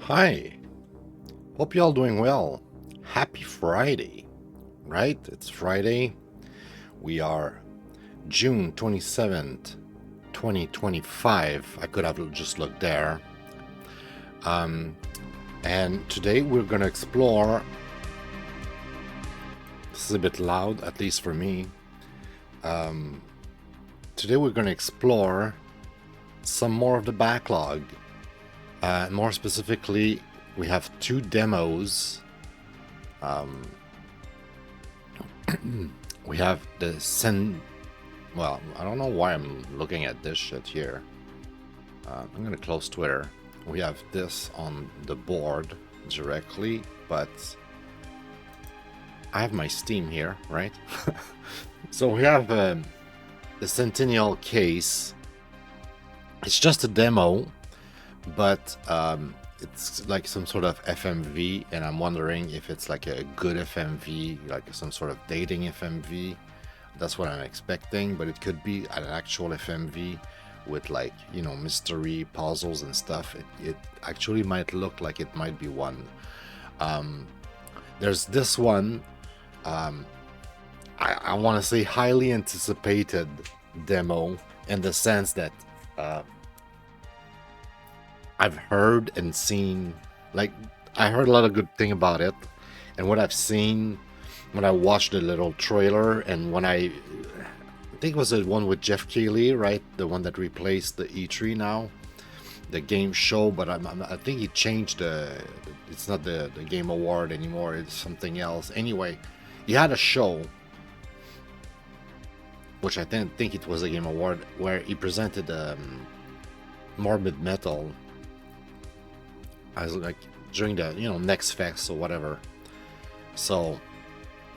Hi, hope y'all doing well. Happy Friday, right? It's Friday. We are June 27th, 2025. I could have just looked there. And today we're going to explore. This is a bit loud, at least for me. Today we're going to explore some more of the backlog. More specifically, we have two demos. We have the well, I don't know why I'm looking at this shit here. I'm gonna close Twitter. We have this on the board directly, but I have my Steam here, right? So we have the Centennial case. It's just a demo, but it's like some sort of FMV, and I'm wondering if it's like a good FMV, like some sort of dating FMV. That's what I'm expecting, but it could be an actual FMV with, like, you know, mystery puzzles and stuff. It actually might look like it might be one. There's this one, I want to say highly anticipated demo, in the sense that I've heard and seen, like, I heard a lot of good thing about it, and what I've seen when I watched the little trailer, and when I think it was the one with Jeff Keighley, right? The one that replaced the E3 now, the game show, but I think he changed it's not the Game Award anymore, it's something else. Anyway, he had a show, which I didn't think it was a Game Award, where he presented Morbid Metal as, like, during the, you know, Next Fest or whatever. So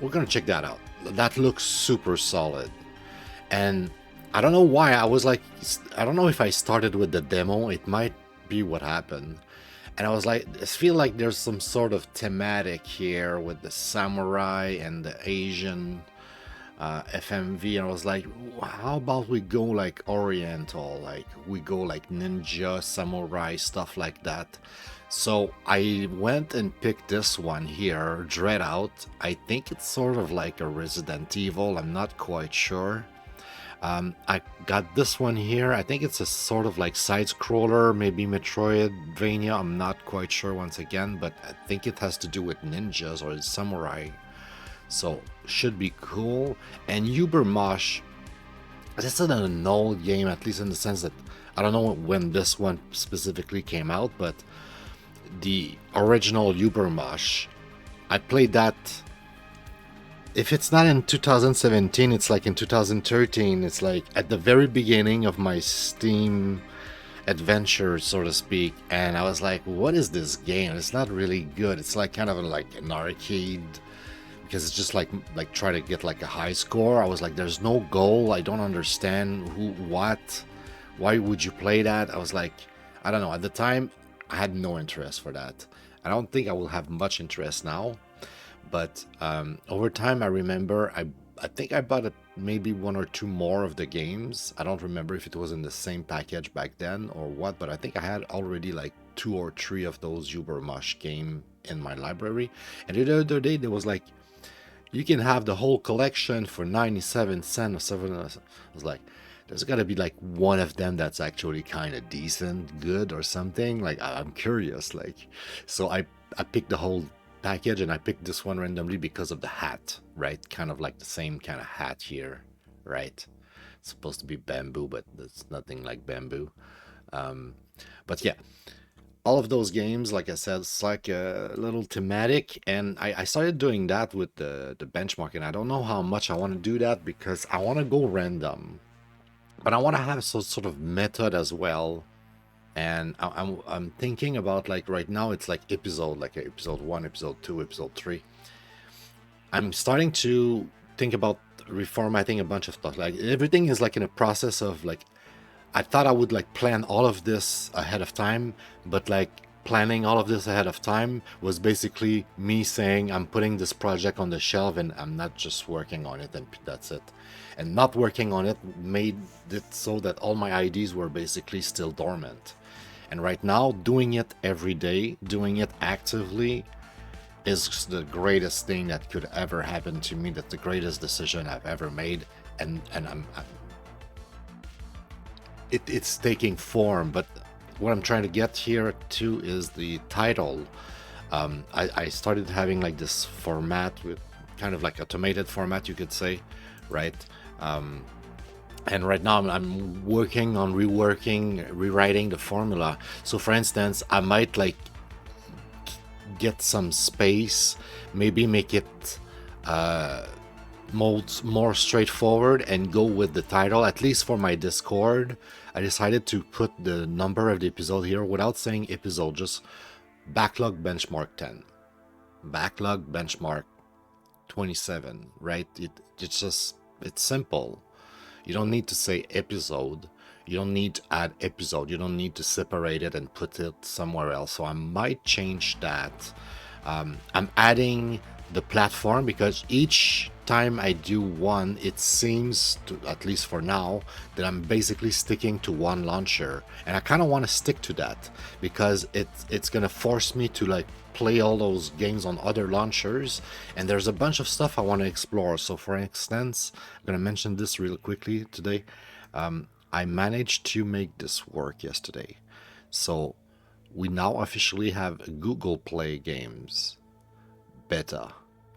we're gonna check that out. That looks super solid, and I don't know why I was like, I don't know if I started with the demo, it might be what happened, and I was like, I feel like there's some sort of thematic here with the samurai and the Asian FMV, and I was like, how about we go like Oriental, like we go like ninja, samurai, stuff like that. So I went and picked this one here, DreadOut. I think it's sort of like a Resident Evil, I'm not quite sure. I got this one here. I think it's a sort of like side-scroller, maybe Metroidvania, I'm not quite sure once again, but I think it has to do with ninjas or samurai. So should be cool. And UBERMOSH, this is an old game, at least in the sense that I don't know when this one specifically came out, but the original UBERMOSH, I played that. If it's not in 2017, it's like in 2013. It's like at the very beginning of my Steam adventure, so to speak, and I was like, what is this game? It's not really good. It's like kind of like an arcade, because it's just like try to get like a high score. I was like, there's no goal, I don't understand why would you play that? I was like, I don't know, at the time I had no interest for that. I don't think I will have much interest now, but over time I remember I think I bought maybe one or two more of the games. I don't remember if it was in the same package back then or what, but I think I had already like 2 or 3 of those UBERMOSH game in my library. And the other day there was like, you can have the whole collection for 97 cents or 7. I was like, there's got to be like one of them that's actually kind of decent, good or something. Like, I'm curious, like, so I picked the whole package, and I picked this one randomly because of the hat, right? Kind of like the same kind of hat here, right? It's supposed to be bamboo, but it's nothing like bamboo. But yeah, all of those games, like I said, it's like a little thematic, and I started doing that with the benchmark, and I don't know how much I want to do that, because I want to go random, but I want to have some sort of method as well. And I'm thinking about, like, right now it's like episode 1, episode 2, episode 3. I'm starting to think about reformatting a bunch of stuff. Like, everything is like in a process of, like, I thought I would like plan all of this ahead of time, but like planning all of this ahead of time was basically me saying I'm putting this project on the shelf and I'm not just working on it and that's it. And not working on it made it so that all my ideas were basically still dormant. And right now, doing it every day, doing it actively, is the greatest thing that could ever happen to me. That's the greatest decision I've ever made, and it's taking form. But what I'm trying to get here too is the title. I started having like this format with kind of like automated format, you could say, right? And right now I'm working on rewriting the formula. So for instance, I might like get some space, maybe make it more straightforward and go with the title. At least for my Discord, I decided to put the number of the episode here without saying episode, just Backlog Benchmark 10, Backlog Benchmark 27, right? It's simple. You don't need to say episode. You don't need to add episode. You don't need to separate it and put it somewhere else. So I might change that. I'm adding the platform because each time I do one, it seems to, at least for now, that I'm basically sticking to one launcher, and I kind of want to stick to that because it's gonna force me to like play all those games on other launchers, and there's a bunch of stuff I want to explore. So for instance, I'm gonna mention this real quickly today. I managed to make this work yesterday, so we now officially have Google Play games beta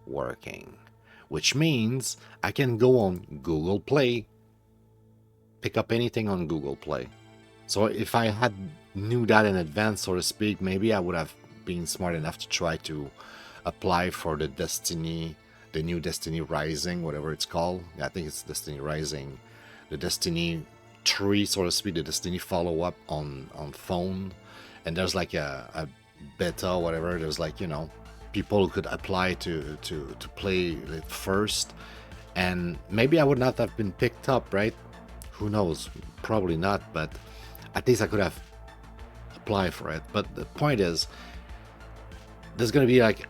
working, which means I can go on Google Play, pick up anything on Google Play. So if I had knew that in advance, so to speak, maybe I would have been smart enough to try to apply for the new Destiny Rising, whatever it's called. I think it's Destiny Rising, the Destiny 3, so to speak, the Destiny follow-up on phone. And there's like a beta, whatever. There's like, you know, people who could apply to play it first, and maybe I would not have been picked up, right? Who knows? Probably not, but at least I could have applied for it. But the point is, there's gonna be like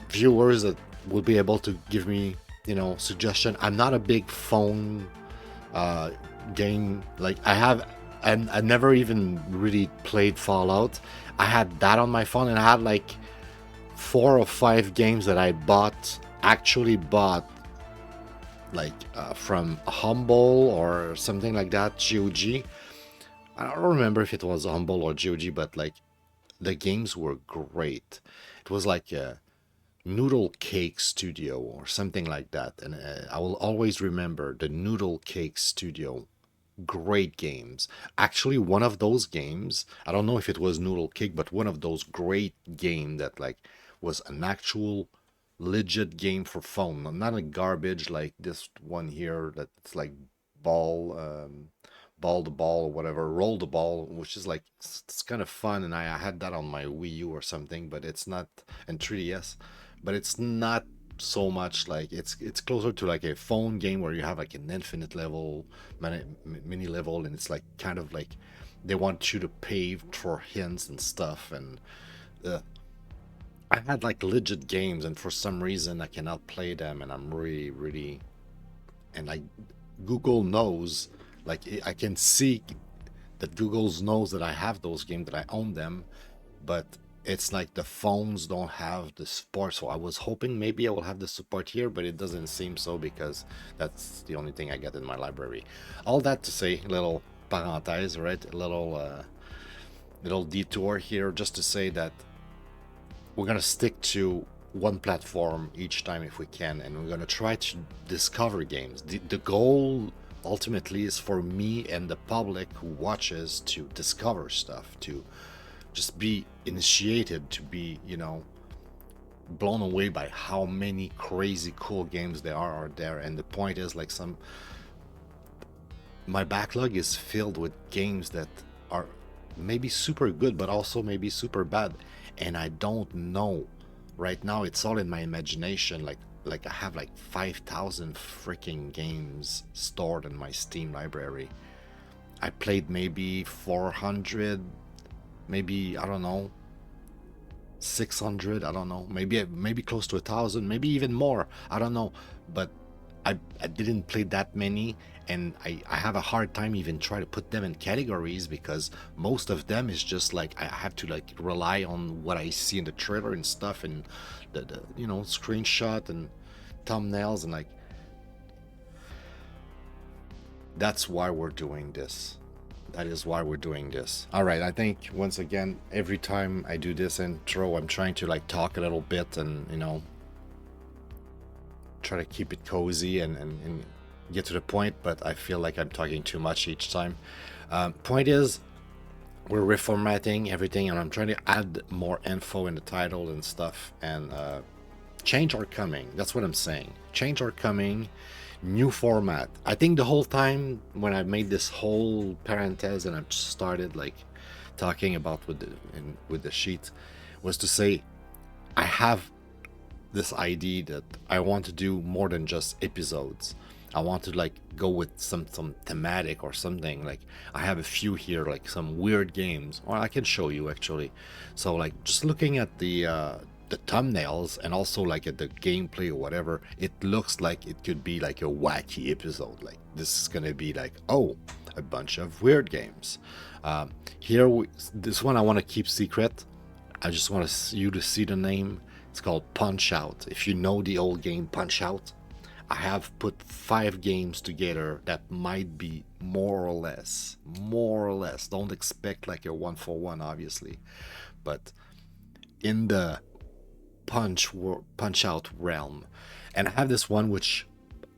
viewers that will be able to give me, you know, suggestion. I'm not a big phone game, like I never even really played Fallout. I had that on my phone, and I had like 4 or 5 games that I actually bought like from Humble or something like that, GOG. I don't remember if it was Humble or GOG, but like the games were great. It was like a Noodle Cake Studio or something like that, and I will always remember the Noodle Cake Studio. Great games. Actually, one of those games, I don't know if it was Noodle Cake, but one of those great game that like was an actual legit game for phone, not a garbage like this one here that's like ball ball the ball or whatever, roll the ball, which is like it's kind of fun, and I had that on my Wii U or something, but it's not, and 3DS, but it's not so much like it's closer to like a phone game where you have like an infinite level mini level, and it's like kind of like they want you to pay for hints and stuff, and I had like legit games, and for some reason I cannot play them, and I'm really, and like Google knows, like I can see that Google knows that I have those games, that I own them, but it's like the phones don't have the support. So I was hoping maybe I will have the support here, but it doesn't seem so because that's the only thing I get in my library. All that to say, little parenthèse, right? A little detour here just to say that we're gonna stick to one platform each time if we can, and we're gonna try to discover games. The goal ultimately is for me and the public who watches to discover stuff, to just be initiated, to be, you know, blown away by how many crazy cool games there are there. And the point is, like, my backlog is filled with games that are maybe super good but also maybe super bad, and I don't know. Right now it's all in my imagination. Like I have like 5,000 freaking games stored in my Steam library. I played maybe 400, maybe, I don't know, 600, I don't know, maybe close to 1,000, maybe even more, I don't know. But I didn't play that many, and I have a hard time even try to put them in categories because most of them is just like I have to like rely on what I see in the trailer and stuff, and the you know, screenshot and thumbnails, and like that's why we're doing this. That is why we're doing this. All right, I think once again, every time I do this intro, I'm trying to like talk a little bit and, you know, try to keep it cozy and get to the point, but I feel like I'm talking too much each time. Point is, we're reformatting everything, and I'm trying to add more info in the title and stuff, and change are coming. That's what I'm saying. Change are coming. New format. I think the whole time when I made this whole parenthesis and I started like talking about with the sheet was to say I have this idea that I want to do more than just episodes. I want to like go with some thematic or something. Like I have a few here, like some weird games, or I can show you actually. So like just looking at the thumbnails and also like at the gameplay or whatever, it looks like it could be like a wacky episode. Like this is gonna be like, oh, a bunch of weird games. This one I want to keep secret. I just want you to see the name. It's called Punch Out. If you know the old game Punch Out, I have put 5 games together that might be more or less. Don't expect like a 1-for-1, obviously, but in the Punch Out realm. And I have this one which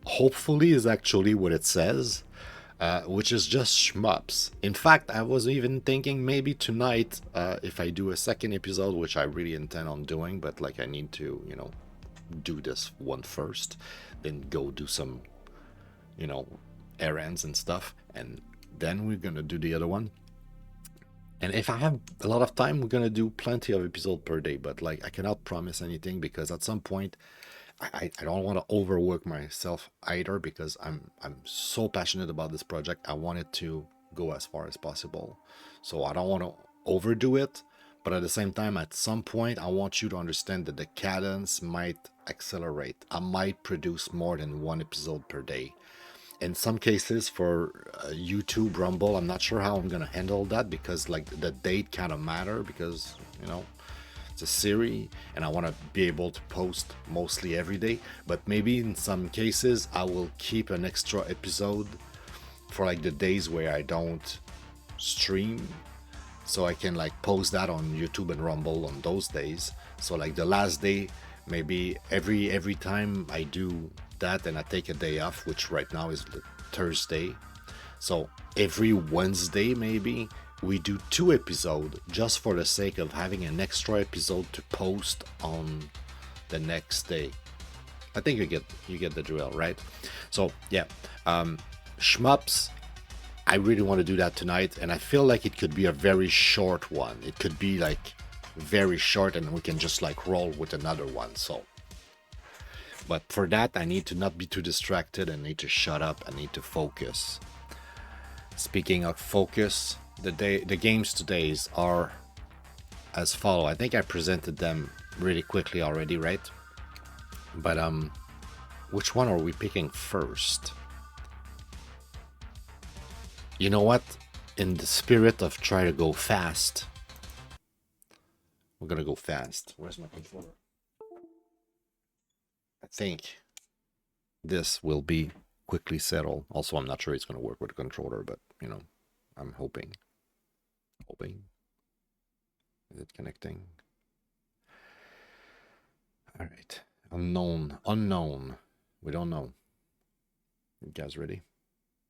hopefully is actually what it says, which is just shmups. In fact, I was even thinking maybe tonight, if I do a second episode, which I really intend on doing, but like I need to, you know, do this one first, then go do some, you know, errands and stuff, and then we're gonna do the other one. And if I have a lot of time, we're gonna do plenty of episodes per day, but like I cannot promise anything because at some point I don't want to overwork myself either, because I'm so passionate about this project. I want it to go as far as possible, so I don't want to overdo it, but at the same time, at some point, I want you to understand that the cadence might accelerate. I might produce more than 1 episode per day. In some cases, for YouTube Rumble, I'm not sure how I'm gonna handle that, because like the date kind of matter, because, you know, it's a series and I want to be able to post mostly every day. But maybe in some cases I will keep an extra episode for like the days where I don't stream, so I can like post that on YouTube and Rumble on those days. So like the last day, maybe every time I do that and I take a day off, which right now is the Thursday, so every Wednesday maybe we do 2 episodes, just for the sake of having an extra episode to post on the next day. I think you get the drill, right? So yeah, shmups, I really want to do that tonight, and I feel like it could be a very short one. It could be like very short, and we can just like roll with another one. So, but for that, I need to not be too distracted. I need to shut up. I need to focus. Speaking of focus, the games today are as follow. I think I presented them really quickly already, right? But which one are we picking first? You know what? In the spirit of try to go fast, we're gonna go fast. Where's my controller? I think this will be quickly settled. Also, I'm not sure it's gonna work with the controller, but you know, I'm hoping. Is it connecting? All right. Unknown. We don't know. You guys ready?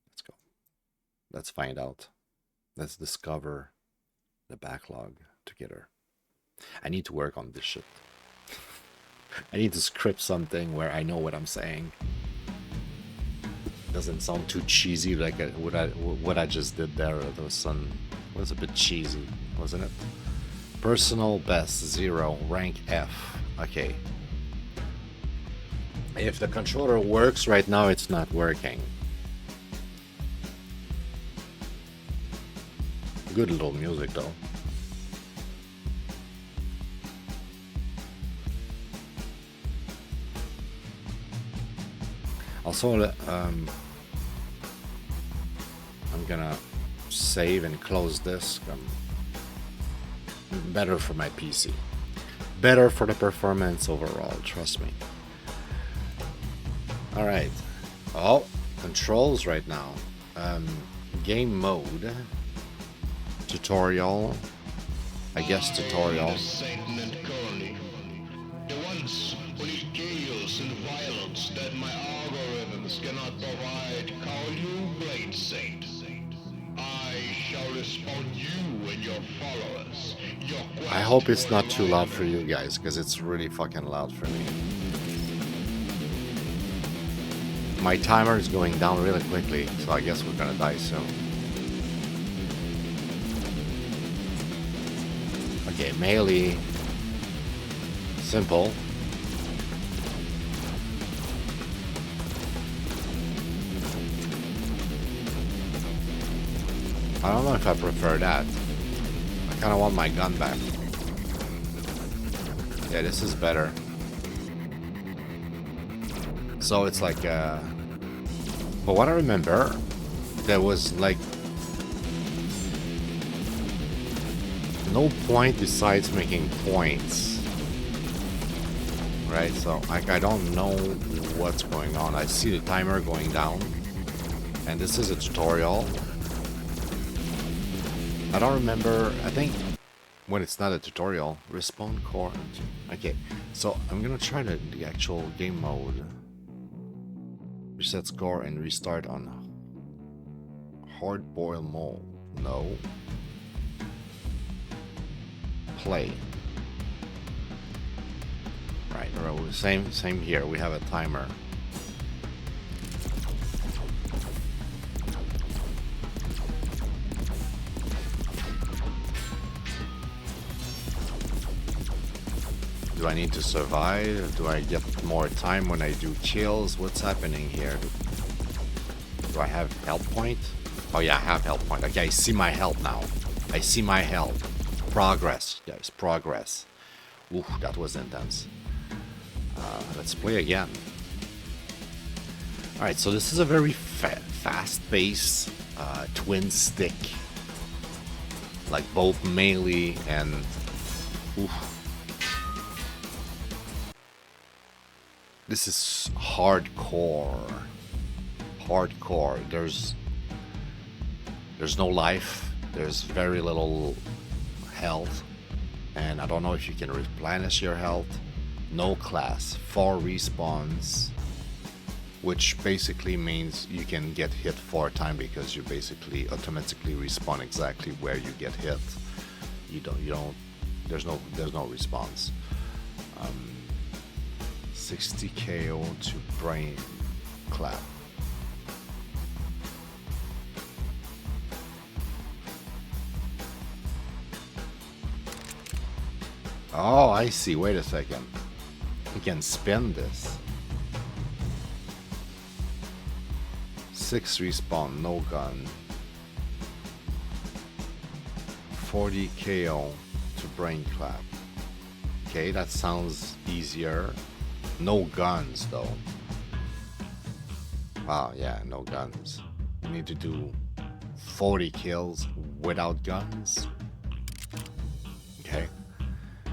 Let's go. Let's find out. Let's discover the backlog together. I need to work on this shit. I need to script something where I know what I'm saying. Doesn't sound too cheesy like what I just did there. It was a bit cheesy, wasn't it? Personal best 0, rank F. Okay. If the controller works right now, it's not working. Good little music though. Also, I'm gonna save and close this. Better for my PC. Better for the performance overall, trust me. Alright. Oh, controls right now. Game mode. Tutorial. I guess tutorial. The ones who need chaos and violence that my algorithms cannot provide call you Blade Saint. I shall respond you and your followers. I hope it's not too loud for you guys, because it's really fucking loud for me. My timer is going down really quickly, so I guess we're gonna die soon. Okay, melee. Simple. I don't know if I prefer that. I kind of want my gun back. Yeah, this is better. So it's like, but what I remember, there was like no point besides making points, right? So like I don't know what's going on. I see the timer going down, and this is a tutorial. I don't remember. I think when it's not a tutorial, respawn core. Okay, so I'm gonna try the actual game mode. Reset score and restart on hard boil mode. No. Play. Right. Same here. We have a timer. Do I need to survive? Do I get more time when I do kills? What's happening here? Do I have health point? Oh yeah, I have health point. Okay, I see my health now. I see my health. Progress, guys, progress. Ooh, that was intense. Let's play again. Alright, so this is a very fast-paced twin stick. Like both melee and... Ooh. This is hardcore. Hardcore. There's no life. There's very little health. And I don't know if you can replenish your health. No class. 4 respawns. Which basically means you can get hit 4 times because you basically automatically respawn exactly where you get hit. You don't there's no response. 60 KO to brain clap. Oh, I see. Wait a second. We can spin this. 6 respawn, no gun. 40 KO to brain clap. Okay, that sounds easier. No guns though. Wow, yeah, no guns. You need to do 40 kills without guns. Okay.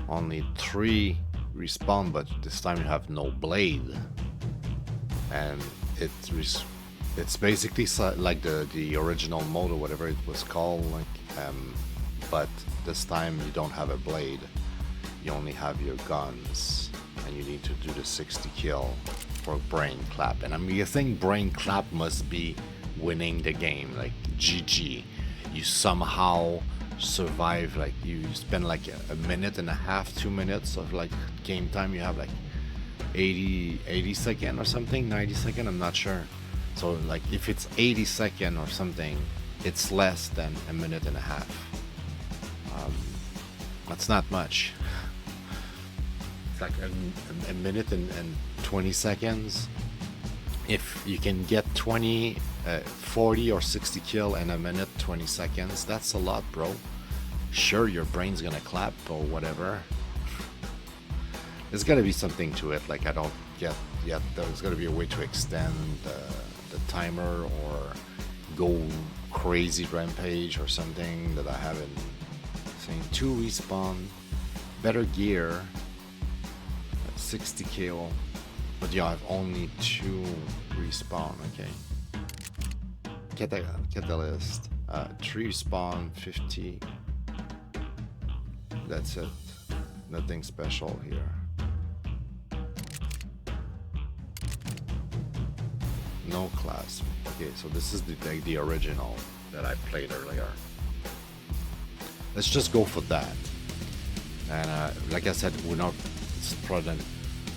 Only 3 respawn, but this time you have no blade. And it's basically like the original mode or whatever it was called, like but this time you don't have a blade. You only have your guns. And you need to do the 60 kill for brain clap. And I'm guessing brain clap must be winning the game, like GG. You somehow survive, like you spend like a minute and a half, 2 minutes of like game time. You have like 80 second or something, 90 second, I'm not sure. So like if it's 80 second or something, it's less than a minute and a half. That's not much. It's like a minute and 20 seconds. If you can get 20, 40 or 60 kill in a minute, 20 seconds, that's a lot, bro. Sure, your brain's gonna clap or whatever. There's got to be something to it. Like I don't get yet. There's got to be a way to extend the timer or go crazy rampage or something that I haven't seen. 2 respawn, better gear, 60 kill, but yeah, I've only 2 respawn. Okay. Catalyst, 3 respawn, 50. That's it. Nothing special here. No class. Okay, so this is the original that I played earlier. Let's just go for that. And like I said, it's probably not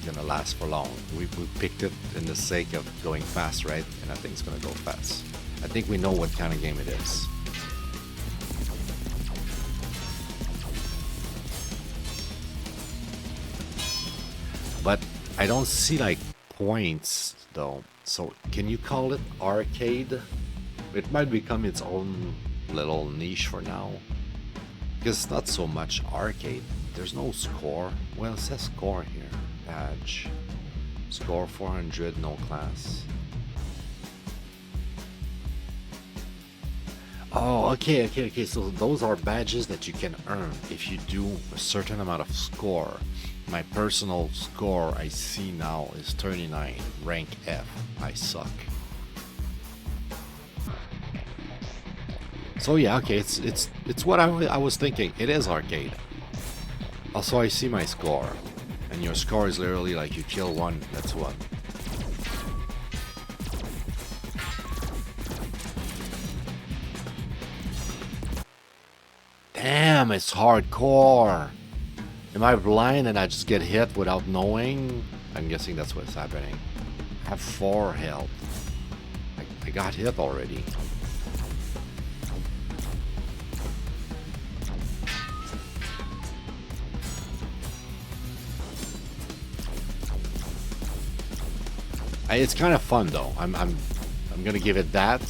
gonna last for long. We picked it in the sake of going fast, right? And I think it's gonna go fast. I think we know what kind of game it is. But I don't see like points though. So can you call it arcade? It might become its own little niche for now. Because it's not so much arcade. There's no score. Well, it says score here. Badge. Score 400, no class. Oh, okay. So those are badges that you can earn if you do a certain amount of score. My personal score I see now is 39, rank F. I suck. So yeah, okay, it's what I was thinking. It is arcade. Also, I see my score, and your score is literally like you kill one, that's one. Damn, it's hardcore. Am I blind and I just get hit without knowing? I'm guessing that's what's happening. I have 4 health. I got hit already. It's kind of fun though. I'm gonna give it that.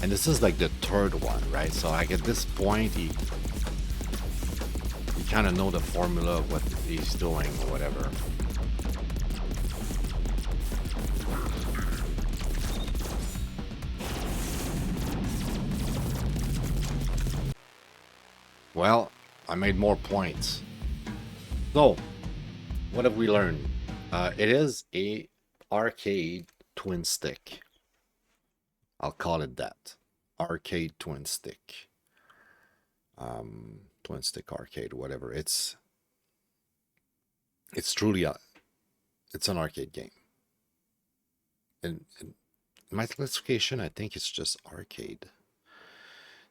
And this is like the 3rd one, right? So like at this point, you kind of know the formula of what he's doing or whatever. Well, I made more points. So, what have we learned? It is a arcade twin stick. I'll call it that. Arcade twin stick. Twin stick arcade, whatever. It's truly it's an arcade game. And my classification, I think it's just arcade.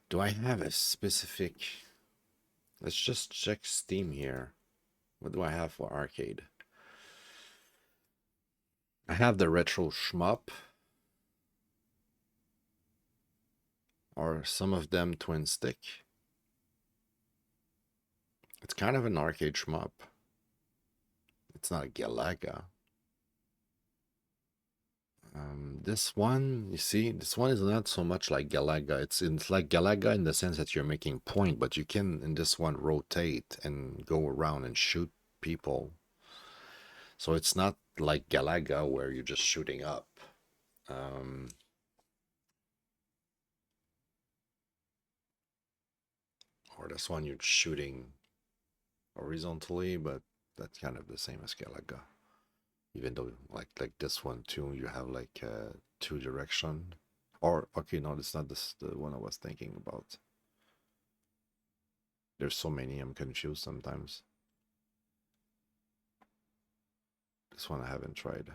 Do I have a specific? Let's just check Steam here. What do I have for arcade? I have the retro shmup, or some of them twin stick. It's kind of an arcade shmup. It's not a Galaga. This one, you see, this one is not so much like Galaga. It's like Galaga in the sense that you're making point, but you can in this one rotate and go around and shoot people. So it's not like Galaga where you're just shooting up. Or this one you're shooting horizontally, but that's kind of the same as Galaga. Even though like this one too, you have like 2 direction. Or okay, no, it's not this the one I was thinking about. There's so many, I'm confused sometimes. This one I haven't tried. I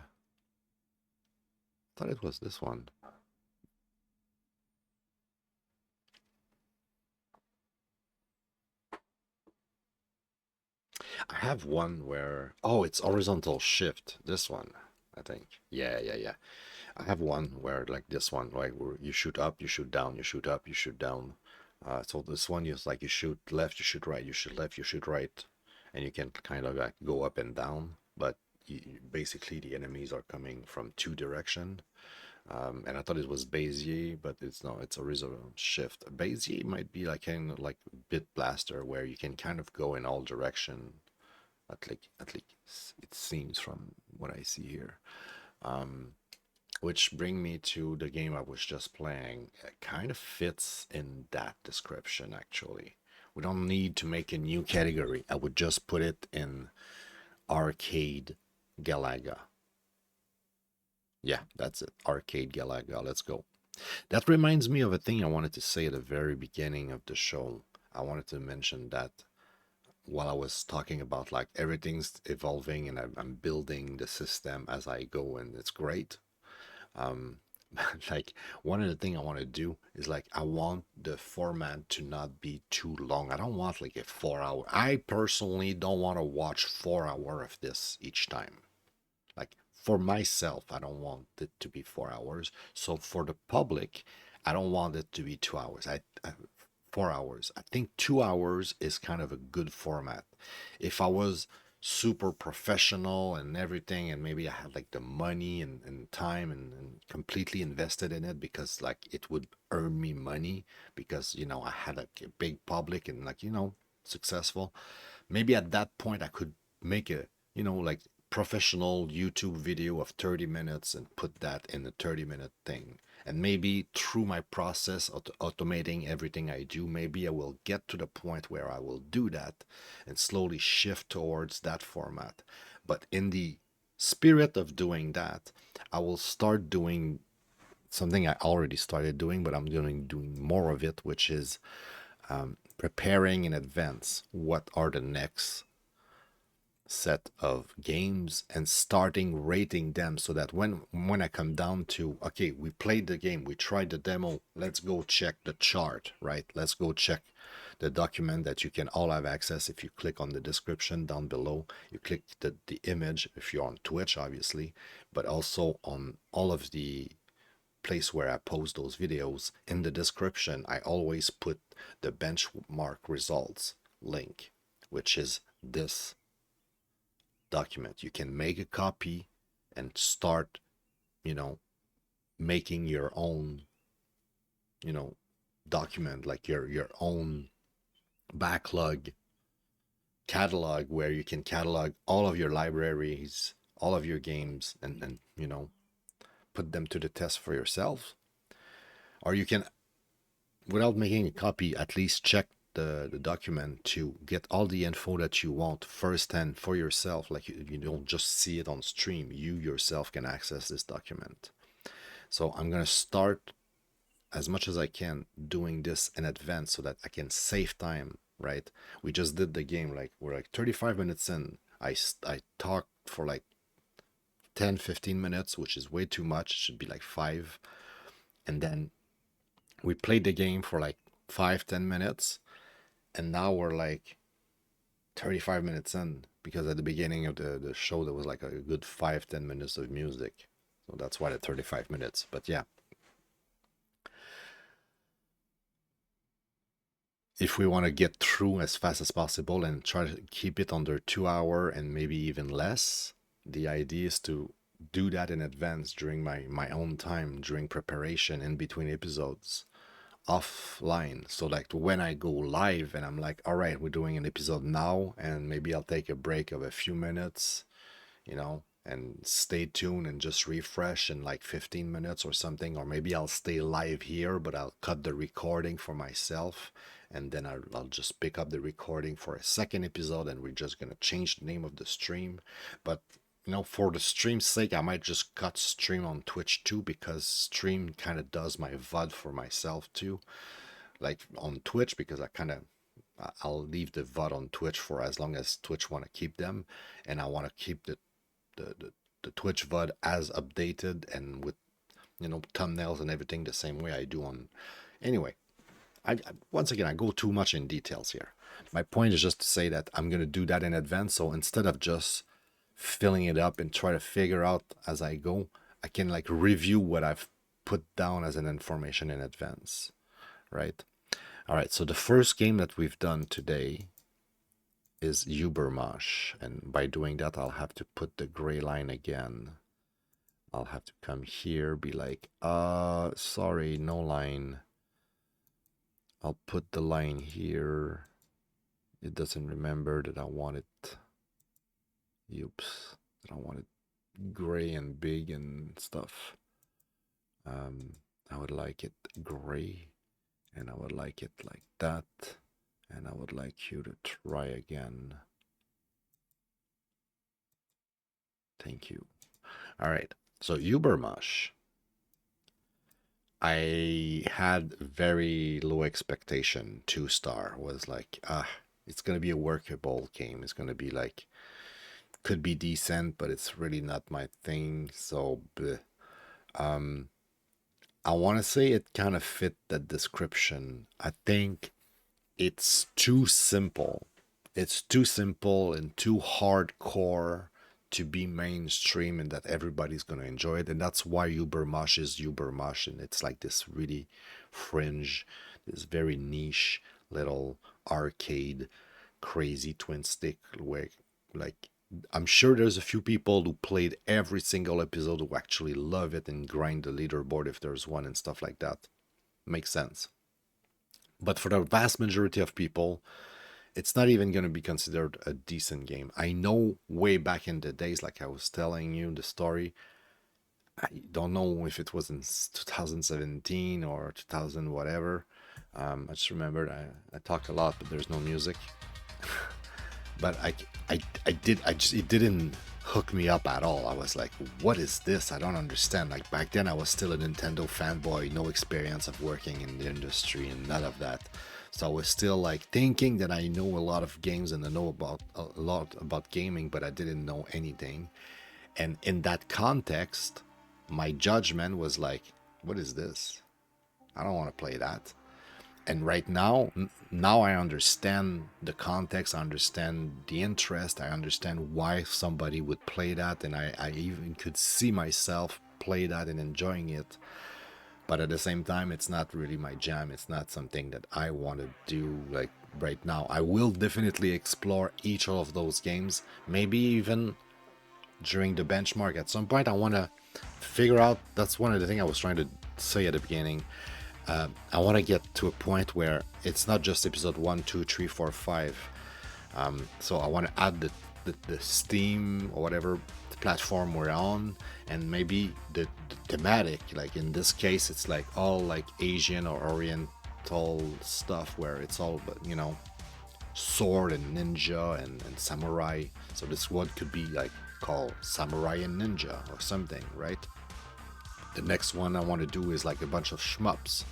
thought it was this one. I have one where, oh, it's horizontal shift. This one, I think. Yeah. I have one where like this one, like where you shoot up, you shoot down, you shoot up, you shoot down. So this one is like you shoot left, you shoot right, you shoot left, you shoot right, and you can kind of like go up and down. But basically the enemies are coming from 2 direction. And I thought it was Bezier, but it's not. It's horizontal shift. Bezier might be like kind of like Bit Blaster, where you can kind of go in all direction At least it seems from what I see here. Which bring me to the game I was just playing. It kind of fits in that description, actually. We don't need to make a new category. I would just put it in Arcade Galaga. Yeah, that's it. Arcade Galaga. Let's go. That reminds me of a thing I wanted to say at the very beginning of the show. I wanted to mention that while I was talking about like everything's evolving and I'm building the system as I go, and it's great. Um, like one of the things I want to do is like I want the format to not be too long. I don't want like a 4 hour. I personally don't want to watch 4 hour of this each time. Like for myself, I don't want it to be 4 hours. So for the public, I don't want it to be 2 hours. 4 hours. I think 2 hours is kind of a good format. If I was super professional and everything, and maybe I had like the money and time and completely invested in it because like it would earn me money because I had like a big public and like successful. Maybe at that point I could make a like professional YouTube video of 30 minutes and put that in a 30-minute thing. And maybe through my process of automating everything I do, maybe I will get to the point where I will do that and slowly shift towards that format. But in the spirit of doing that, I will start doing something I already started doing, but I'm doing more of it, which is preparing in advance what are the next set of games and starting rating them so that when I come down to, okay, we played the game, we tried the demo, let's go check the chart, right? Let's go check the document that you can all have access. If you click on the description down below, you click the image if you're on Twitch, obviously, but also on all of the place where I post those videos. In the description, I always put the benchmark results link, which is this document. You can make a copy and start, making your own, document, like your own backlog catalog where you can catalog all of your libraries, all of your games, and put them to the test for yourself. Or you can, without making a copy, at least check the document to get all the info that you want firsthand for yourself. Like you don't just see it on stream, you yourself can access this document. So I'm going to start as much as I can doing this in advance so that I can save time, right? We just did the game, like we're like 35 minutes in. I talked for like 10-15 minutes, which is way too much. It should be like 5. And then we played the game for like 5-10 minutes, and now we're like 35 minutes in, because at the beginning of the show there was like a good 5-10 minutes of music, so that's why the 35 minutes. But yeah, if we want to get through as fast as possible and try to keep it under 2 hour and maybe even less, the idea is to do that in advance during my own time, during preparation in between episodes, offline. So like when I go live and I'm like, all right, we're doing an episode now, and maybe I'll take a break of a few minutes, and stay tuned and just refresh in like 15 minutes or something. Or maybe I'll stay live here, but I'll cut the recording for myself, and then I'll just pick up the recording for a second episode, and we're just gonna change the name of the stream. But for the stream's sake, I might just cut stream on Twitch too, because stream kind of does my VOD for myself too, like on Twitch, because I'll leave the VOD on Twitch for as long as Twitch want to keep them, and I want to keep the Twitch VOD as updated and with thumbnails and everything the same way I do on. Anyway, once again, I go too much in details here. My point is just to say that I'm gonna do that in advance. So instead of just filling it up and try to figure out as I go, I can like review what I've put down as an information in advance, right? All right, so the first game that we've done today is UBERMOSH, and by doing that I'll have to put the gray line again. I'll have to come here, be like, sorry, no line. I'll put the line here. It doesn't remember that I want it Oops, I don't want it gray and big and stuff. I would like it gray, and I would like it like that, and I would like you to try again. Thank you. All right, so UBERMOSH. I had very low expectation. 2-star was like, it's gonna be a workable game. It's gonna be like, could be decent, but it's really not my thing. So, I want to say it kind of fit that description. I think it's too simple. It's too simple and too hardcore to be mainstream and that everybody's going to enjoy it. And that's why UBERMOSH is UBERMOSH. And it's like this really fringe, this very niche little arcade, crazy twin stick where, like, I'm sure there's a few people who played every single episode who actually love it and grind the leaderboard if there's one and stuff like that. Makes sense. But for the vast majority of people, it's not even going to be considered a decent game. I know way back in the days, like I was telling you the story, I don't know if it was in 2017 or 2000 whatever. I just remembered I talk a lot, but there's no music. But it didn't hook me up at all. I was like, what is this? I don't understand. Like back then I was still a Nintendo fanboy, no experience of working in the industry and none of that. So I was still like thinking that I know a lot of games and I know about a lot about gaming, but I didn't know anything. And in that context, my judgment was like, what is this? I don't want to play that. And right now I understand the context, I understand the interest, I understand why somebody would play that, and I even could see myself play that and enjoying it. But at the same time, it's not really my jam. It's not something that I want to do like right now. I will definitely explore each of those games, maybe even during the benchmark at some point. I want to figure out, that's one of the things I was trying to say at the beginning. I want to get to a point where it's not just episode 1, 2, 3, 4, 5. So I want to add the Steam or whatever platform we're on, and maybe the thematic. Like in this case, it's like all like Asian or Oriental stuff where it's all, you know, sword and ninja and samurai. So this one could be like called Samurai and Ninja or something, right? The next one I want to do is like a bunch of shmups.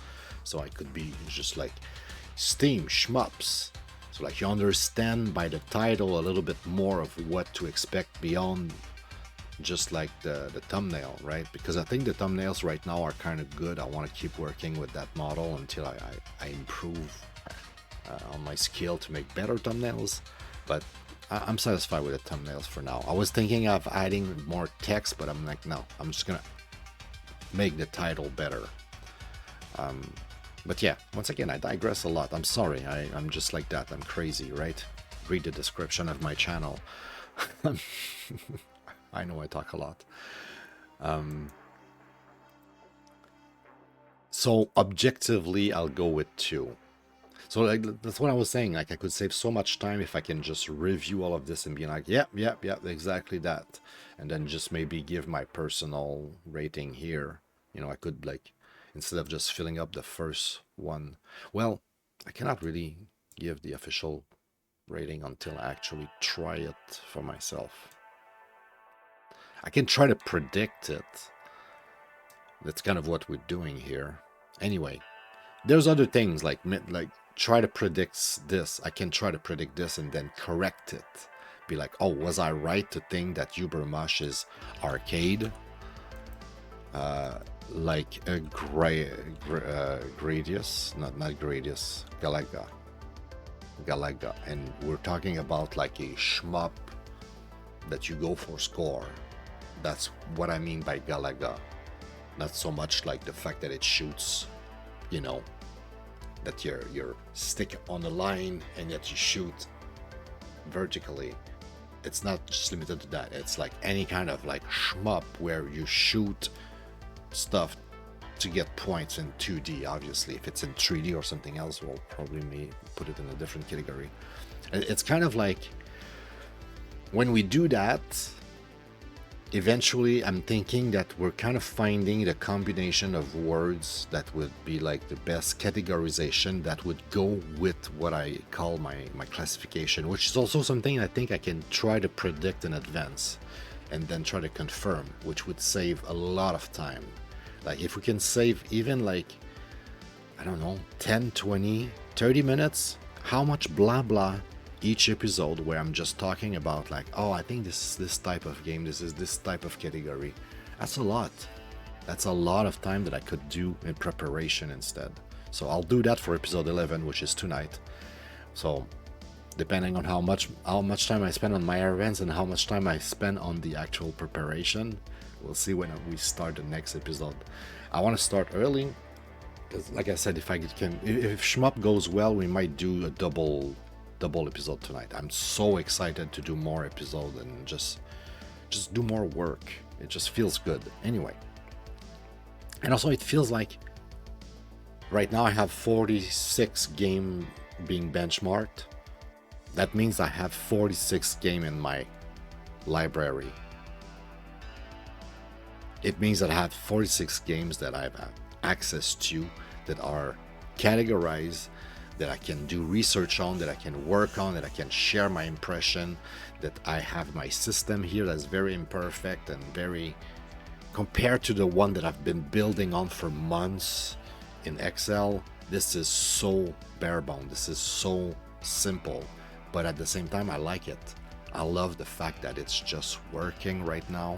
So I could be just like Steam shmups. So like you understand by the title a little bit more of what to expect beyond just like the thumbnail, right? Because I think the thumbnails right now are kind of good. I want to keep working with that model until I improve on my skill to make better thumbnails. But I'm satisfied with the thumbnails for now. I was thinking of adding more text, but I'm like, no, I'm just gonna make the title better. But yeah, once again, I digress a lot. I'm sorry. I'm just like that. I'm crazy, right? Read the description of my channel. I know I talk a lot. So objectively, I'll go with 2. So like, that's what I was saying. Like I could save so much time if I can just review all of this and be like, yep, exactly that. And then just maybe give my personal rating here. You know, I could like, instead of just filling up the first one. Well, I cannot really give the official rating until I actually try it for myself. I can try to predict it. That's kind of what we're doing here. Anyway, there's other things like try to predict this. I can try to predict this and then correct it. Be like, oh, was I right to think that UBERMOSH is arcade? Like a Gradius, not Gradius, Galaga, and we're talking about like a shmup that you go for score. That's what I mean by Galaga. Not so much like the fact that it shoots, you know, that your stick on the line and yet you shoot vertically. It's not just limited to that. It's like any kind of like shmup where you shoot stuff to get points in 2D. Obviously, if it's in 3D or something else, we'll probably put it in a different category. It's kind of like when we do that, eventually I'm thinking that we're kind of finding the combination of words that would be like the best categorization that would go with what I call my classification, which is also something I think I can try to predict in advance and then try to confirm, which would save a lot of time. Like if we can save even like, I don't know, 10, 20, 30 minutes, how much blah blah each episode where I'm just talking about like, oh, I think this is this type of game, this is this type of category. That's a lot. That's a lot of time that I could do in preparation instead. So I'll do that for episode 11, which is tonight. So depending on how much time I spend on my events and how much time I spend on the actual preparation, we'll see when we start the next episode. I want to start early because, like I said, if Shmup goes well, we might do a double episode tonight. I'm so excited to do more episodes and just do more work. It just feels good. Anyway, and also it feels like right now I have 46 game being benchmarked. That means I have 46 game in my library. It means that I have 46 games that I have access to that are categorized, that I can do research on, that I can work on, that I can share my impression, that I have my system here that's very imperfect and very, compared to the one that I've been building on for months in Excel, this is so bare bone, this is so simple, but at the same time I like it. I love the fact that it's just working right now,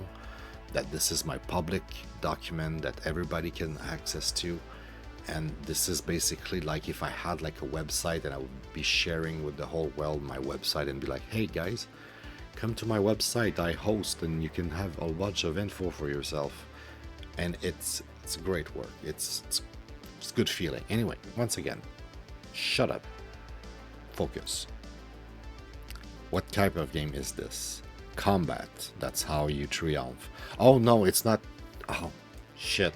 that this is my public document that everybody can access to. And this is basically like if I had like a website and I would be sharing with the whole world my website and be like, hey guys, come to my website, I host, and you can have a bunch of info for yourself. And it's great work. It's good feeling. Anyway, once again, shut up. Focus. What type of game is this? Combat. That's how you triumph. Oh no, it's not. Oh, shit.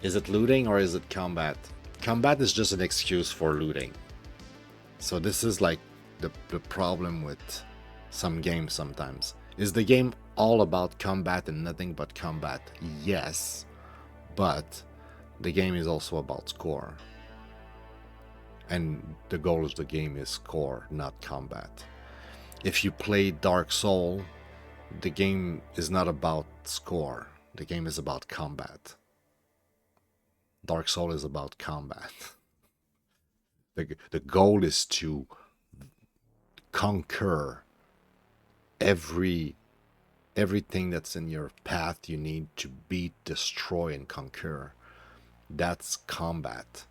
Is it looting or is it combat? Combat is just an excuse for looting. So this is like the problem with some games sometimes. Is the game all about combat and nothing but combat? Yes, but the game is also about score. And the goal of the game is score, not combat. If you play Dark Soul, the game is not about score. The game is about combat. Dark Soul is about combat. The goal is to conquer everything that's in your path you need to beat, destroy, and conquer. That's combat.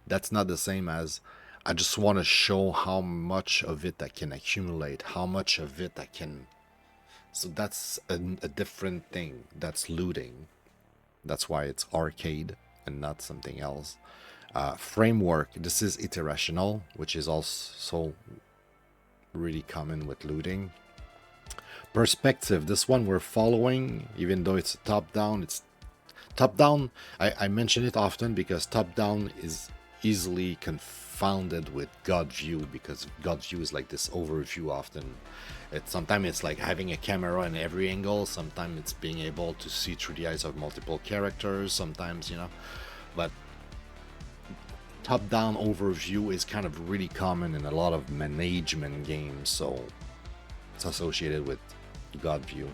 That's not the same as I just want to show how much of it I can accumulate, how much of it I can. So that's a different thing. That's looting. That's why it's arcade and not something else. Framework, this is iterational, which is also really common with looting. Perspective, this one we're following, even though it's top-down. It's top-down, I mention it often because top-down is easily confounded with God view, because God view is like this overview often. Sometimes it's like having a camera in every angle, sometimes it's being able to see through the eyes of multiple characters, sometimes, but top-down overview is kind of really common in a lot of management games, so it's associated with God view.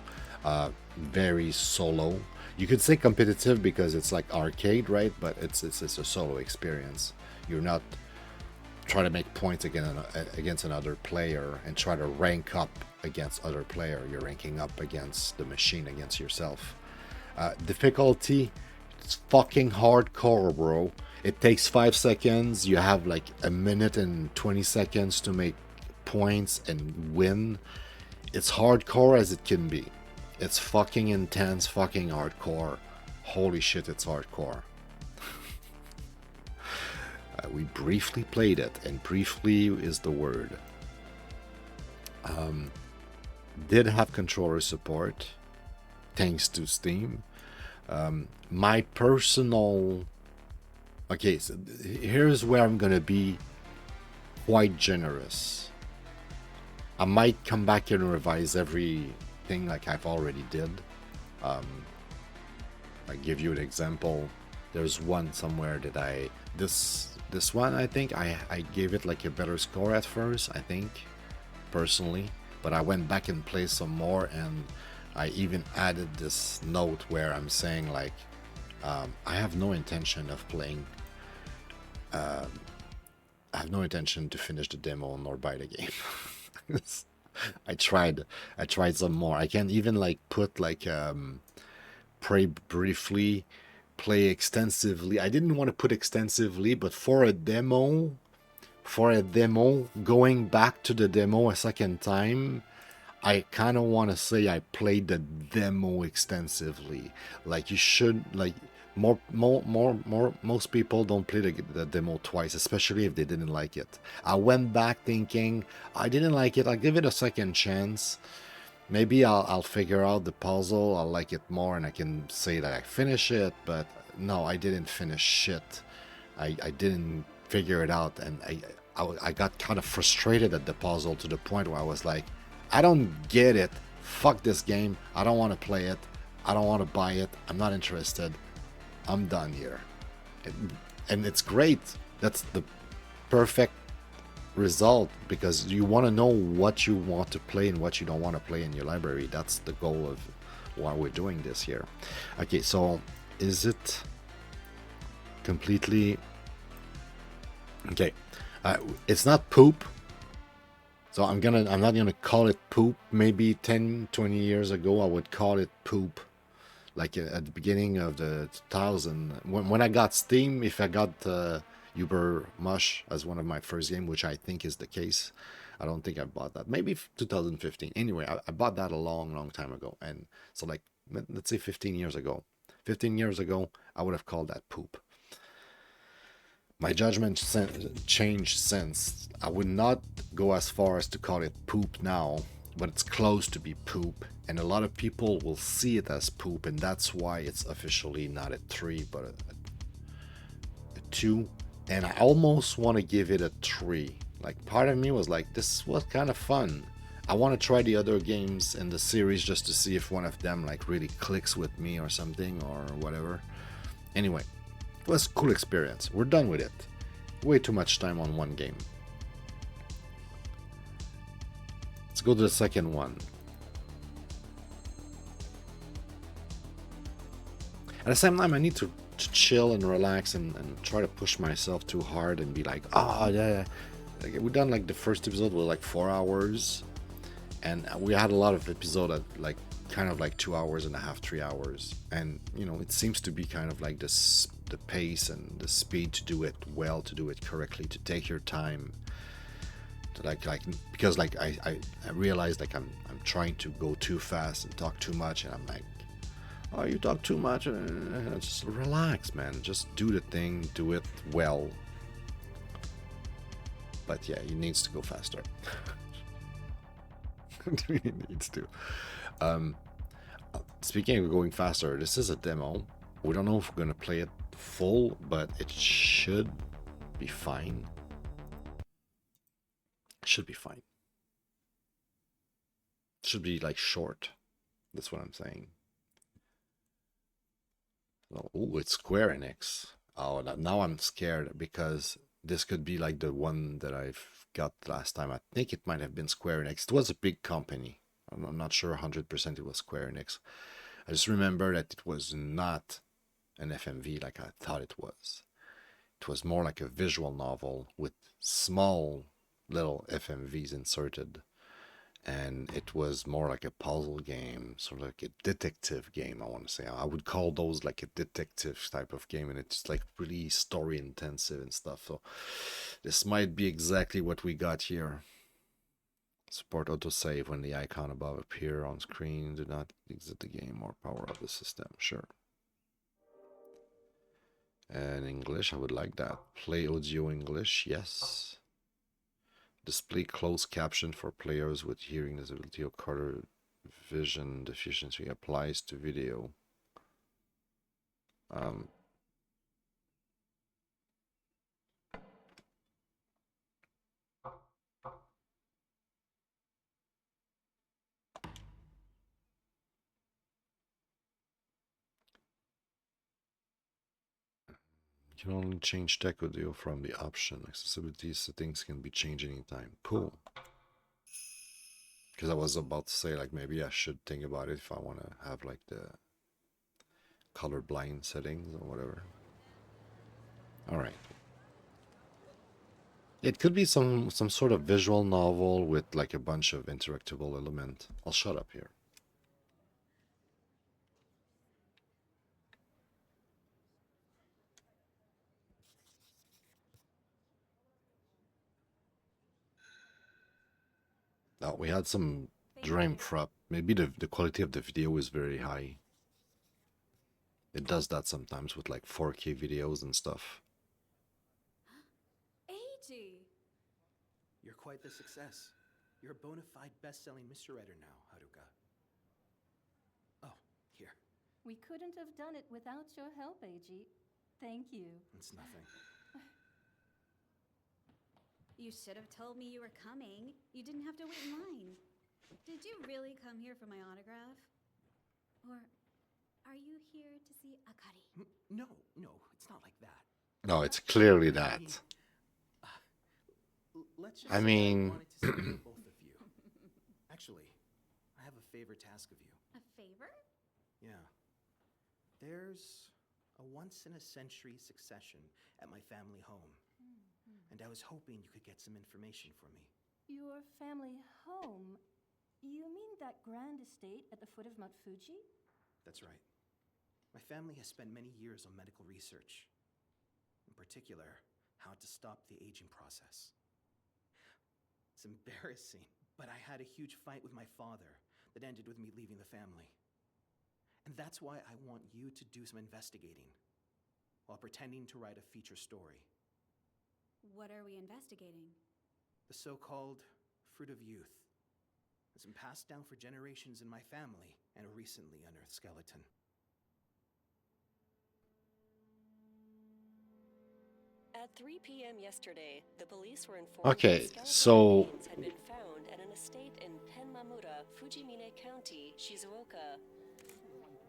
Very solo. You could say competitive because it's like arcade, right? But it's a solo experience. You're not trying to make points against another player and try to rank up against other player. You're ranking up against the machine, against yourself. Difficulty, it's fucking hardcore, bro. It takes 5 seconds. You have like a minute and 20 seconds to make points and win. It's hardcore as it can be. It's fucking intense, fucking hardcore. Holy shit, it's hardcore. We briefly played it, and briefly is the word. Did have controller support, thanks to Steam. My personal... Okay, so here's where I'm gonna be quite generous. I might come back and revise everything like I've already did. I give you an example. There's one somewhere that this one I think I gave it like a better score at first, I think, personally, but I went back and played some more, and I even added this note where I'm saying like I have no intention of playing. I have no intention to finish the demo nor buy the game. I tried. I tried some more. I can even like put like play briefly, play extensively. I didn't want to put extensively, but for a demo, going back to the demo a second time, I kind of want to say I played the demo extensively. Like you should, like most people don't play the demo twice, especially if they didn't like it. I went back thinking I didn't like it. I'll give it a second chance. Maybe I'll figure out the puzzle. I'll like it more, and I can say that I finish it. But no, I didn't finish shit. I didn't figure it out, and I got kind of frustrated at the puzzle to the point where I was like, I don't get it. Fuck this game. I don't want to play it. I don't want to buy it. I'm not interested. I'm done here. And it's great. That's the perfect result, because you want to know what you want to play and what you don't want to play in your library. That's the goal of why we're doing this here. Okay, so is it completely okay? It's not poop, so I'm not gonna call it poop. Maybe 10-20 years ago I would call it poop, like at the beginning of the 2000 when I got Steam. If I got UBERMOSH as one of my first game, which I think is the case. I don't think I bought that. Maybe 2015. Anyway, I bought that a long time ago. And so like, let's say 15 years ago. 15 years ago, I would have called that poop. My judgment changed since. I would not go as far as to call it poop now, but it's close to be poop. And a lot of people will see it as poop, and that's why it's officially not a 3, but a 2. And I almost want to give it a 3. Like, part of me was like, this was kind of fun. I want to try the other games in the series just to see if one of them like really clicks with me or something or whatever. Anyway, it was a cool experience. We're done with it. Way too much time on one game. Let's go to the second one. At the same time, I need to chill and relax and try to push myself too hard and be like, oh yeah. Like, we done like the first episode was like 4 hours, and we had a lot of episode at like kind of like 2 hours and a half, 3 hours, and you know, it seems to be kind of like this, the pace and the speed to do it well, to do it correctly, to take your time, to like because like I realized like I'm trying to go too fast and talk too much, and I'm like, oh, you talk too much. Just relax, man. Just do the thing, do it well. But yeah, it needs to go faster. It needs to. Speaking of going faster, this is a demo. We don't know if we're gonna play it full, but it should be fine. It should be fine. It should be like short. That's what I'm saying. Oh, it's Square Enix. Oh, now I'm scared, because this could be like the one that I've got last time. I think it might have been Square Enix. It was a big company. I'm not sure 100% it was Square Enix. I just remember that it was not an FMV like I thought it was. It was more like a visual novel with small little FMVs inserted. And it was more like a puzzle game, sort of like a detective game, I want to say. I would call those like a detective type of game, and it's like really story intensive and stuff. So this might be exactly what we got here. Support autosave when the icon above appear on screen. Do not exit the game or power up the system. Sure. And English, I would like that. Play audio English, yes. Display closed caption for players with hearing disability or color vision deficiency applies to video. You can only change tech audio from the option. Accessibility settings can be changed anytime. Cool. Because I was about to say, like, maybe I should think about it if I want to have, like, the colorblind settings or whatever. Alright. It could be some sort of visual novel with, like, a bunch of interactable element. I'll shut up here. Oh, we had some dream prep. Maybe the quality of the video is very high. It does that sometimes with like 4K videos and stuff. Eiji! You're quite the success. You're a bona fide best-selling mystery writer now, Haruka. Oh, here. We couldn't have done it without your help, Eiji. Thank you. It's nothing. You should have told me you were coming. You didn't have to wait in line. Did you really come here for my autograph? Or are you here to see Akari? No, it's not like that. No, it's clearly that. Let's just I say mean... I wanted to see both of you. Actually, I have a favor to ask of you. A favor? Yeah. There's a once-in-a-century succession at my family home. And I was hoping you could get some information for me. Your family home? You mean that grand estate at the foot of Mount Fuji? That's right. My family has spent many years on medical research. In particular, how to stop the aging process. It's embarrassing, but I had a huge fight with my father that ended with me leaving the family. And that's why I want you to do some investigating, while pretending to write a feature story. What are we investigating? The so-called fruit of youth. It's been passed down for generations in my family and a recently unearthed skeleton. At 3 p.m. yesterday, the police were informed Okay, that so... skeleton remains had been found at an estate in Penmamura, Fujimine County, Shizuoka.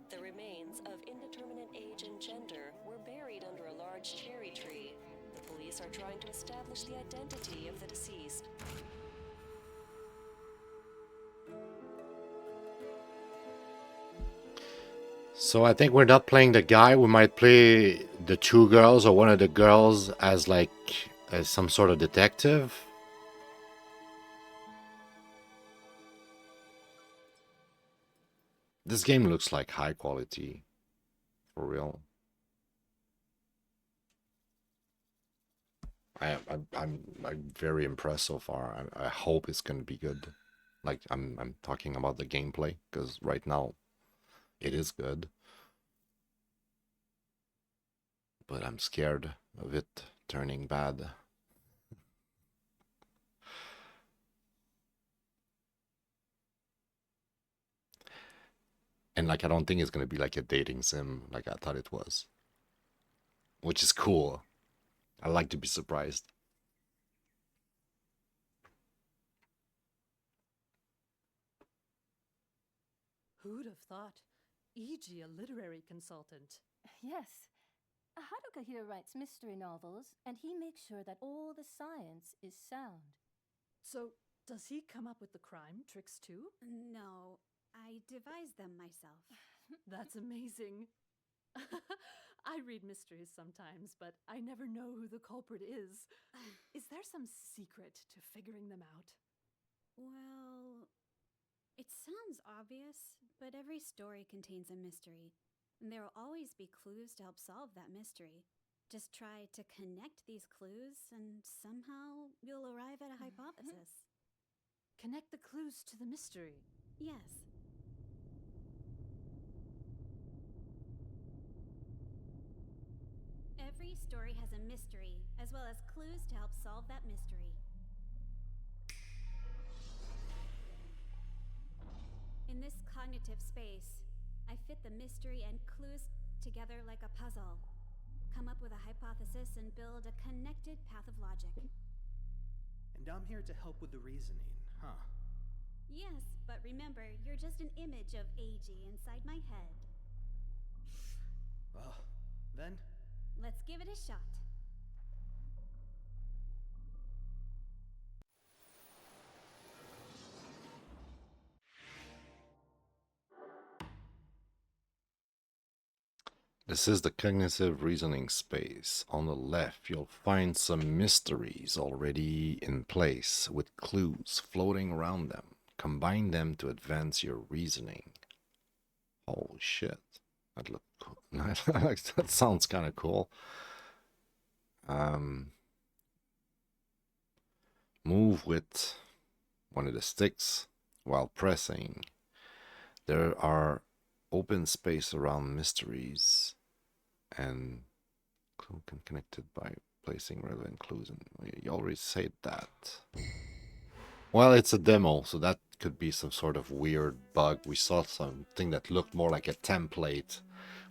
The remains of indeterminate age and gender were buried under a large cherry tree. The police are trying to establish the identity of the deceased. So I think we're not playing the guy. We might play the two girls or one of the girls as like as some sort of detective. This game looks like high quality, for real. I'm very impressed so far. I hope it's gonna be good. Like I'm talking about the gameplay because right now it is good, but I'm scared of it turning bad. And like I don't think it's gonna be like a dating sim like I thought it was, which is cool. I like to be surprised. Who'd have thought? Eiji, a literary consultant. Yes. Haruka here writes mystery novels, and he makes sure that all the science is sound. So, does he come up with the crime tricks too? No, I devised them myself. That's amazing. I read mysteries sometimes, but I never know who the culprit is. Is there some secret to figuring them out? Well, it sounds obvious, but every story contains a mystery, and there will always be clues to help solve that mystery. Just try to connect these clues, and somehow you'll arrive at a hypothesis. Connect the clues to the mystery. Yes. Every story has a mystery, as well as clues to help solve that mystery. In this cognitive space, I fit the mystery and clues together like a puzzle, come up with a hypothesis, and build a connected path of logic. And I'm here to help with the reasoning, huh? Yes, but remember, you're just an image of Eiji inside my head. Well, then... Let's give it a shot. This is the cognitive reasoning space. On the left, you'll find some mysteries already in place with clues floating around them. Combine them to advance your reasoning. Holy shit. That look cool. That sounds kind of cool. Move with one of the sticks while pressing. There are open space around mysteries and connected by placing relevant clues. And you already said that. Well, it's a demo, so that could be some sort of weird bug. We saw something that looked more like a template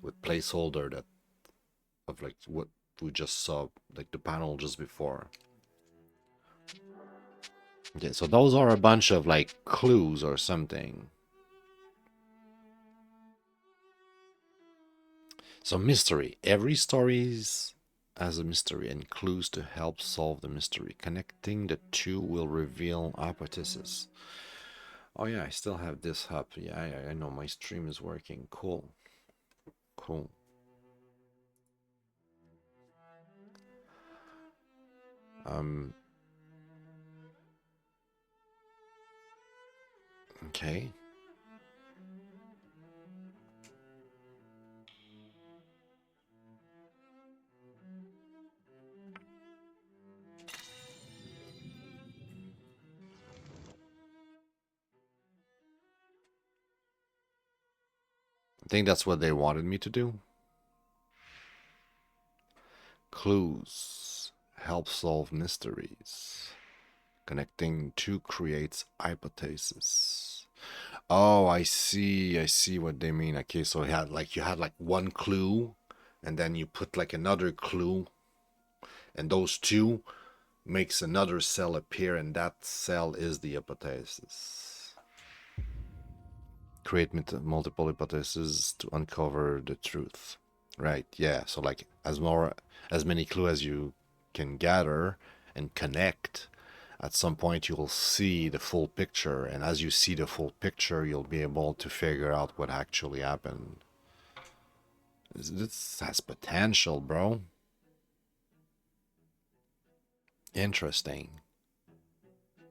with placeholder that of like what we just saw, like the panel just before. Okay, so those are a bunch of like clues or something. So mystery. Every story has a mystery and clues to help solve the mystery. Connecting the two will reveal hypothesis. Oh yeah, I still have this up. Yeah, I know my stream is working. Cool. Cool. Okay. I think that's what they wanted me to do. Clues help solve mysteries. Connecting two creates hypothesis. Oh, I see what they mean. Okay, so you had like one clue, and then you put like another clue, and those two makes another cell appear, and that cell is the hypothesis. Create multiple hypotheses to uncover the truth. Right, yeah, so like as many clues as you can gather and connect, at some point you will see the full picture, and as you see the full picture, you'll be able to figure out what actually happened. This has potential, bro. Interesting.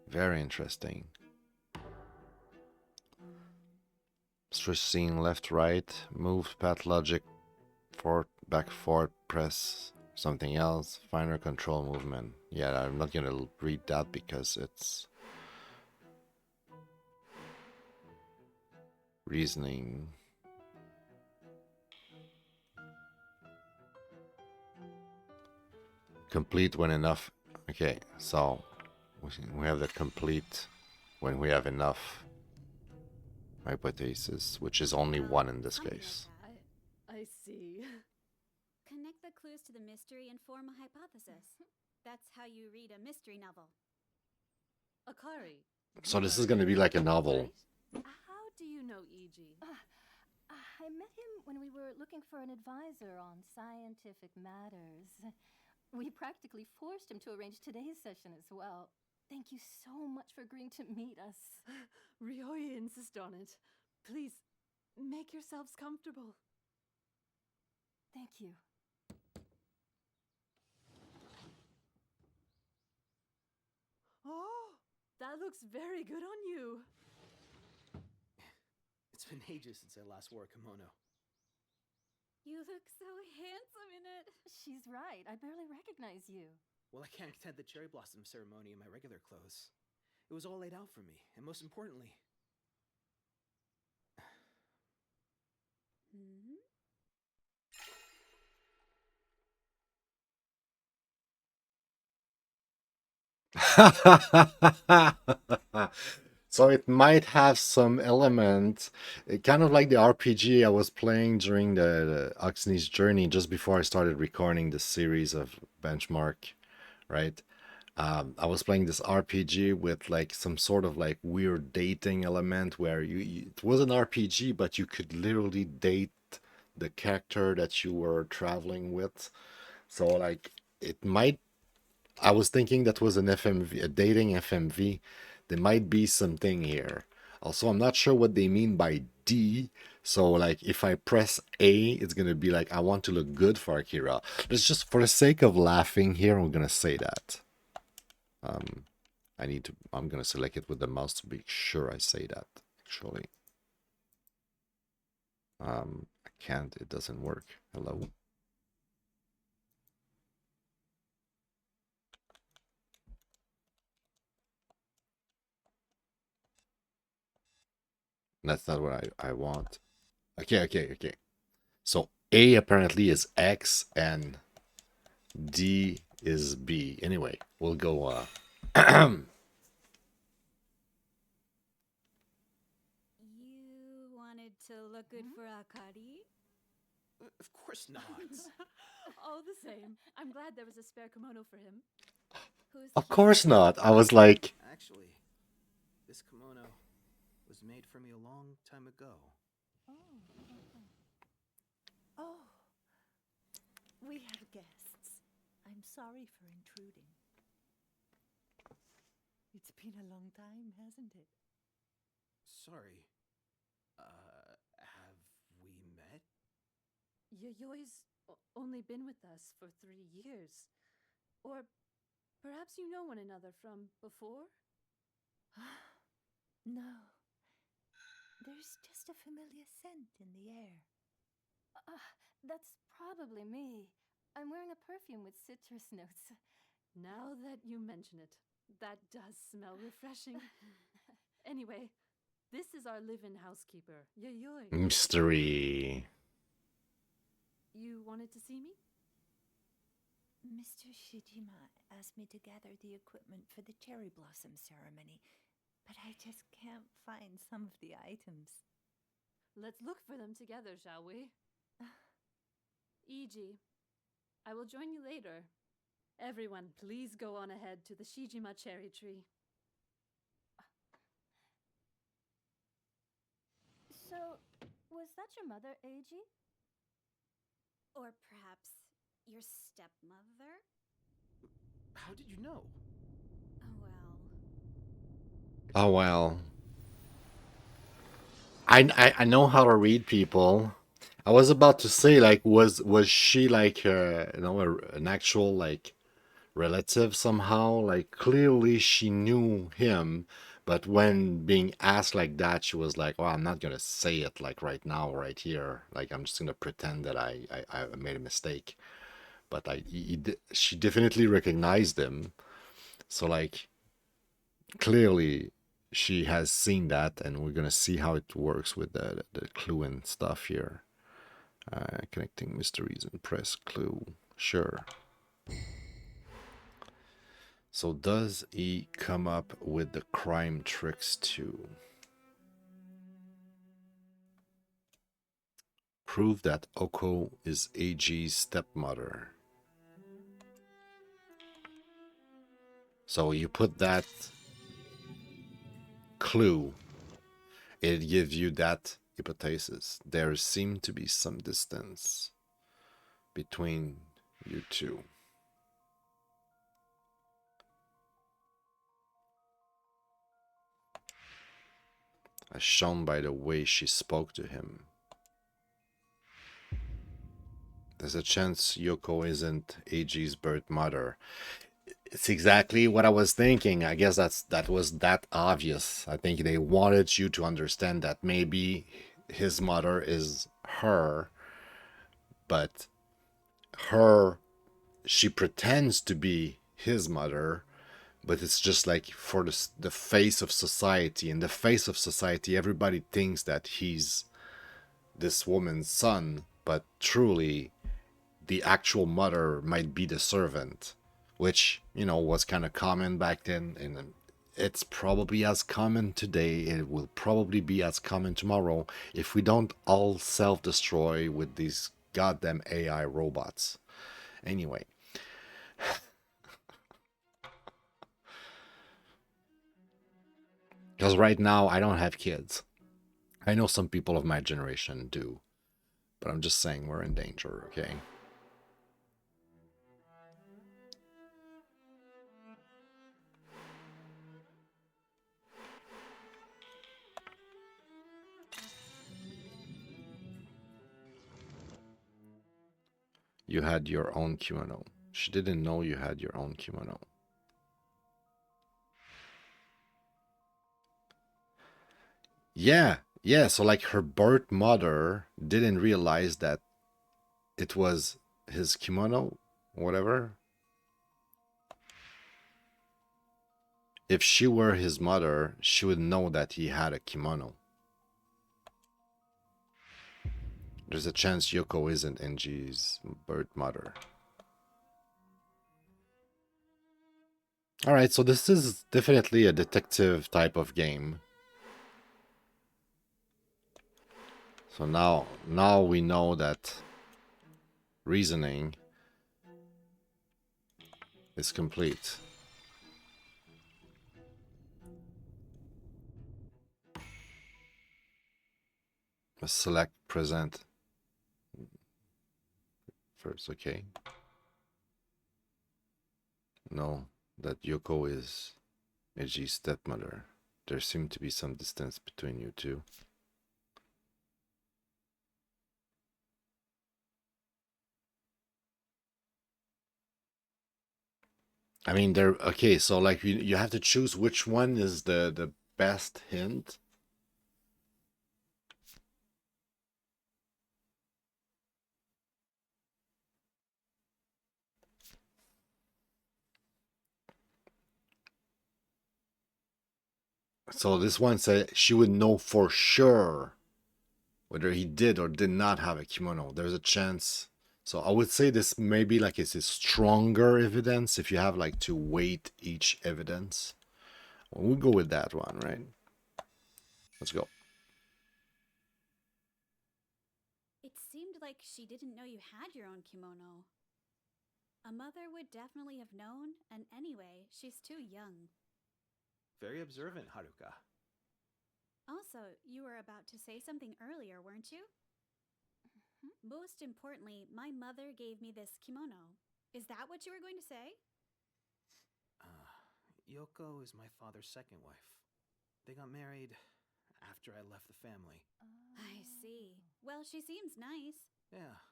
Very interesting. Switch scene left, right, move path logic, forward, back, forward, press something else, finer control movement. Yeah, I'm not gonna read that because it's reasoning. Complete when enough. Okay, so we have the complete when we have enough hypothesis, which is only one in this case. I see. Connect the clues to the mystery and form a hypothesis. That's how you read a mystery novel. Akari. So this is gonna be like a novel. How do you know E.G.? I met him when we were looking for an advisor on scientific matters. We practically forced him to arrange today's session as well. Thank you so much for agreeing to meet us. Ryoya insist on it. Please, make yourselves comfortable. Thank you. Oh, that looks very good on you. It's been ages since I last wore a kimono. You look so handsome in it. She's right. I barely recognize you. Well, I can't attend the cherry blossom ceremony in my regular clothes. It was all laid out for me, and most importantly... So it might have some element, kind of like the RPG I was playing during the Oxney's journey, just before I started recording this series of Benchmark, right? I was playing this RPG with like some sort of like weird dating element where it was an RPG, but you could literally date the character that you were traveling with. So like it might. I was thinking that was an FMV, a dating FMV. There might be something here. Also, I'm not sure what they mean by D. So like if I press A, it's gonna be like I want to look good for Akira. It's just for the sake of laughing here, I'm gonna say that. I'm gonna select it with the mouse to be sure I say that, actually. I can't, it doesn't work. Hello. That's not what I want. Okay. So A apparently is X and D is B. Anyway, we'll go You wanted to look good for Akari? Of course not. Oh, the same. I'm glad there was a spare kimono for him. Who's of he? course not. I was like, Actually, this kimono was made for me a long time ago. Oh, we have guests. I'm sorry for intruding. It's been a long time, hasn't it? Sorry. Have we met? Yoyoi's only been with us for 3 years. Or perhaps you know one another from before? No. There's just a familiar scent in the air. That's probably me. I'm wearing a perfume with citrus notes. Now that you mention it, that does smell refreshing. Anyway, this is our live-in housekeeper, Yayoi. mystery. You wanted to see me? Mr. Shijima asked me to gather the equipment for the cherry blossom ceremony, but I just can't find some of the items. Let's look for them together, shall we? E.g., I will join you later. Everyone, please go on ahead to the Shijima cherry tree. So, was that your mother, Eiji? Or perhaps your stepmother? How did you know? Oh well. Oh well. I know how to read people. I was about to say, like, was she like an actual like relative somehow? Like clearly she knew him, but when being asked like that, she was like, "Oh, I'm not gonna say it like right now, right here. Like I'm just gonna pretend that I made a mistake." But she definitely recognized him. So like clearly she has seen that, and we're gonna see how it works with the clue and stuff here. Connecting mysteries and press clue. Sure. So does he come up with the crime tricks too? Prove that Oko is AG's stepmother. So you put that clue, it gives you that hypothesis. There seemed to be some distance between you two. As shown by the way she spoke to him. There's a chance Yoko isn't AG's birth mother. It's exactly what I was thinking. I guess that was that obvious. I think they wanted you to understand that maybe his mother is her, but she pretends to be his mother, but it's just like for the face of society. In the face of society, everybody thinks that he's this woman's son, but truly the actual mother might be the servant, which, you know, was kind of common back then, and it's probably as common today. It will probably be as common tomorrow if we don't all self-destroy with these goddamn AI robots. Anyway. Because right now, I don't have kids. I know some people of my generation do. But I'm just saying we're in danger, okay? you had your own kimono. She didn't know you had your own kimono. Yeah, yeah. So like her birth mother didn't realize that it was his kimono, whatever. If she were his mother, she would know that he had a kimono. There's a chance Yoko isn't Enji's birth mother. Alright, so this is definitely a detective type of game. So now we know that reasoning is complete. Select present first, okay. No, that Yoko is Eji's stepmother. There seemed to be some distance between you two. I mean, there. Okay, so like you have to choose which one is the best hint. So this one said she would know for sure whether he did or did not have a kimono. There's a chance. So I would say this maybe like it's a stronger evidence if you have like to weight each evidence. Well, we'll go with that one, right? Let's go. It seemed like she didn't know you had your own kimono. A mother would definitely have known, and anyway, she's too young. Very observant, Haruka. Also, you were about to say something earlier, weren't you? Most importantly, my mother gave me this kimono. Is that what you were going to say? Yoko is my father's second wife. They got married after I left the family. I see. Well, she seems nice. Yeah.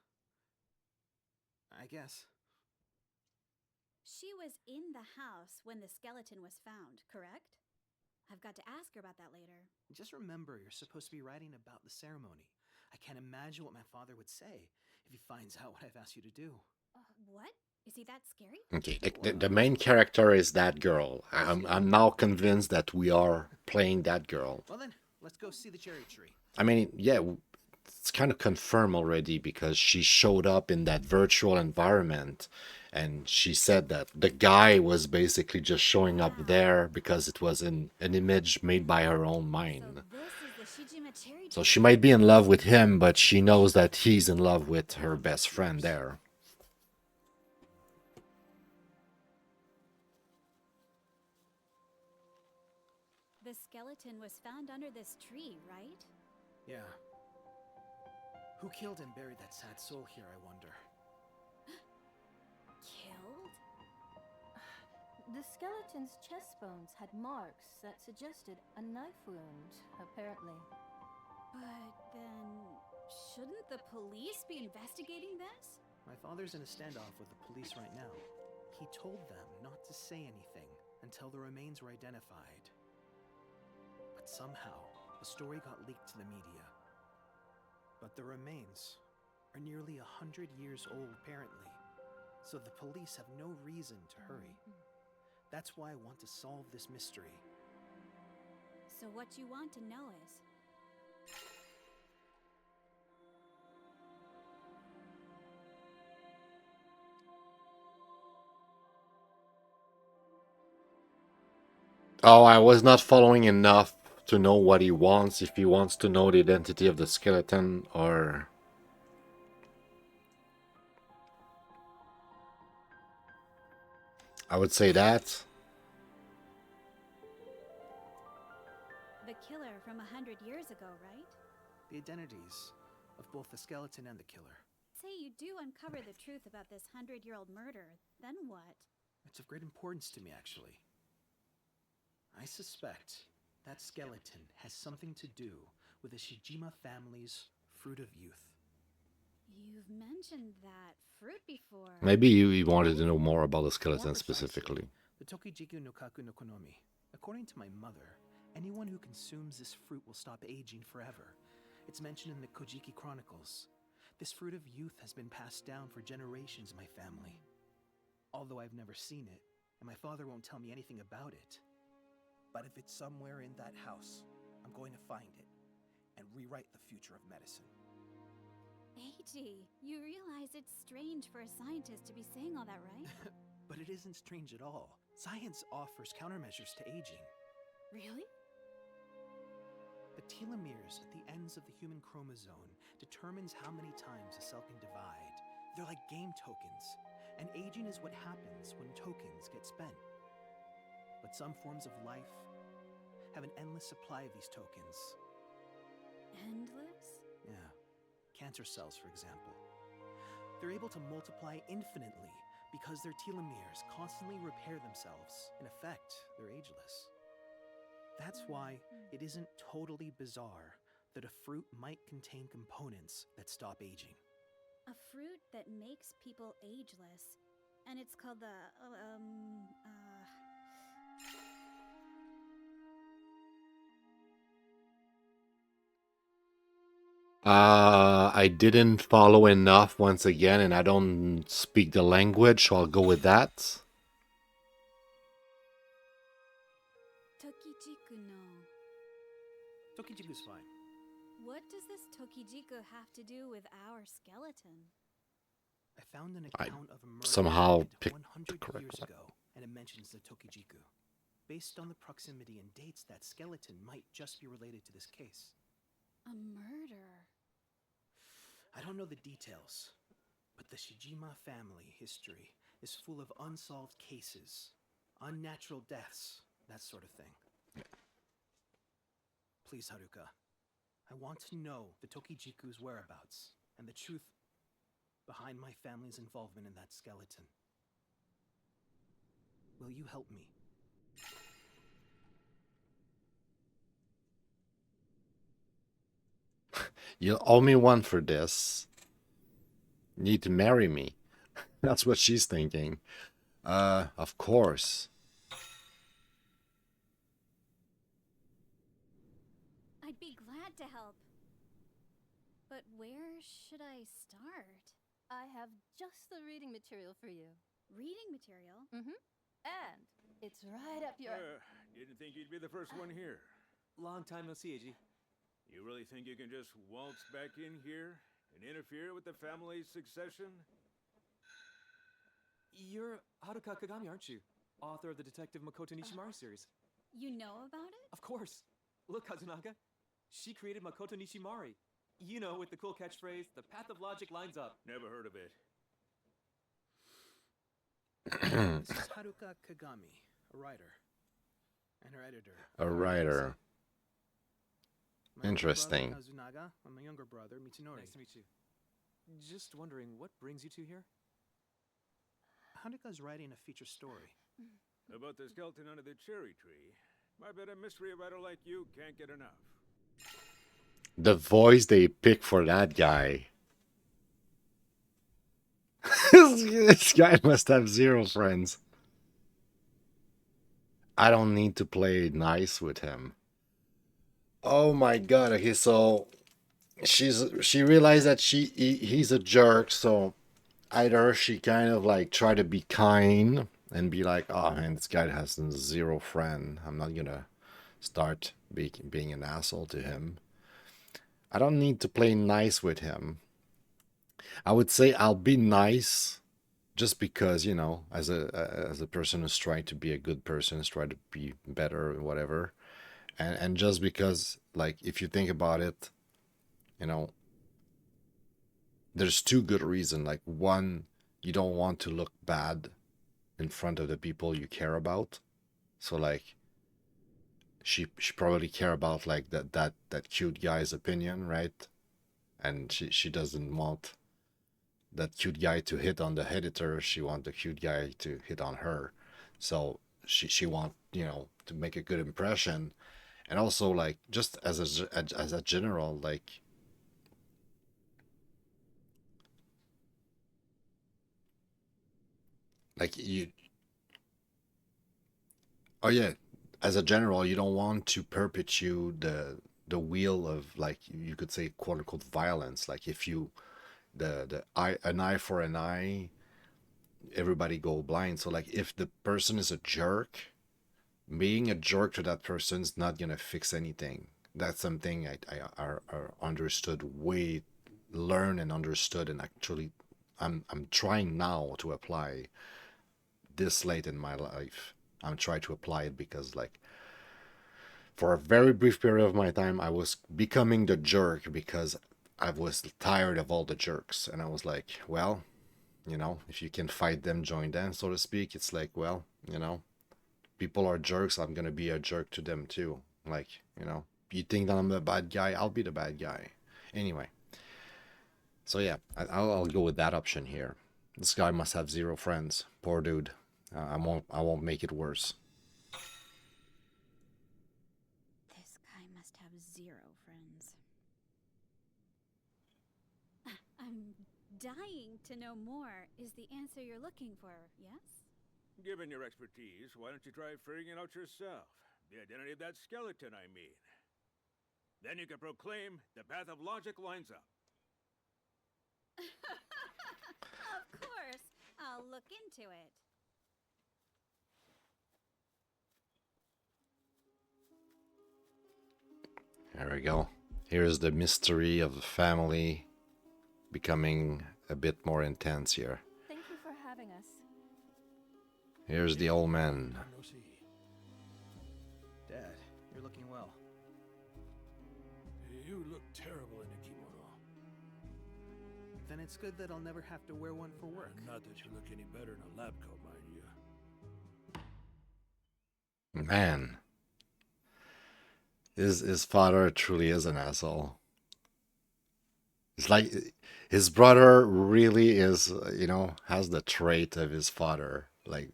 I guess. She was in the house when the skeleton was found, correct? I've got to ask her about that later. Just remember, you're supposed to be writing about the ceremony. I can't imagine what my father would say if he finds out what I've asked you to do. What? Is he that scary? Okay, the main character is that girl. I'm now convinced that we are playing that girl. Well then, let's go see the cherry tree. I mean, yeah, it's kind of confirmed already because she showed up in that virtual environment and she said that the guy was basically just showing up there because it was an image made by her own mind. So this is the Shijima cherry So tree. she might be in love with him, but she knows that he's in love with her best friend there. The skeleton was found under this tree, right? Yeah. Who killed and buried that sad soul here, I wonder? Killed? The skeleton's chest bones had marks that suggested a knife wound, apparently. But then, shouldn't the police be investigating this? My father's in a standoff with the police right now. He told them not to say anything until the remains were identified. But somehow, the story got leaked to the media. But the remains are nearly 100 years old, apparently. So the police have no reason to hurry. That's why I want to solve this mystery. So what you want to know is... Oh, I was not following enough to know what he wants, if he wants to know the identity of the skeleton or... I would say that. The killer from 100 years ago, right? The identities of both the skeleton and the killer. Say you do uncover the truth about this 100-year-old murder, then what? It's of great importance to me, actually. I suspect that skeleton has something to do with the Shijima family's fruit of youth. You've mentioned that fruit before. Maybe you wanted to know more about the skeleton More precisely, specifically. the Tokijiku no Kaku no Konomi. According to my mother, anyone who consumes this fruit will stop aging forever. It's mentioned in the Kojiki Chronicles. This fruit of youth has been passed down for generations in my family. Although I've never seen it, and my father won't tell me anything about it. But if it's somewhere in that house, I'm going to find it and rewrite the future of medicine. Eiji, you realize it's strange for a scientist to be saying all that, right? But it isn't strange at all. Science offers countermeasures to aging. Really? The telomeres at the ends of the human chromosome determines how many times a cell can divide. They're like game tokens, and aging is what happens when tokens get spent. But some forms of life have an endless supply of these tokens. Endless? Yeah. Cancer cells, for example. They're able to multiply infinitely because their telomeres constantly repair themselves. In effect, they're ageless. That's why it isn't totally bizarre that a fruit might contain components that stop aging. A fruit that makes people ageless. And it's called the, I didn't follow enough once again, and I don't speak the language, so I'll go with that. Tokijiku no. Tokijiku's fine. What does this Tokijiku have to do with our skeleton? I found an I account of a murder somehow committed picked 100 the correct years one. ago, and it mentions the Tokijiku. Based on the proximity and dates, that skeleton might just be related to this case. A murder. I don't know the details, but the Shijima family history is full of unsolved cases, unnatural deaths, that sort of thing. Please, Haruka, I want to know the Tokijiku's whereabouts and the truth behind my family's involvement in that skeleton. Will you help me? You owe me one for this. You need to marry me. That's what she's thinking. Of course. I'd be glad to help. But where should I start? I have just the reading material for you. Reading material? And it's right up your... Didn't think you'd be the first one here. Long time no see, Eiji. You really think you can just waltz back in here and interfere with the family's succession? You're Haruka Kagami, aren't you? Author of the Detective Makoto Nishimari series. You know about it? Of course. Look, Kazunaga. She created Makoto Nishimari. You know, with the cool catchphrase, the path of logic lines up. Never heard of it. This is Haruka Kagami, a writer, and her editor. A writer. My older Interesting. brother, Kazunaga, and my younger brother, Mitsunori. Nice to meet you. Just wondering, what brings you two here? Haruka's writing a feature story. About the skeleton under the cherry tree. I bet a mystery writer like you can't get enough. The voice they pick for that guy. This guy must have zero friends. I don't need to play nice with him. Oh my god. Okay, so she realized that he's a jerk, so either she kind of like try to be kind and be like, oh man, this guy has zero friend. I'm not gonna start being an asshole to him. I don't need to play nice with him. I would say I'll be nice just because, you know, as a person who's trying to be a good person, who's trying to be better or whatever. And just because, like, if you think about it, you know, there's two good reasons. Like, one, you don't want to look bad in front of the people you care about. So, like, she probably care about, like, that cute guy's opinion, right? And she doesn't want that cute guy to hit on the editor. She want the cute guy to hit on her. So she want, you know, to make a good impression. And also, like, just as a general, like, like you. Oh yeah, as a general, you don't want to perpetuate the wheel of, like, you could say, quote unquote violence. Like if you the eye, an eye for an eye, everybody go blind. So like if the person is a jerk, being a jerk to that person is not gonna fix anything. That's something I understood way, learn and understood, and actually I'm trying now to apply this late in my life. I'm trying to apply it because, like, for a very brief period of my time, I was becoming the jerk because I was tired of all the jerks. And I was like, well, if you can fight them, join them, so to speak. It's like, well, people are jerks. I'm going to be a jerk to them too. Like, you think that I'm the bad guy, I'll be the bad guy. Anyway. So yeah, I'll go with that option here. This guy must have 0 friends. Poor dude. I won't make it worse. This guy must have 0 friends. I'm dying to know more. Is the answer you're looking for, yes? Given your expertise, why don't you try figuring it out yourself? The identity of that skeleton, I mean. Then you can proclaim the path of logic lines up. Of course. I'll look into it. There we go. Here's the mystery of the family becoming a bit more intense here. Thank you for having us. Here's the old man. Dad, you're looking well. You look terrible in a kimono. Then it's good that I'll never have to wear one for work. Not that you look any better in a lab coat, mind you. Man. His father truly is an asshole. It's like his brother really is, has the trait of his father. Like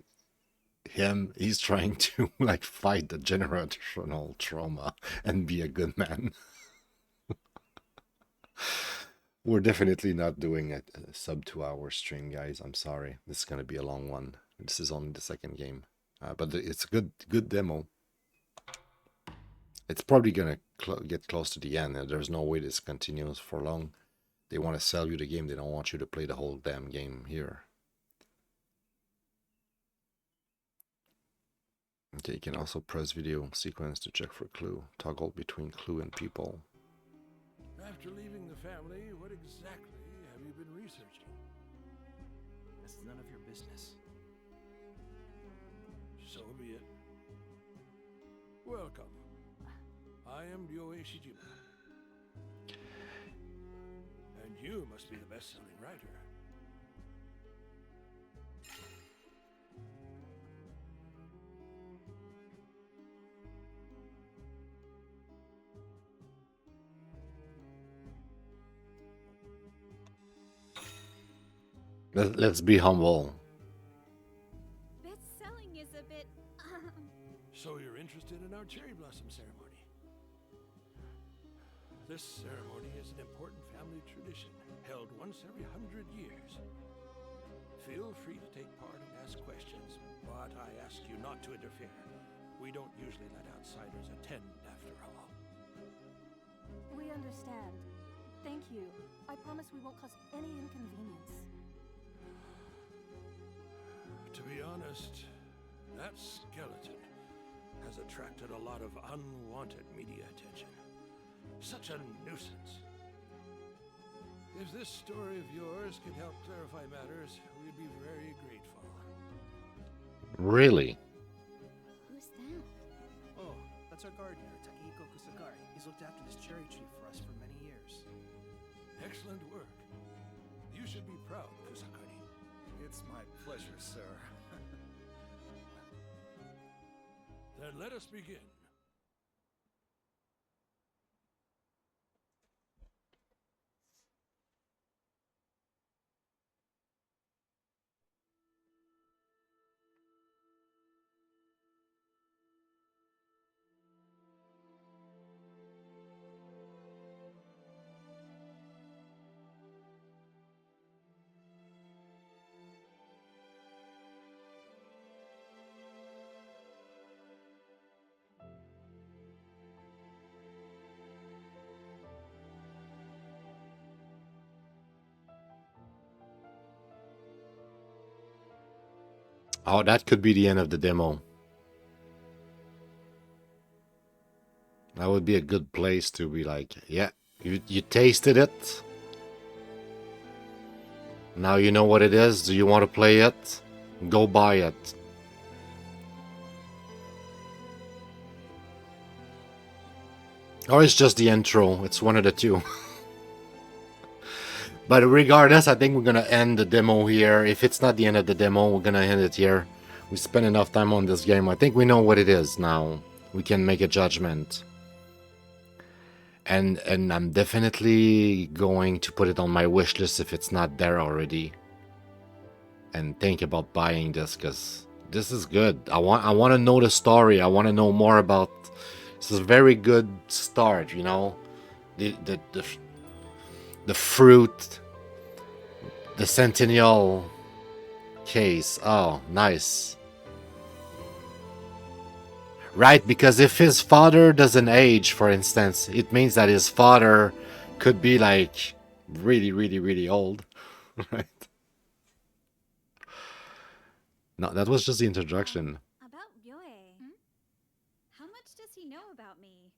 he's trying to like fight the generational trauma and be a good man. We're definitely not doing a sub 2-hour stream, guys. I'm sorry. This is gonna be a long one. This is only the second game, but it's a good demo. It's probably gonna get close to the end. There's no way this continues for long. They want to sell you the game. They don't want you to play the whole damn game here. Okay, you can also press video sequence to check for clue. Toggle between clue and people. After leaving the family, what exactly have you been researching? That's none of your business. So be it. Welcome. I am Ryoe Shijima. And you must be the best-selling writer. Let's be humble. Best-selling is a bit... So you're interested in our cherry blossom ceremony? This ceremony is an important family tradition, held once every 100 years. Feel free to take part and ask questions, but I ask you not to interfere. We don't usually let outsiders attend, after all. We understand. Thank you. I promise we won't cause any inconvenience. To be honest, that skeleton has attracted a lot of unwanted media attention. Such a nuisance. If this story of yours could help clarify matters, we'd be very grateful. Really? Who's that? Oh, that's our gardener, Takehiko Kusakari. He's looked after this cherry tree for us for many years. Excellent work. You should be proud, Kusakari. It's my pleasure, sir. Then let us begin. Oh, that could be the end of the demo. That would be a good place to be like, yeah, you tasted it. Now you know what it is. Do you want to play it? Go buy it. Or it's just the intro. It's one of the two. But regardless, I think we're going to end the demo here. If it's not the end of the demo, we're going to end it here. We spent enough time on this game. I think we know what it is now. We can make a judgment. And I'm definitely going to put it on my wish list if it's not there already. And think about buying this because this is good. I want to know the story. I want to know more about. This is a very good start, you know. The fruit, the Centennial case. Oh, nice. Right, because if his father doesn't age, for instance, it means that his father could be like really, really, really old. Right? No, that was just the introduction. About Ryoe. How much does he know about me?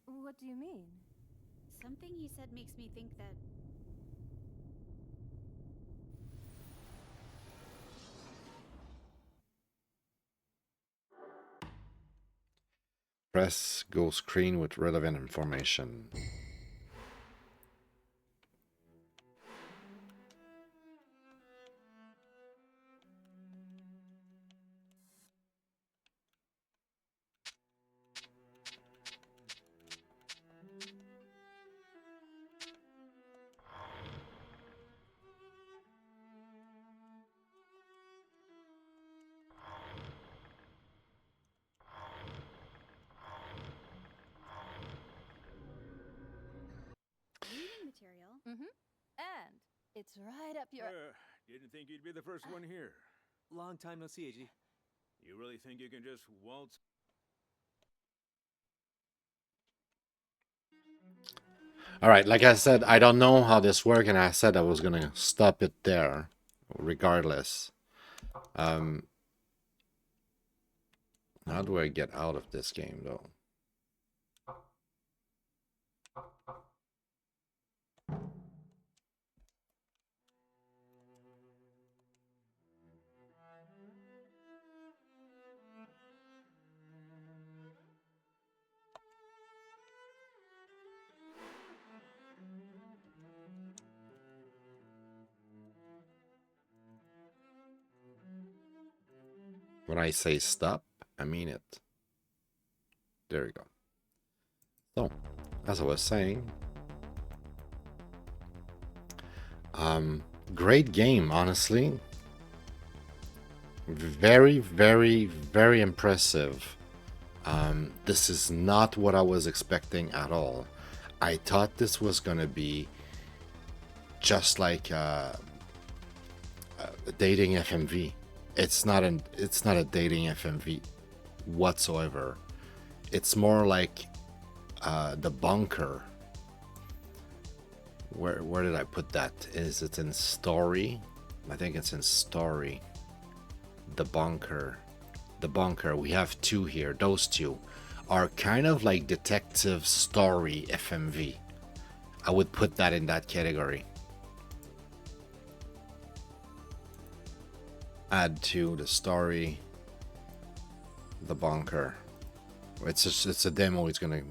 What do you mean? Something he said makes me think that... Press go screen with relevant information. Reading material? And it's right up your... Didn't think you'd be the first one here. Long time no see, AG. You really think you can just waltz? Alright, like I said, I don't know how this works, and I said I was gonna stop it there, regardless. How do I get out of this game, though? When I say stop, I mean it. There we go. So, as I was saying, great game, honestly. Very, very, very impressive. This is not what I was expecting at all. I thought this was gonna be just like a dating FMV. It's not a dating FMV whatsoever. It's more like the bunker. Where did I put that? Is it in story? I think it's in story. The bunker. The bunker. We have two here. Those two are kind of like detective story FMV. I would put that in that category. Add to the story. The bunker. It's a demo. It's gonna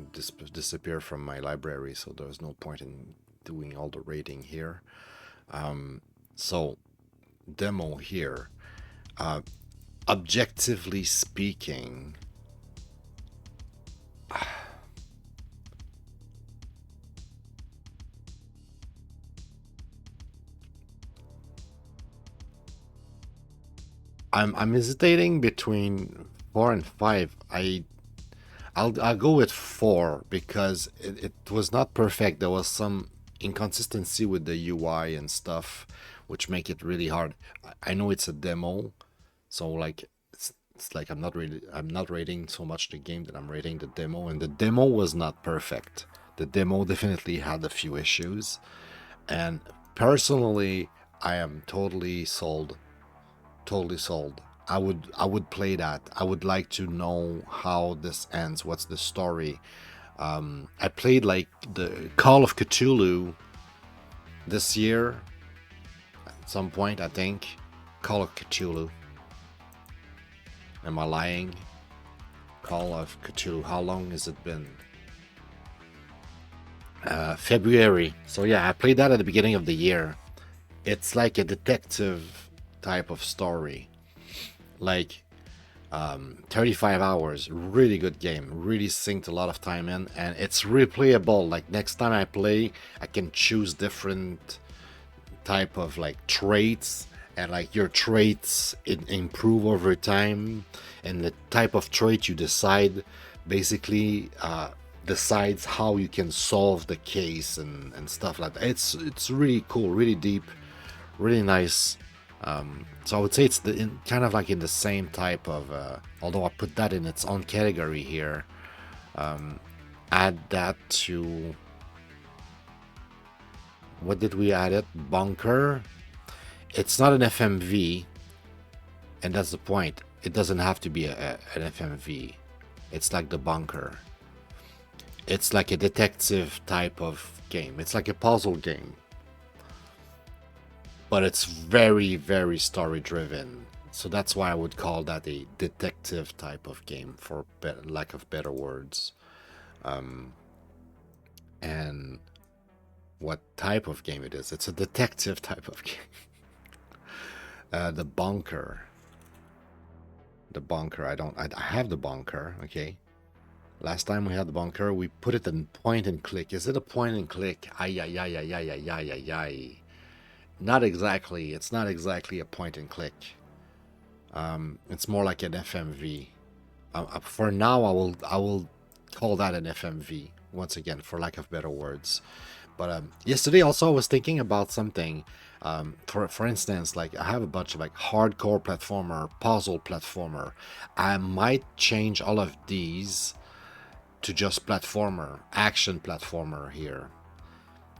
disappear from my library, so there's no point in doing all the rating here. So demo here. Objectively speaking, I'm hesitating between 4 and 5. I'll go with 4 because it was not perfect. There was some inconsistency with the UI and stuff, which make it really hard. I know it's a demo, so like it's like I'm not rating so much the game that I'm rating the demo, and the demo was not perfect. The demo definitely had a few issues, and personally I am totally sold. Totally sold. I would play that. I would like to know how this ends. What's the story? I played like the Call of Cthulhu this year at some point, I think. Call of Cthulhu. Am I lying? Call of Cthulhu. How long has it been? February. So yeah, I played that at the beginning of the year. It's like a detective type of story. Like 35 hours, really good game, really synced a lot of time in, and it's replayable. Like next time I play, I can choose different type of like traits, and like your traits improve over time, and the type of trait you decide basically decides how you can solve the case and stuff like that. It's really cool, really deep, really nice. So I would say it's kind of like in the same type of, although I put that in its own category here. Add that to, what did we add it? Bunker. It's not an FMV, and that's the point. It doesn't have to be an FMV. It's like the Bunker. It's like a detective type of game. It's like a puzzle game. But it's very, very story driven. So that's why I would call that a detective type of game, for lack of better words. And what type of game it is? It's a detective type of game. The Bunker. The Bunker. I have the Bunker. Okay. Last time we had the Bunker, we put it in point and click. Is it a point and click? Ay, ay, ay, ay, ay, ay, ay, ay, ay. Not exactly. It's not exactly a point and click. It's more like an FMV. For now, I will call that an FMV once again, for lack of better words. But yesterday also I was thinking about something. For instance, like I have a bunch of like hardcore platformer, puzzle platformer. I might change all of these to just platformer, action platformer here.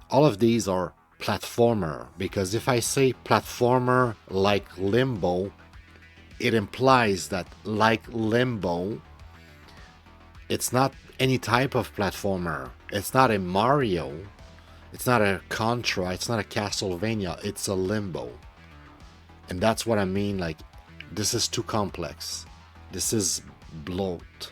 All of these are platformer, because if I say platformer like Limbo, it implies that like Limbo, it's not any type of platformer. It's not a Mario, it's not a Contra, it's not a Castlevania, it's a Limbo. And that's what I mean, like, this is too complex. This is bloat.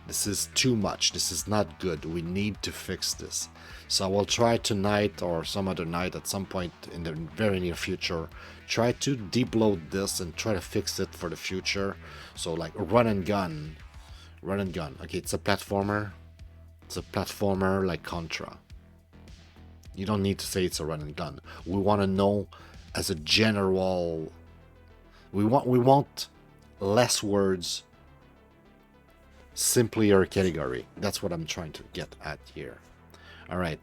This is too much. This is not good. We need to fix this. So I will try tonight or some other night at some point in the very near future, try to deep-load this and try to fix it for the future. So like run and gun. Run and gun. Okay, it's a platformer. It's a platformer like Contra. You don't need to say it's a run and gun. We want to know as a general... We want less words, simpler category. That's what I'm trying to get at here. All right.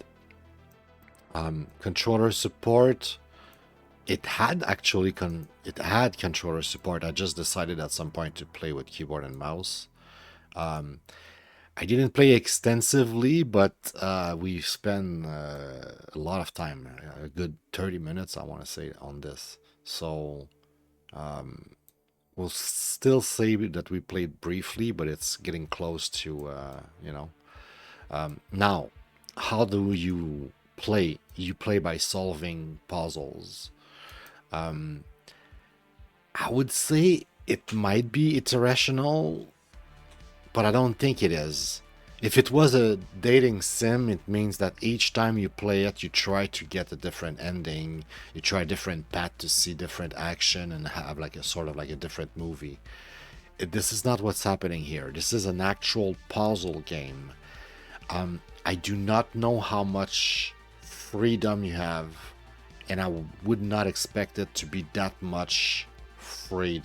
Controller support. It had actually controller support. I just decided at some point to play with keyboard and mouse. I didn't play extensively, but we spent a lot of time, a good 30 minutes, I want to say, on this. So we'll still say that we played briefly, but it's getting close to, you know. Now, how do you play? You play by solving puzzles. I would say it might be iterational, but I don't think it is. If it was a dating sim, it means that each time you play it, you try to get a different ending, you try a different path to see different action and have like a sort of like a different movie. This is not what's happening here. This is an actual puzzle game. I do not know how much freedom you have, and I would not expect it to be that much free,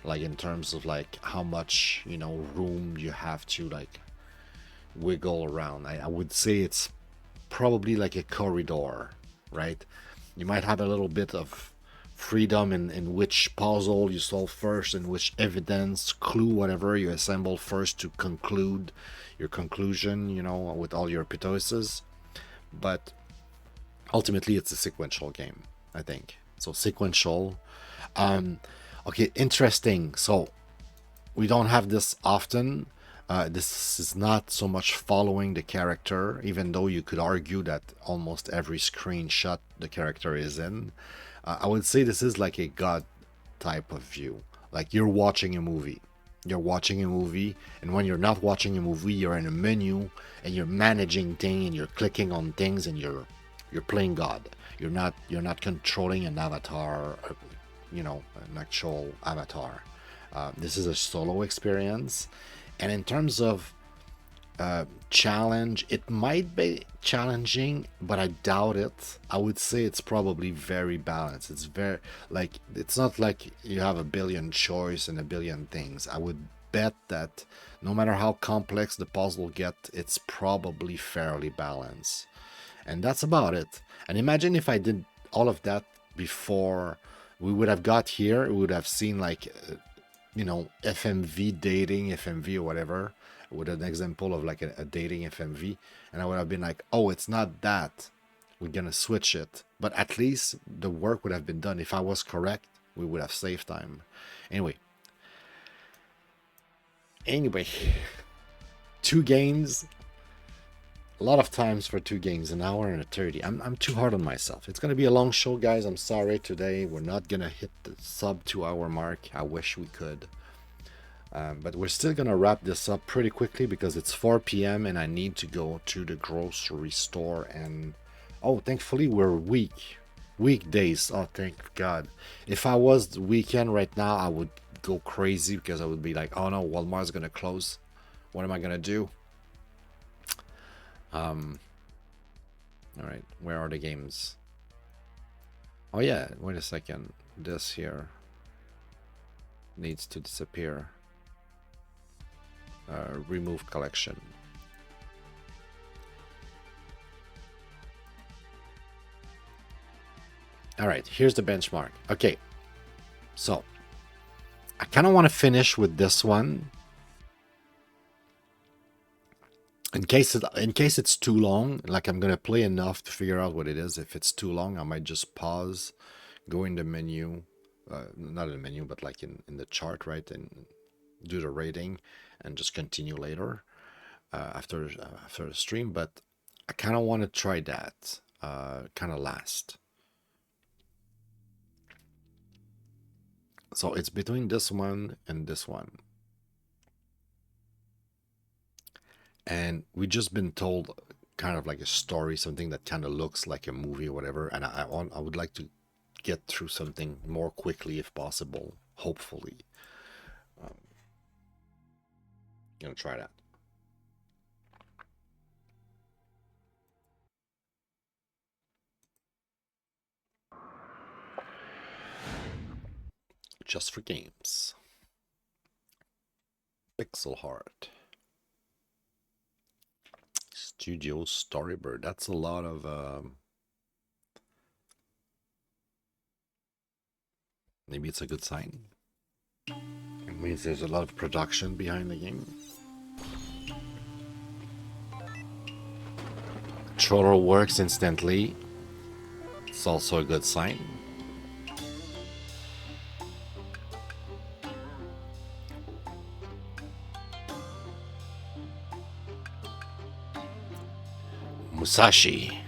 like in terms of like how much, you know, room you have to like wiggle around. I would say it's probably like a corridor, right? You might have a little bit of freedom in which puzzle you solve first, and which evidence, clue, whatever you assemble first to conclude your conclusion, you know, with all your hypotheses. But ultimately it's a sequential game, I think. So sequential. Okay, interesting. So we don't have this often. This is not so much following the character, even though you could argue that almost every screenshot the character is in. I would say this is like a God type of view. Like you're watching a movie. You're watching a movie, and when you're not watching a movie, you're in a menu and you're managing things and you're clicking on things and you're playing God. You're not controlling an avatar, you know, an actual avatar. This is a solo experience, and in terms of challenge, it might be challenging, but I doubt it. I would say it's probably very balanced. It's very, like, it's not like you have a billion choice and a billion things. I would bet that no matter how complex the puzzle get, it's probably fairly balanced, and that's about it. And imagine if I did all of that before we would have got here. We would have seen like you know, FMV dating, FMV or whatever, with an example of like a dating FMV, and I would have been like, oh, it's not that, we're gonna switch it. But at least the work would have been done. If I was correct, we would have saved time. Anyway, 2 games, a lot of times for 2 games, an hour and 30. I'm too hard on myself. It's gonna be a long show, guys. I'm sorry today. We're not gonna hit the sub 2-hour mark. I wish we could. But we're still gonna wrap this up pretty quickly because it's 4 p.m. and I need to go to the grocery store. And oh, thankfully we're weekdays. Oh, thank God. If I was the weekend right now, I would go crazy because I would be like, oh no, Walmart's gonna close. What am I gonna do? All right, where are the games? Oh yeah, wait a second. This here needs to disappear. Remove collection. All right, here's the benchmark. Okay, so I kind of want to finish with this one. In case it's too long, like I'm gonna play enough to figure out what it is. If it's too long, I might just pause, go in the menu, not in the menu, but like in the chart, right, and do the rating, and just continue later after the stream. But I kind of want to try that kind of last. So it's between this one and this one. And we just been told kind of like a story, something that kind of looks like a movie or whatever. And I would like to get through something more quickly if possible, hopefully. Gonna try that. Just for games. Pixel Heart. Studio Storybird. That's a lot of maybe it's a good sign. It means there's a lot of production behind the game. Controller works instantly. It's also a good sign. Musashi.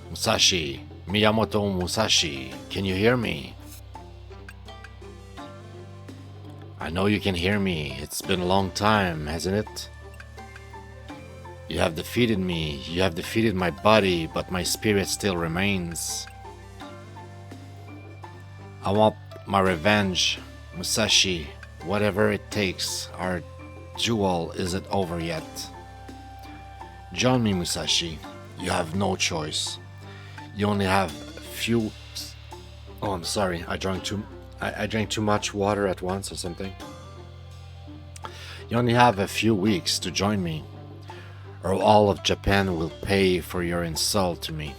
Musashi. Miyamoto Musashi. Can you hear me? I know you can hear me. It's been a long time, hasn't it? You have defeated me. You have defeated my body, but my spirit still remains. I want my revenge, Musashi. Whatever it takes. Our duel isn't over yet. Join me, Musashi. You have no choice. You only have a few... Oh, I'm sorry. I drank too much water at once or something. You only have a few weeks to join me, or all of Japan will pay for your insult to me.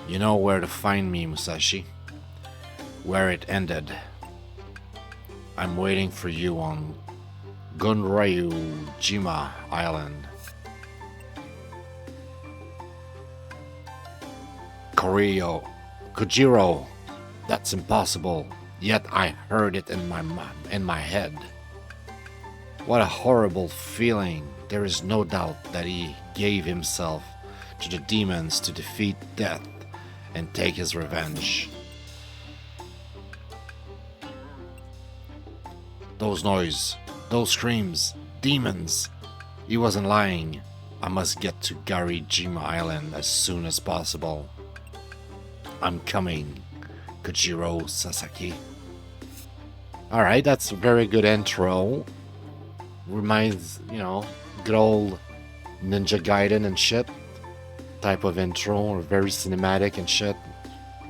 You know where to find me, Musashi. Where it ended. I'm waiting for you on Ganryu Jima Island. Kojiro, That's impossible. Yet I heard it in my head. What a horrible feeling. There is no doubt that he gave himself to the demons to defeat death and take his revenge. Those noises, those screams, demons. He wasn't lying. I must get to Shijima Island as soon as possible. I'm coming, Kojiro Sasaki. Alright, that's a very good intro. Reminds, you know, good old Ninja Gaiden and shit type of intro, or very cinematic and shit.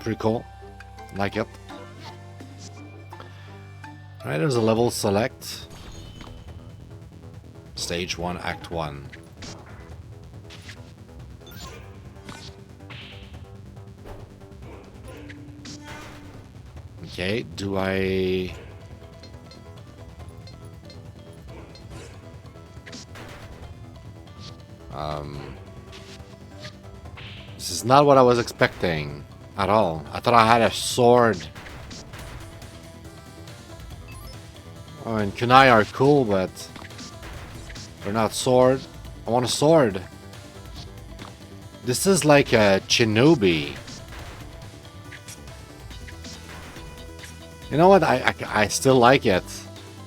Pretty cool. Like it. Alright, there's a level select. Stage 1, Act 1. Okay, do I... This is not what I was expecting at all. I thought I had a sword. Oh, and kunai are cool, but they're not sword. I want a sword. This is like a shinobi. You know what? I still like it.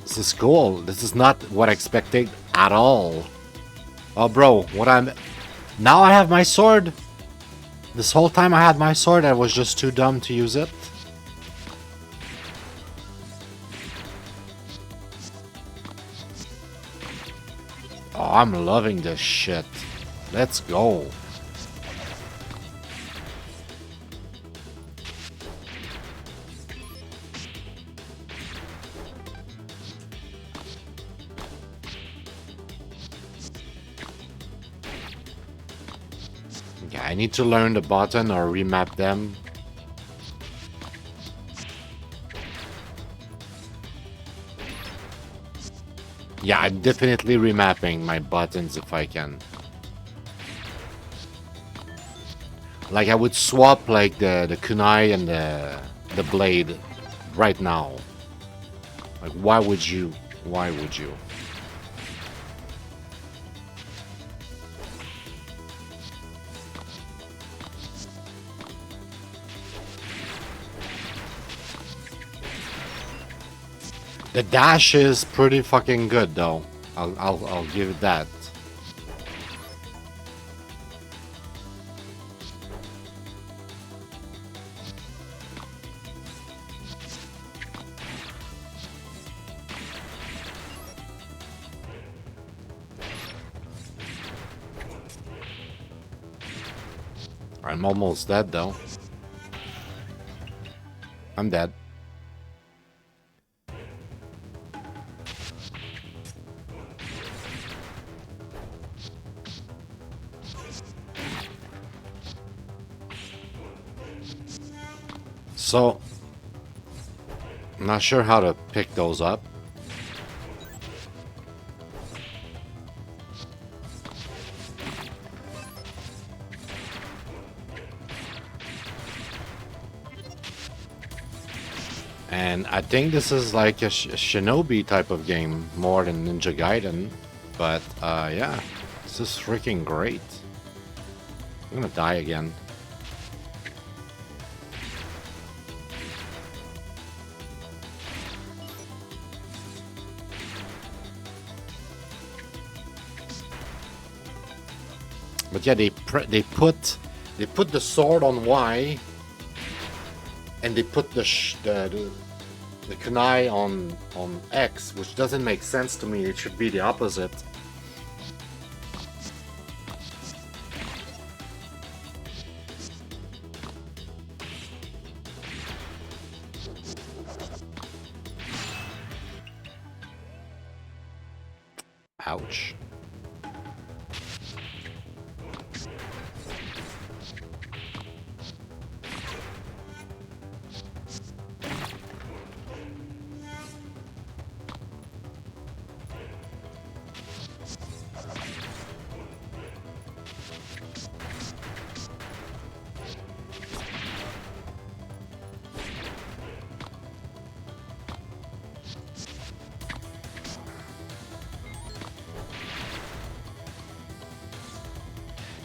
This is cool. This is not what I expected at all. Oh, bro, what I'm... Now I have my sword. This whole time I had my sword, I was just too dumb to use it. Oh, I'm loving this shit. Let's go. Okay, I need to learn the button or remap them. Yeah, I'm definitely remapping my buttons if I can. Like, I would swap like the kunai and the blade right now. Like, why would you? Why would you? The dash is pretty fucking good, though. I'll give it that. I'm almost dead, though. I'm dead. So, I'm not sure how to pick those up. And I think this is like a shinobi type of game more than Ninja Gaiden. But yeah, this is freaking great. I'm gonna die again. But yeah, they put the sword on Y, and they put the kunai on X, which doesn't make sense to me. It should be the opposite. Ouch.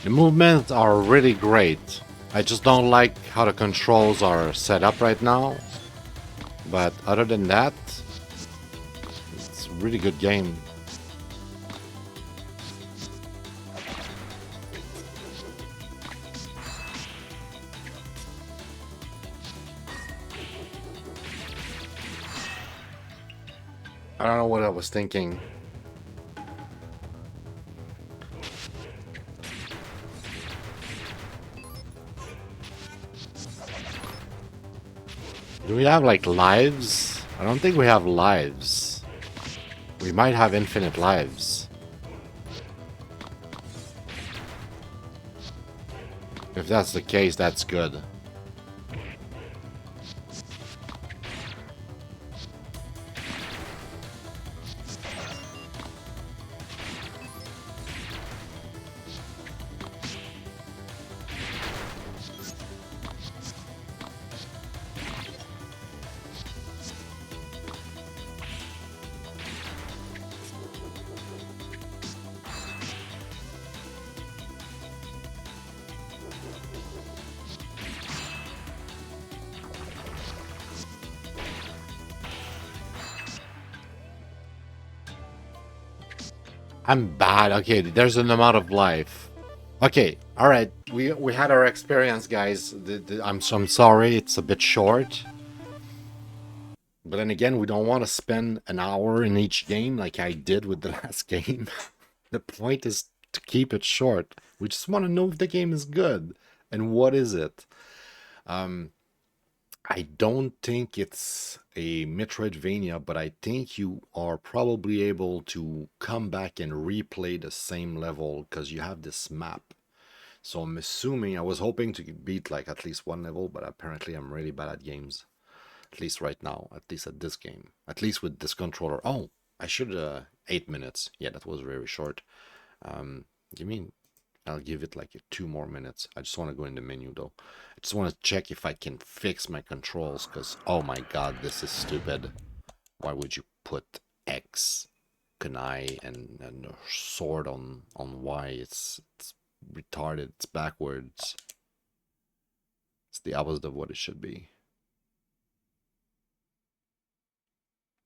The movements are really great. I just don't like how the controls are set up right now. But other than that, it's a really good game. I don't know what I was thinking. Do we have like lives? I don't think we have lives. We might have infinite lives. If that's the case, that's good. I'm bad. Okay, there's an amount of life. Okay, all right. We had our experience, guys. I'm sorry. It's a bit short. But then again, we don't want to spend an hour in each game like I did with the last game. The point is to keep it short. We just want to know if the game is good and what is it. I don't think it's a Metroidvania, but I think you are probably able to come back and replay the same level because you have this map. So I'm assuming, I was hoping to beat like at least one level, but apparently I'm really bad at games. At least right now, at least at this game. At least with this controller. Oh, I should 8 minutes. Yeah, that was very short. Give me, I'll give it like 2 more minutes. I just want to go in the menu though. I just want to check if I can fix my controls because, oh my god, this is stupid. Why would you put X, kunai, and a sword on Y? It's retarded. It's backwards. It's the opposite of what it should be.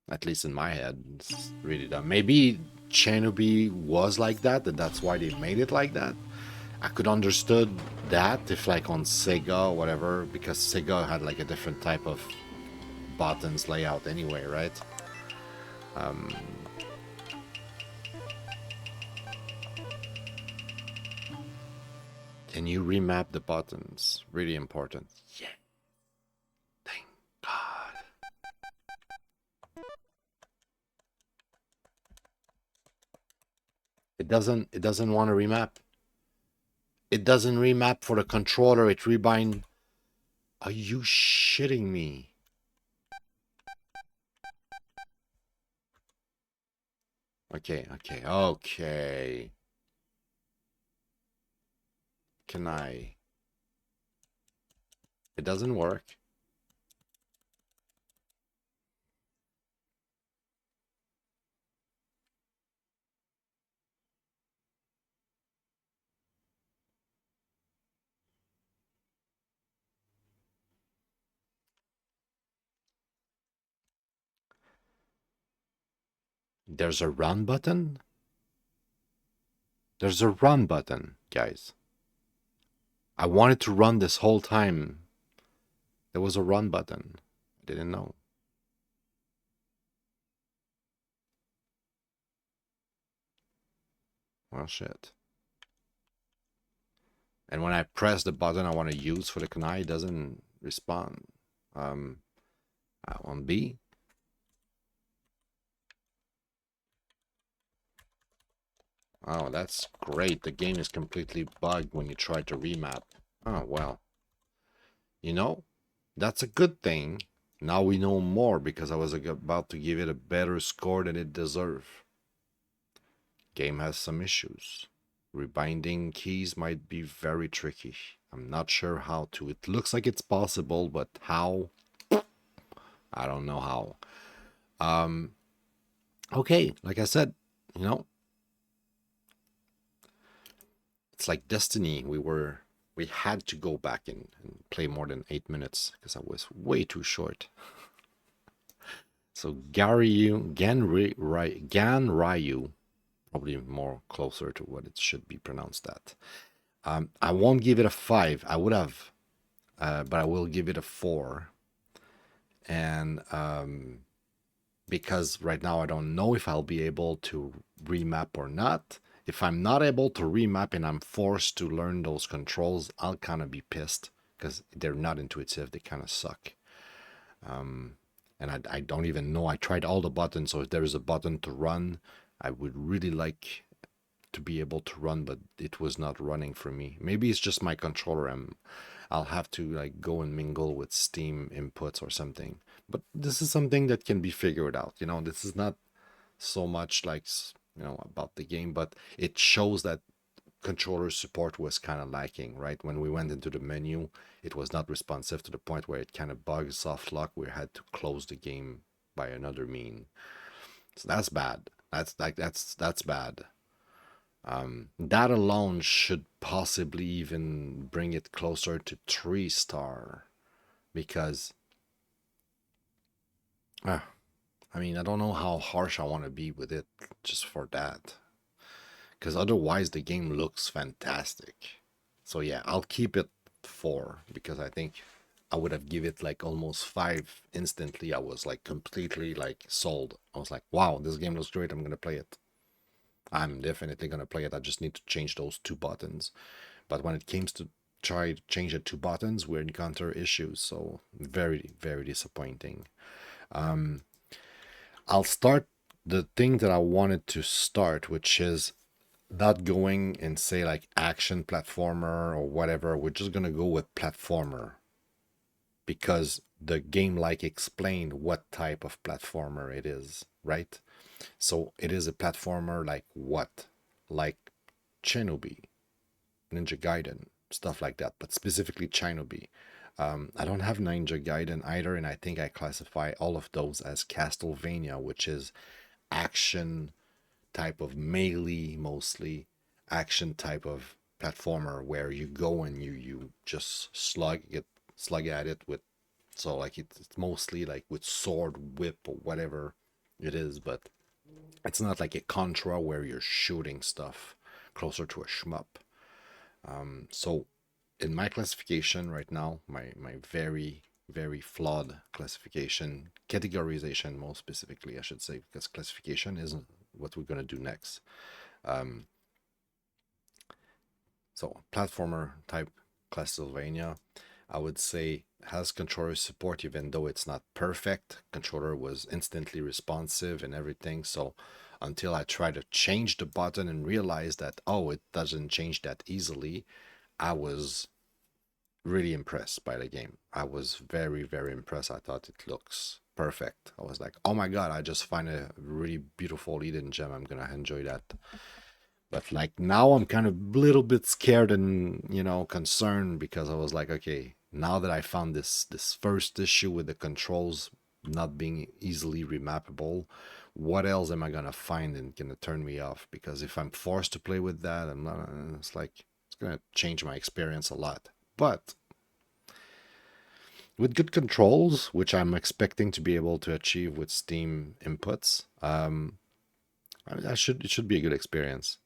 At least in my head, it's really dumb. Maybe Chernobyl was like that, and that's why they made it like that. I could understood that if like on Sega or whatever, because Sega had like a different type of buttons layout anyway, right? Can you remap the buttons? Really important. Yeah. Thank God. It doesn't want to remap. It doesn't remap for the controller, it rebind. Are you shitting me? Okay. Can I? It doesn't work. There's a run button? There's a run button, guys. I wanted to run this whole time. There was a run button. I didn't know. Well, shit. And when I press the button I want to use for the kunai, it doesn't respond. On B. Oh, that's great. The game is completely bugged when you try to remap. Oh, well. You know, that's a good thing. Now we know more because I was about to give it a better score than it deserved. Game has some issues. Rebinding keys might be very tricky. I'm not sure how to. It looks like it's possible, but how? I don't know how. Okay, like I said, you know, it's like Destiny. We had to go back and play more than 8 minutes because I was way too short. So Ganryu, probably more closer to what it should be pronounced at. I won't give it a 5. I would have, but I will give it a 4. And because right now I don't know if I'll be able to remap or not. If I'm not able to remap and I'm forced to learn those controls, I'll kind of be pissed because they're not intuitive. They kind of suck. And I don't even know. I tried all the buttons, so if there is a button to run, I would really like to be able to run, but it was not running for me. Maybe it's just my controller. I'll have to like go and mingle with Steam inputs or something. But this is something that can be figured out. You know, this is not so much like, you know, about the game, but it shows that controller support was kind of lacking, right? When we went into the menu, it was not responsive to the point where it kind of bugs soft lock. We had to close the game by another mean. So that's bad. That's bad. That alone should possibly even bring it closer to 3-star, because I mean, I don't know how harsh I want to be with it just for that, because otherwise the game looks fantastic. So yeah, I'll keep it 4 because I think I would have give it like almost 5 instantly. I was like completely like sold. I was like, wow, this game looks great. I'm gonna play it. I'm definitely gonna play it. I just need to change those 2 buttons. But when it came to try to change the 2 buttons, we encounter issues. So very, very disappointing. I'll start the thing that I wanted to start, which is not going and say like action platformer or whatever. We're just gonna go with platformer because the game like explained what type of platformer it is, right? So it is a platformer like what? Like Shinobi, Ninja Gaiden, stuff like that, but specifically Shinobi. I don't have Ninja Gaiden either, and I think I classify all of those as Castlevania, which is action type of melee, mostly action type of platformer where you go and you just slug at it with, so like it's mostly like with sword, whip, or whatever it is, but it's not like a Contra where you're shooting stuff, closer to a shmup. So in my classification right now, my very, very flawed classification, categorization more specifically, I should say, because classification isn't what we're going to do next. So platformer type Castlevania, I would say has controller support, even though it's not perfect. Controller was instantly responsive and everything. So until I tried to change the button and realized that, oh, it doesn't change that easily, I was really impressed by the game. I was very, very impressed. I thought it looks perfect. I was like, oh my god, I just find a really beautiful hidden gem. I'm gonna enjoy that. But like now I'm kind of a little bit scared and, you know, concerned, because I was like, okay, now that I found this first issue with the controls not being easily remappable, what else am I gonna find and gonna turn me off? Because if I'm forced to play with that, I'm not, it's like it's gonna change my experience a lot. But with good controls, which I'm expecting to be able to achieve with Steam inputs, it should be a good experience.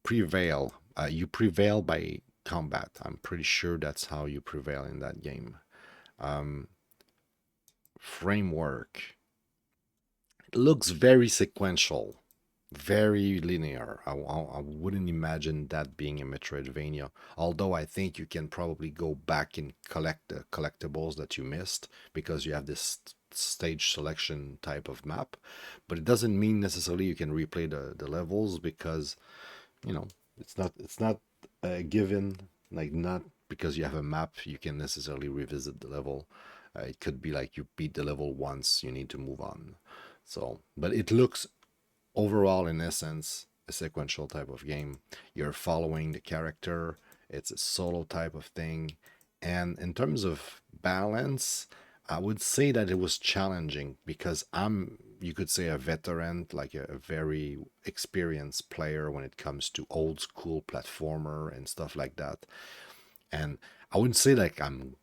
Prevail. You prevail by combat. I'm pretty sure that's how you prevail in that game. Framework. It looks very sequential, very linear. I wouldn't imagine that being a Metroidvania, although I think you can probably go back and collect the collectibles that you missed, because you have this stage selection type of map. But it doesn't mean necessarily you can replay the levels, because, you know, it's not a given. Like, not because you have a map you can necessarily revisit the level. It could be like you beat the level once, you need to move on. So, but it looks overall, in essence, a sequential type of game. You're following the character. It's a solo type of thing. And in terms of balance, I would say that it was challenging, because I'm you could say a veteran, like a very experienced player when it comes to old school platformer and stuff like that. And I wouldn't say like I'm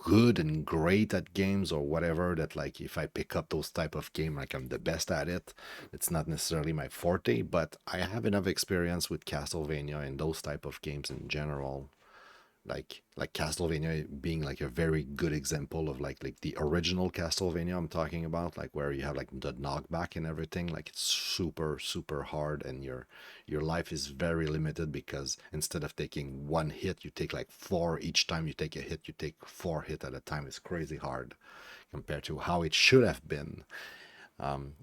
good and great at games or whatever, that like if I pick up those type of game, like I'm the best at it. It's not necessarily my forte, but I have enough experience with Castlevania and those type of games in general, like Castlevania being like a very good example of like the original Castlevania I'm talking about, like where you have like the knockback and everything. Like it's super hard, and your life is very limited, because instead of taking one hit, you take like 4. Each time you take a hit, you take 4 hits at a time. It's crazy hard compared to how it should have been.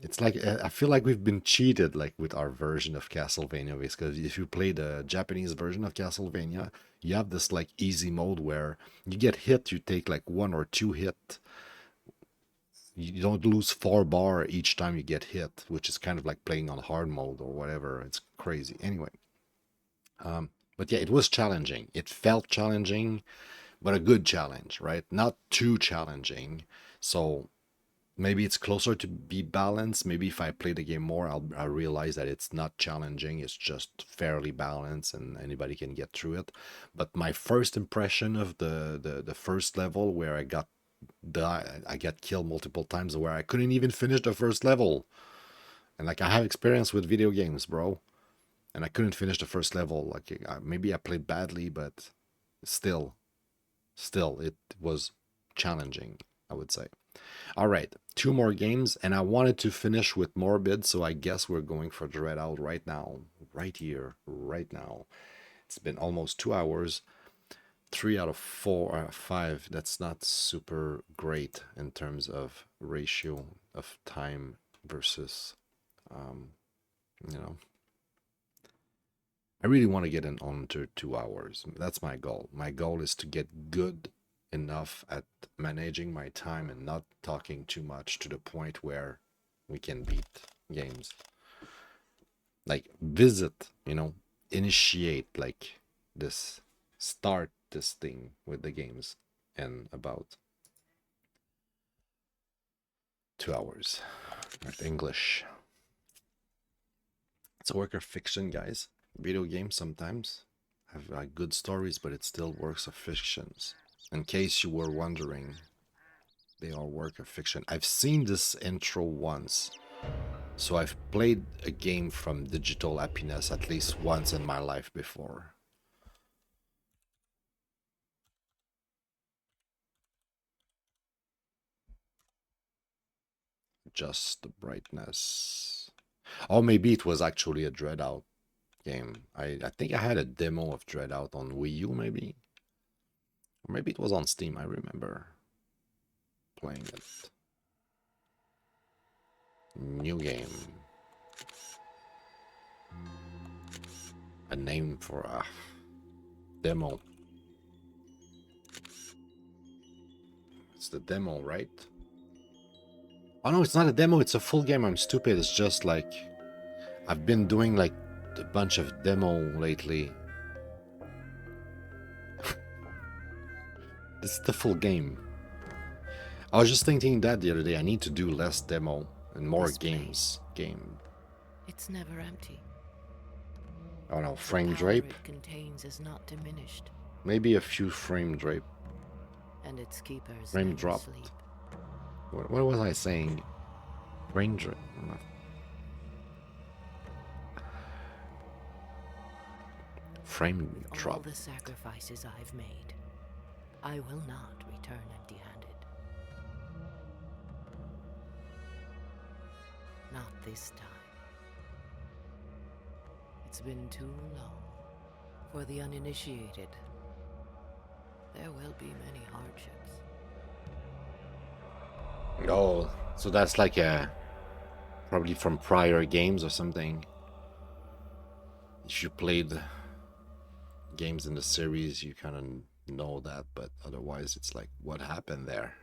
It's like I feel like we've been cheated like with our version of Castlevania, because if you play the Japanese version of Castlevania, you have this like easy mode where you get hit, you take like 1 or 2 hit. You don't lose 4 bar each time you get hit, which is kind of like playing on hard mode or whatever. It's crazy. Anyway, but yeah, it was challenging. It felt challenging, but a good challenge, right? Not too challenging. So maybe it's closer to be balanced. Maybe if I play the game more, I'll realize that it's not challenging. It's just fairly balanced and anybody can get through it. But my first impression of the first level, where I got killed multiple times, where I couldn't even finish the first level. And like, I have experience with video games, bro. And I couldn't finish the first level. Like, maybe I played badly, but still it was challenging, I would say. All right, 2 more games, and I wanted to finish with Morbid, so I guess we're going for DreadOut right now, right here, right now. It's been almost 2 hours. 3 out of 5. That's not super great in terms of ratio of time versus, you know. I really want to get in under 2 hours. That's my goal. My goal is to get good enough at managing my time and not talking too much, to the point where we can beat games. Like, visit, initiate, like, start this thing with the games in about 2 hours. With English. It's a work of fiction, guys. Video games sometimes have good stories, but it's still works of fictions. In case you were wondering, they are work of fiction. I've seen this intro once, so I've played a game from Digital Happiness at least once in my life before. Just the brightness. Oh, maybe it was actually a DreadOut game. I think I had a demo of DreadOut on Wii U, maybe. Or maybe it was on Steam, I remember playing it. New game. A name for a demo. It's the demo, right? Oh no, it's not a demo, it's a full game. I'm stupid. It's just like, I've been doing like a bunch of demo lately. This is the full game. I was just thinking that the other day. I need to do less demo and more This games. It's never empty. Oh no, The frame power drape. it contains is not diminished, Maybe a few frame drape. and its keepers Frame never dropped. sleep. What was I saying? Frame drape. Frame With all drop. the sacrifices I've made, I will not return empty-handed. Not this time. It's been too long. For the uninitiated, there will be many hardships. Oh, so that's like probably from prior games or something. If you played games in the series, you kind of know that, but otherwise it's like, what happened there?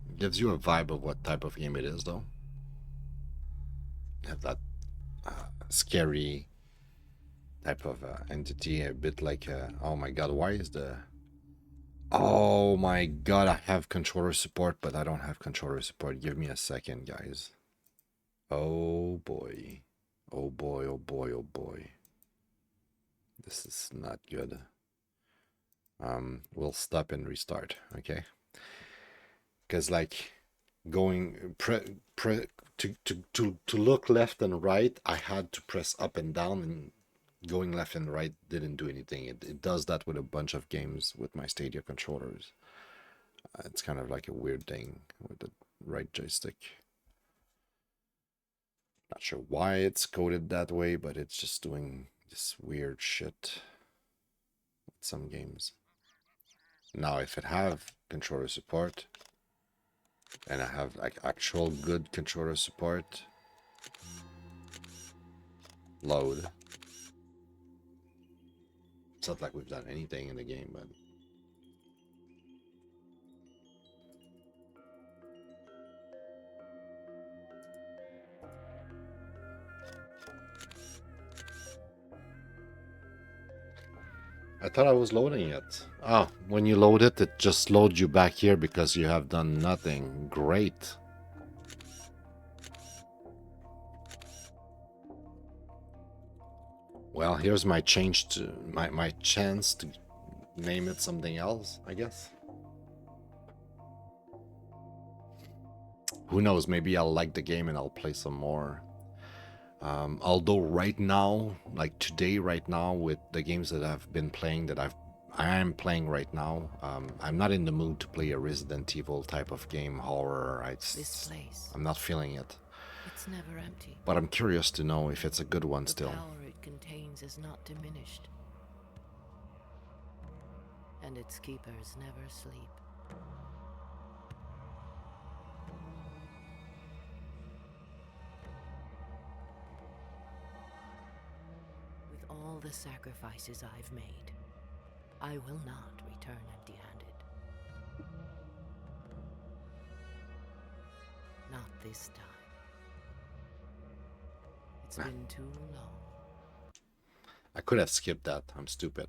It gives you a vibe of what type of game it is, though. You have that scary type of entity, a bit like, oh my god, why is the Oh my god, I have controller support, but I don't have controller support. Give me a second, guys. Oh boy. Oh boy, oh boy, oh boy. This is not good. We'll stop and restart, okay? Because like going to look left and right, I had to press up and down, and going left and right didn't do anything. It does that with a bunch of games with my Stadia controllers. It's kind of like a weird thing with the right joystick. Not sure why it's coded that way, but it's just doing this weird shit with some games. Now, if it have controller support, and I have like actual good controller support, load. It's not like we've done anything in the game, but I thought I was loading it. Oh, when you load it, it just loads you back here because you have done nothing. Great. Well, here's my change to my chance to name it something else, I guess. Who knows, maybe I'll like the game and I'll play some more. Although right now, like today, right now, with the games that I've been playing, that I am playing right now, I'm not in the mood to play a Resident Evil type of game, horror. This place. I'm not feeling it. It's never empty. But I'm curious to know if it's a good one still. The power it contains is not diminished. And its keepers never sleep. With all the sacrifices I've made, I will not return empty-handed. Not this time. It's been too long. I could have skipped that. I'm stupid.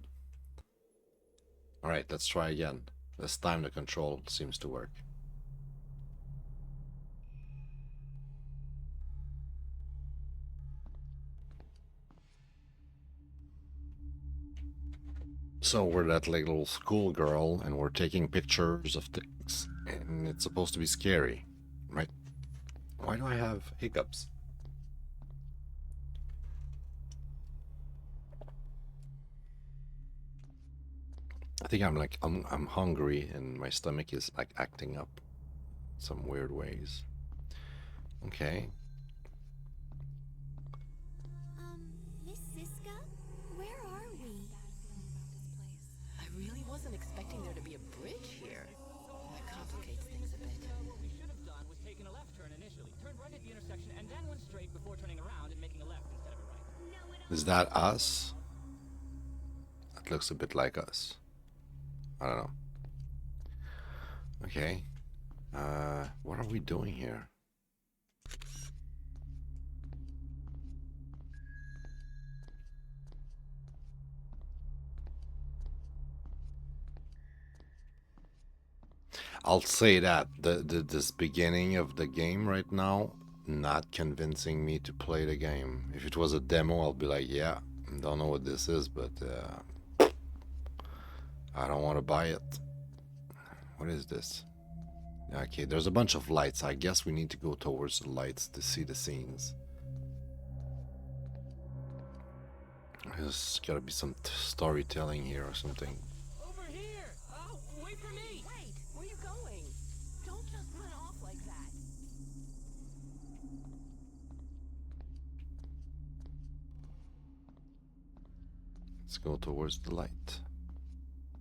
Alright, let's try again. This time the control seems to work. So we're that little schoolgirl and we're taking pictures of things, and it's supposed to be scary, right? Why do I have hiccups? I think I'm hungry and my stomach is like acting up some weird ways. Okay. Miss Siska, where are we? I really wasn't expecting there to be a bridge here. That complicates things a bit. What we should have done was taken a left turn initially, turned right at the intersection, and then went straight before turning around and making a left instead of a right. Is that us? That looks a bit like us. I don't know. Okay. What are we doing here? I'll say that this beginning of the game right now, not convincing me to play the game. If it was a demo, I'll be like, yeah, don't know what this is, but I don't want to buy it. What is this? Okay, there's a bunch of lights. I guess we need to go towards the lights to see the scenes. There's gotta be some storytelling here or something. Over here! Oh, wait for me! Wait, where are you going? Don't just run off like that. Let's go towards the light.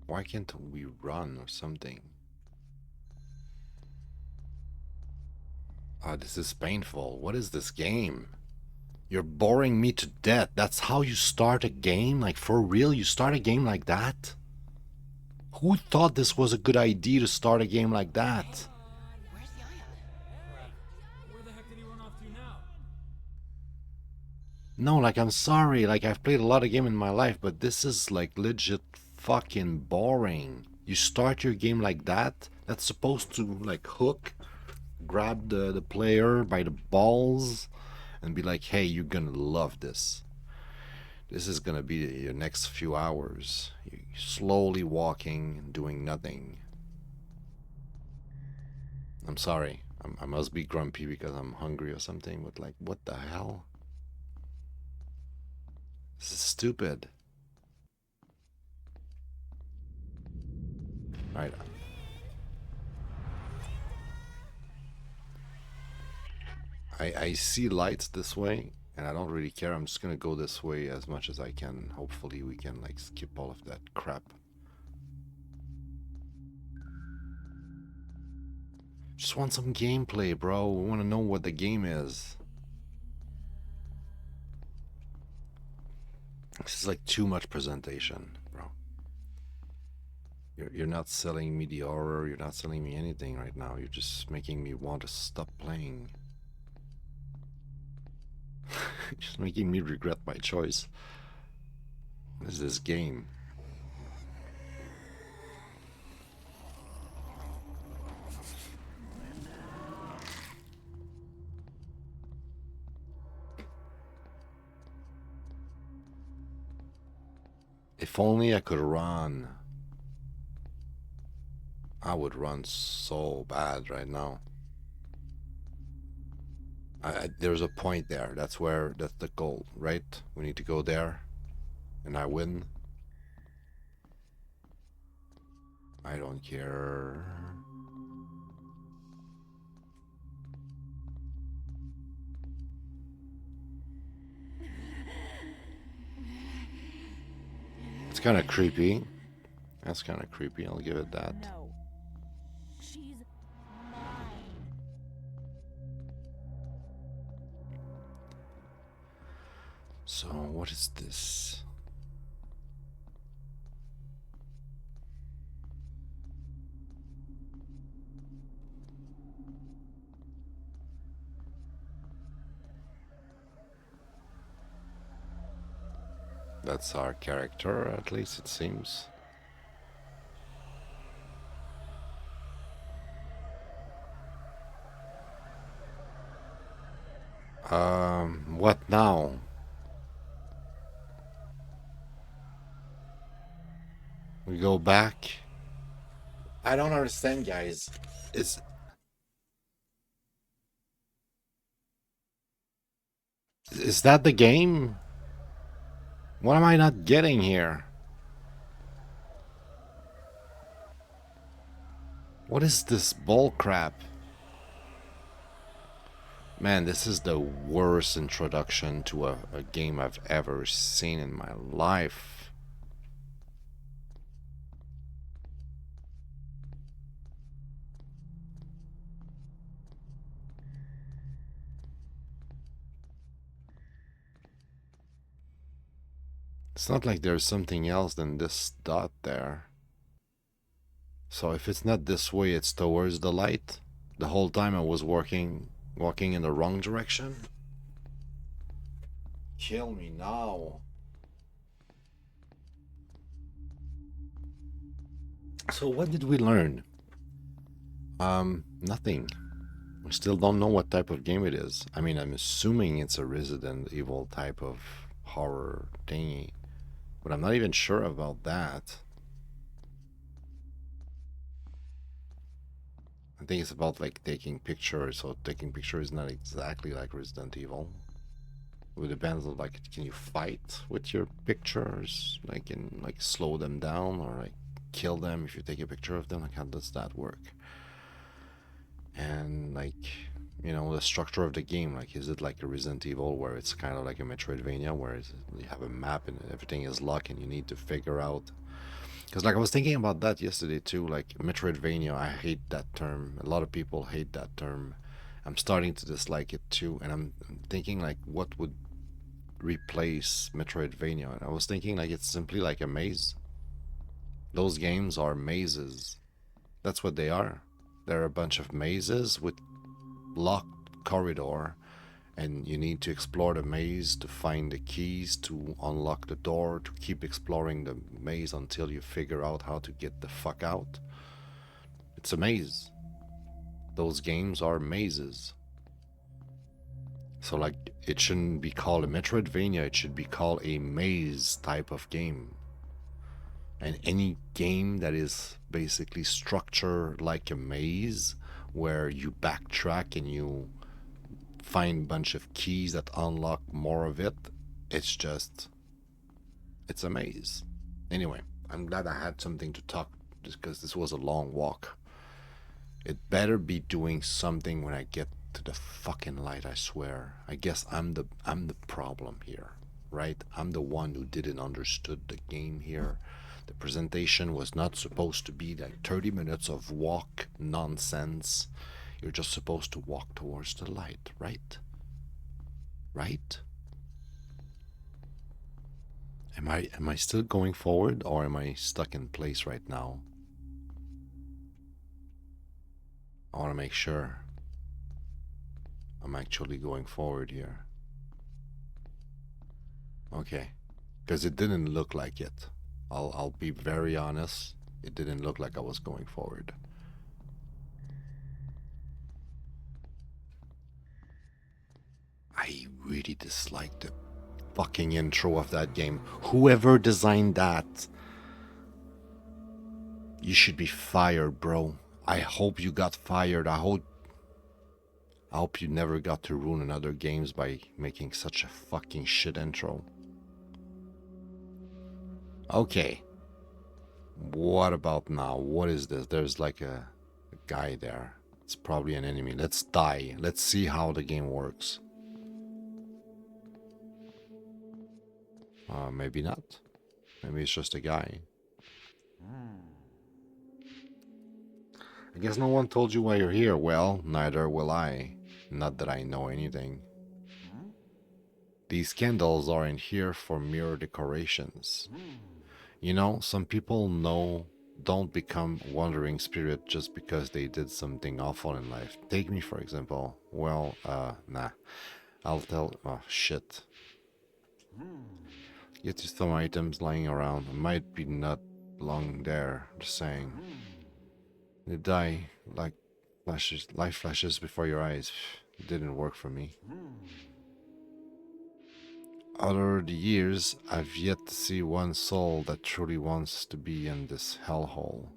Why can't we run or something? Ah, this is painful. What is this game? You're boring me to death. That's how you start a game? Like, for real? You start a game like that? Who thought this was a good idea to start a game like that? Where's the island? Where the heck did he run off to now? No, like, I'm sorry. Like, I've played a lot of games in my life, but this is, like, legit fucking boring. You start your game like that. That's supposed to like hook, grab the player by the balls, and be like, hey, you're gonna love this. This is gonna be your next few hours. You're slowly walking and doing nothing. I'm sorry. I must be grumpy because I'm hungry or something, but like, what the hell? This is stupid. Right. I see lights this way, and I don't really care. I'm just gonna go this way as much as I can. Hopefully we can like skip all of that crap. Just want some gameplay, bro. We want to know what the game is. This is like too much presentation, bro. You're not selling me the horror. You're not selling me anything right now. You're just making me want to stop playing. Just making me regret my choice. What is this game? If only I could run. I would run so bad right now. There's a point there. That's the goal, right? We need to go there, and I win. I don't care. It's kind of creepy. That's kind of creepy. I'll give it that. No. She's mine. So, what is this? That's our character, at least it seems. What now? We go back. I don't understand, guys. Is that the game? What am I not getting here? What is this bull crap? Man, this is the worst introduction to a game I've ever seen in my life. It's not like there's something else than this dot there. So if it's not this way, it's towards the light. The whole time I was walking in the wrong direction. Kill me now. So what did we learn? Nothing. We still don't know what type of game it is. I mean, I'm assuming it's a Resident Evil type of horror thingy, but I'm not even sure about that. I think it's about like taking pictures, so taking pictures is not exactly like Resident Evil. It depends on like, can you fight with your pictures? Like, and like slow them down or like kill them if you take a picture of them? Like, how does that work? And like, you know, the structure of the game, like, is it like a Resident Evil where it's kind of like a Metroidvania where you have a map and everything is locked and you need to figure out? Because like I was thinking about that yesterday too, like Metroidvania, I hate that term. A lot of people hate that term. I'm starting to dislike it too, and I'm thinking like what would replace Metroidvania? And I was thinking like it's simply like a maze. Those games are mazes. That's what they are. They're a bunch of mazes with locked corridor, and you need to explore the maze to find the keys to unlock the door, to keep exploring the maze until you figure out how to get the fuck out. It's a maze. Those games are mazes. So like, it shouldn't be called a Metroidvania, it should be called a maze type of game. And any game that is basically structured like a maze, where you backtrack and you find a bunch of keys that unlock more of it, it's a maze. Anyway, I'm glad I had something to talk, just because this was a long walk. It better be doing something when I get to the fucking light, I swear. I guess I'm the problem here, right? I'm the one who didn't understood the game here. The presentation was not supposed to be like 30 minutes of walk nonsense. You're just supposed to walk towards the light, right? Right? Am I still going forward, or am I stuck in place right now? I want to make sure I'm actually going forward here. Okay, because it didn't look like it. I'll be very honest. It didn't look like I was going forward. I really dislike the fucking intro of that game. Whoever designed that, you should be fired, bro. I hope you got fired. I hope you never got to ruin another games by making such a fucking shit intro. Okay. What about now? What is this? There's like a guy there. It's probably an enemy. Let's die. Let's see how the game works. Maybe not. Maybe it's just a guy. I guess no one told you why you're here. Well, neither will I. Not that I know anything. These candles aren't here for mere decorations. You know, some people don't become wandering spirit just because they did something awful in life. Take me, for example. Well, nah. I'll tell... Oh, shit. Get to some items lying around. It might be not long there, just saying. They die like flashes, life flashes before your eyes. It didn't work for me. Over the years, I've yet to see one soul that truly wants to be in this hellhole.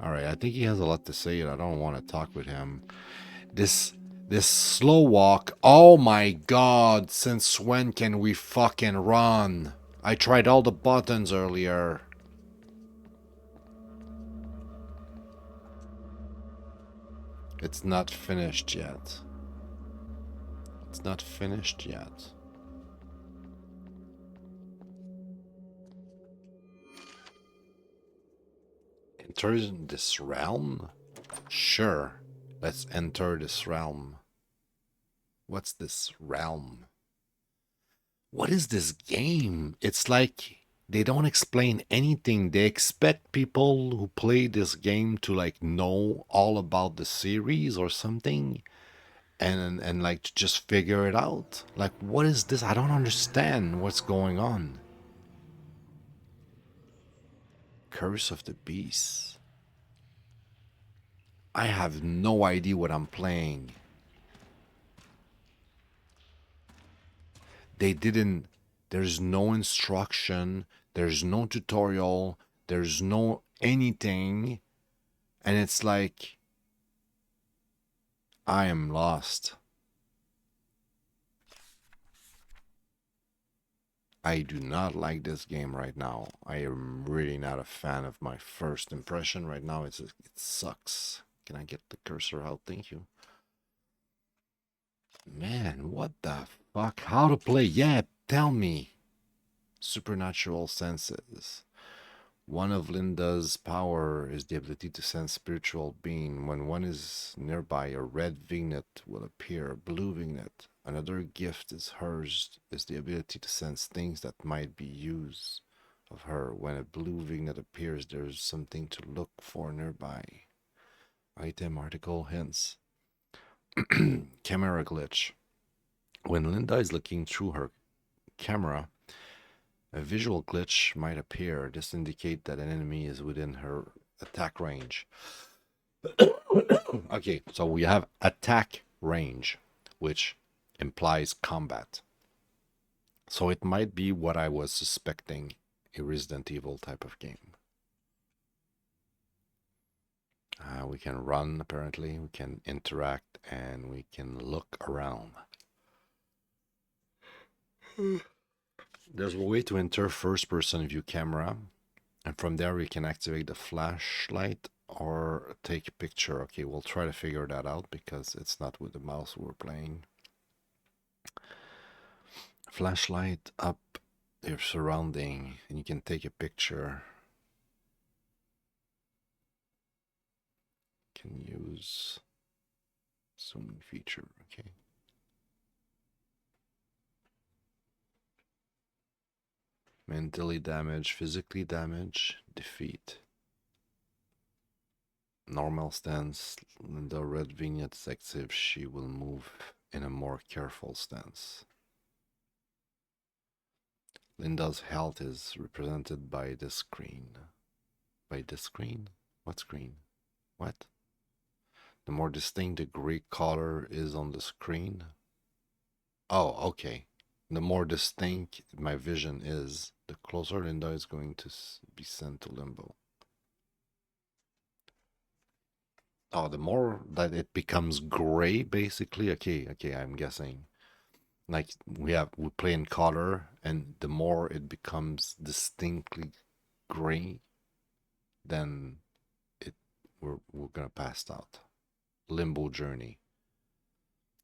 Alright, I think he has a lot to say, and I don't want to talk with him. This slow walk, oh my god, since when can we fucking run? I tried all the buttons earlier. It's not finished yet. It's not finished yet. Enter this realm? Sure. Let's enter this realm. What's this realm? What is this game? It's like they don't explain anything. They expect people who play this game to like know all about the series or something, and like to just figure it out. Like, what is this? I don't understand what's going on. Curse of the Beast. I have no idea what I'm playing. They didn't... There's no instruction. There's no tutorial. There's no anything. And it's like... I am lost. I do not like this game right now. I am really not a fan of my first impression right now. It sucks. Can I get the cursor out? Thank you. Man, what the fuck? How to play? Yeah, tell me. Supernatural senses. One of Linda's power is the ability to sense spiritual being. When one is nearby, a red vignette will appear, a blue vignette. Another gift is hers, is the ability to sense things that might be used of her. When a blue vignette appears, there is something to look for nearby. Item, article, hints. Camera glitch. When Linda is looking through her camera, a visual glitch might appear. This indicates that an enemy is within her attack range. Okay, so we have attack range, which implies combat. So it might be what I was suspecting, a Resident Evil type of game. We can run, apparently, we can interact, and we can look around. There's a way to enter first-person view camera, and from there we can activate the flashlight or take a picture. Okay, we'll try to figure that out because it's not with the mouse we're playing. Flashlight up your surrounding, and you can take a picture. Can use zoom feature. Okay. Mentally damaged, physically damaged, defeat. Normal stance. The red vignette is active. She will move in a more careful stance. Linda's health is represented by this screen. By this screen? What screen? What? The more distinct the gray color is on the screen. Oh, okay. The more distinct my vision is, the closer Linda is going to be sent to limbo. Oh, the more that it becomes gray, basically. Okay, I'm guessing. Like we play in color, and the more it becomes distinctly gray, then we're gonna pass out. Limbo journey.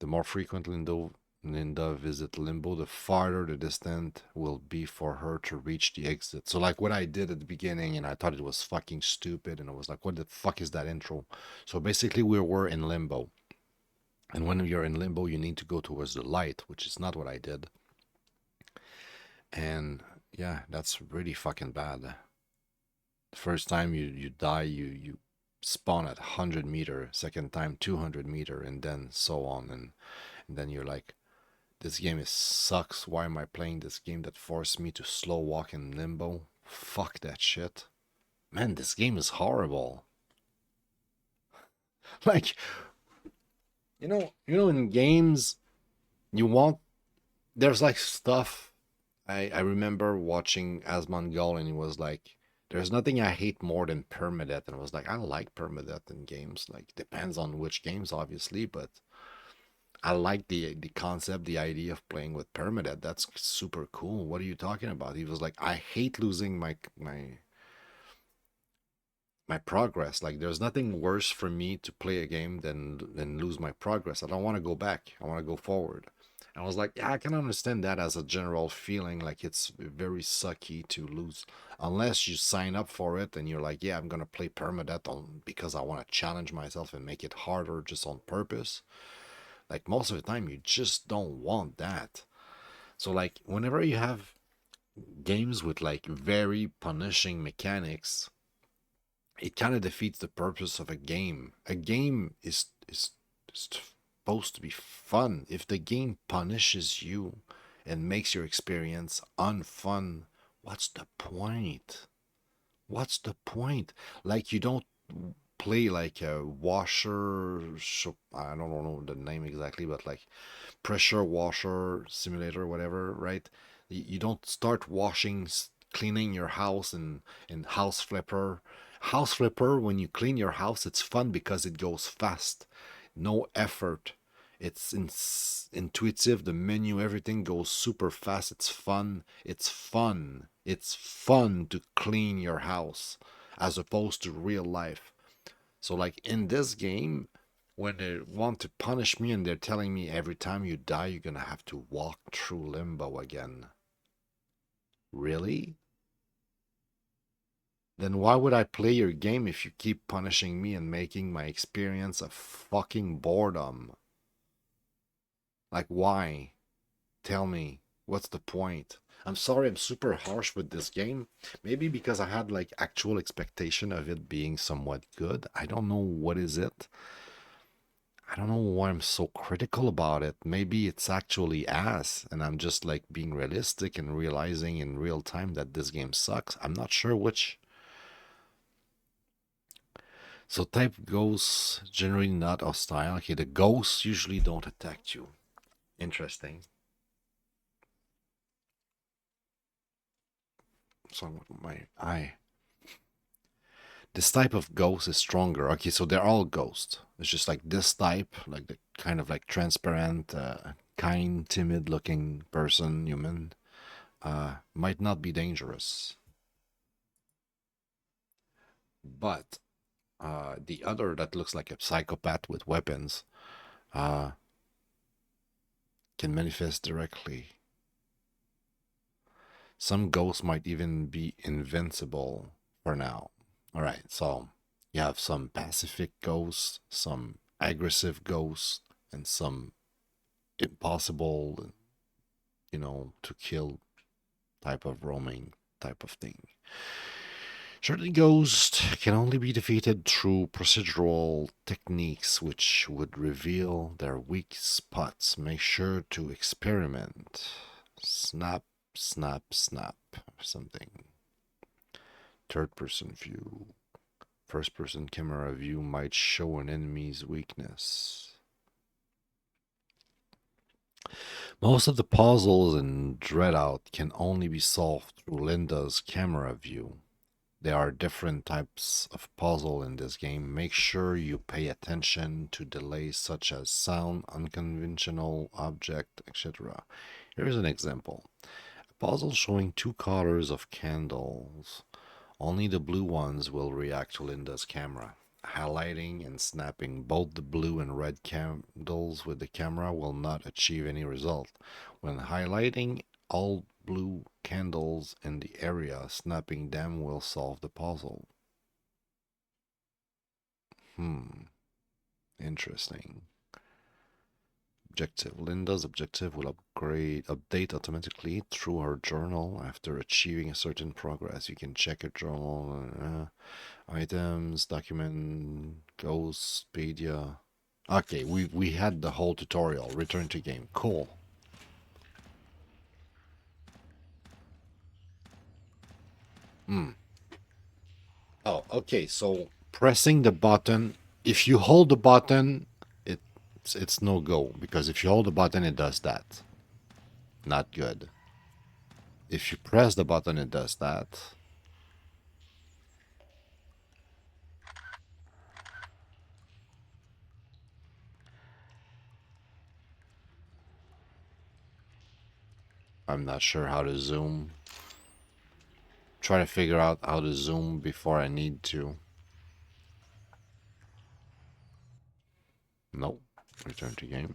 The more frequent Linda visit limbo, the farther the distance will be for her to reach the exit. So like what I did at the beginning, and I thought it was fucking stupid, and I was like, what the fuck is that intro? So basically we were in limbo. And when you're in limbo, you need to go towards the light, which is not what I did. And yeah, that's really fucking bad. The first time you die, you spawn at 100 meter, second time 200 meter, and then so on. And then you're like, this game sucks. Why am I playing this game that forced me to slow walk in limbo? Fuck that shit. Man, this game is horrible. Like, you know, in games, there's like stuff. I remember watching Asmongold, and it was like, there's nothing I hate more than permadeath. And I was like, I like permadeath in games. Like, depends on which games, obviously, but I like the concept, the idea of playing with permadeath. That's super cool. What are you talking about? He was like, I hate losing my progress. Like, there's nothing worse for me to play a game than lose my progress. I don't want to go back. I want to go forward. And I was like, yeah, I can understand that as a general feeling. Like, it's very sucky to lose unless you sign up for it and you're like, yeah, I'm gonna play permadeath because I want to challenge myself and make it harder just on purpose. Like, most of the time, you just don't want that. So, like, whenever you have games with, like, very punishing mechanics, it kind of defeats the purpose of a game. A game is supposed to be fun. If the game punishes you and makes your experience unfun, what's the point? What's the point? Like, you don't play like a washer, I don't know the name exactly, but like pressure washer simulator, whatever, right? You don't start cleaning your house in House Flipper. House Flipper, when you clean your house, it's fun because it goes fast. No effort. It's intuitive. The menu, everything goes super fast. It's fun. It's fun. It's fun to clean your house as opposed to real life. So like in this game, when they want to punish me and they're telling me every time you die, you're gonna have to walk through limbo again. Really? Then why would I play your game if you keep punishing me and making my experience a fucking boredom? Like, why? Tell me, what's the point? I'm sorry, I'm super harsh with this game. Maybe because I had like actual expectation of it being somewhat good. I don't know what is it. I don't know why I'm so critical about it. Maybe it's actually ass, and I'm just like being realistic and realizing in real time that this game sucks. I'm not sure which. So type ghosts generally not hostile. Okay, the ghosts usually don't attack you. Interesting. So my eye. This type of ghost is stronger. Okay, so they're all ghosts. It's just like this type, like the kind of like transparent, kind, timid-looking person, human, might not be dangerous. But the other that looks like a psychopath with weapons can manifest directly. Some ghosts might even be invincible for now. All right, so you have some pacific ghosts, some aggressive ghosts, and some impossible, you know, to kill type of roaming type of thing. Certain ghosts can only be defeated through procedural techniques which would reveal their weak spots. Make sure to experiment. Snap, snap, snap. Something. Third person view. First person camera view might show an enemy's weakness. Most of the puzzles in DreadOut can only be solved through Linda's camera view. There are different types of puzzle in this game. Make sure you pay attention to delays such as sound, unconventional object, etc. Here's an example. A puzzle showing two colors of candles. Only the blue ones will react to Linda's camera. Highlighting and snapping both the blue and red candles with the camera will not achieve any result. When highlighting all blue candles in the area, snapping them will solve the puzzle. Interesting. Objective. Linda's objective will update automatically through her journal after achieving a certain progress. You can check her journal, items, document, Ghostpedia. Okay, we had the whole tutorial. Return to game. Cool. Oh, okay. So pressing the button, if you hold the button, it's no go, because if you hold the button, it does that. Not good. If you press the button, it does that. I'm not sure how to zoom. Try to figure out how to zoom before I need to. Nope. Return to game.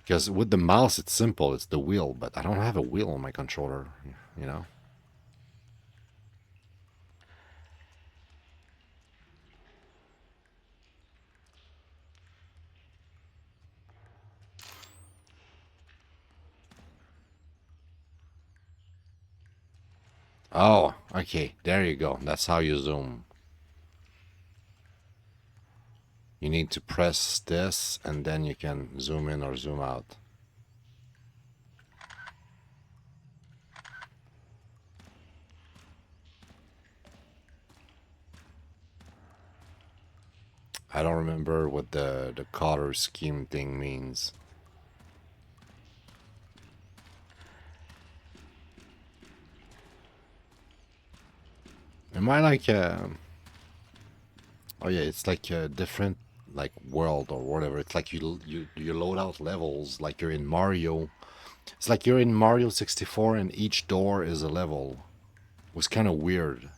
Because with the mouse, it's simple. It's the wheel, but I don't have a wheel on my controller, you know? Oh, okay. There you go. That's how you zoom. You need to press this, and then you can zoom in or zoom out. I don't remember what the color scheme thing means. Am I like oh yeah, it's like a different like world or whatever. It's like you load out levels like you're in Mario. It's like you're in Mario 64 and each door is a level. It was kind of weird.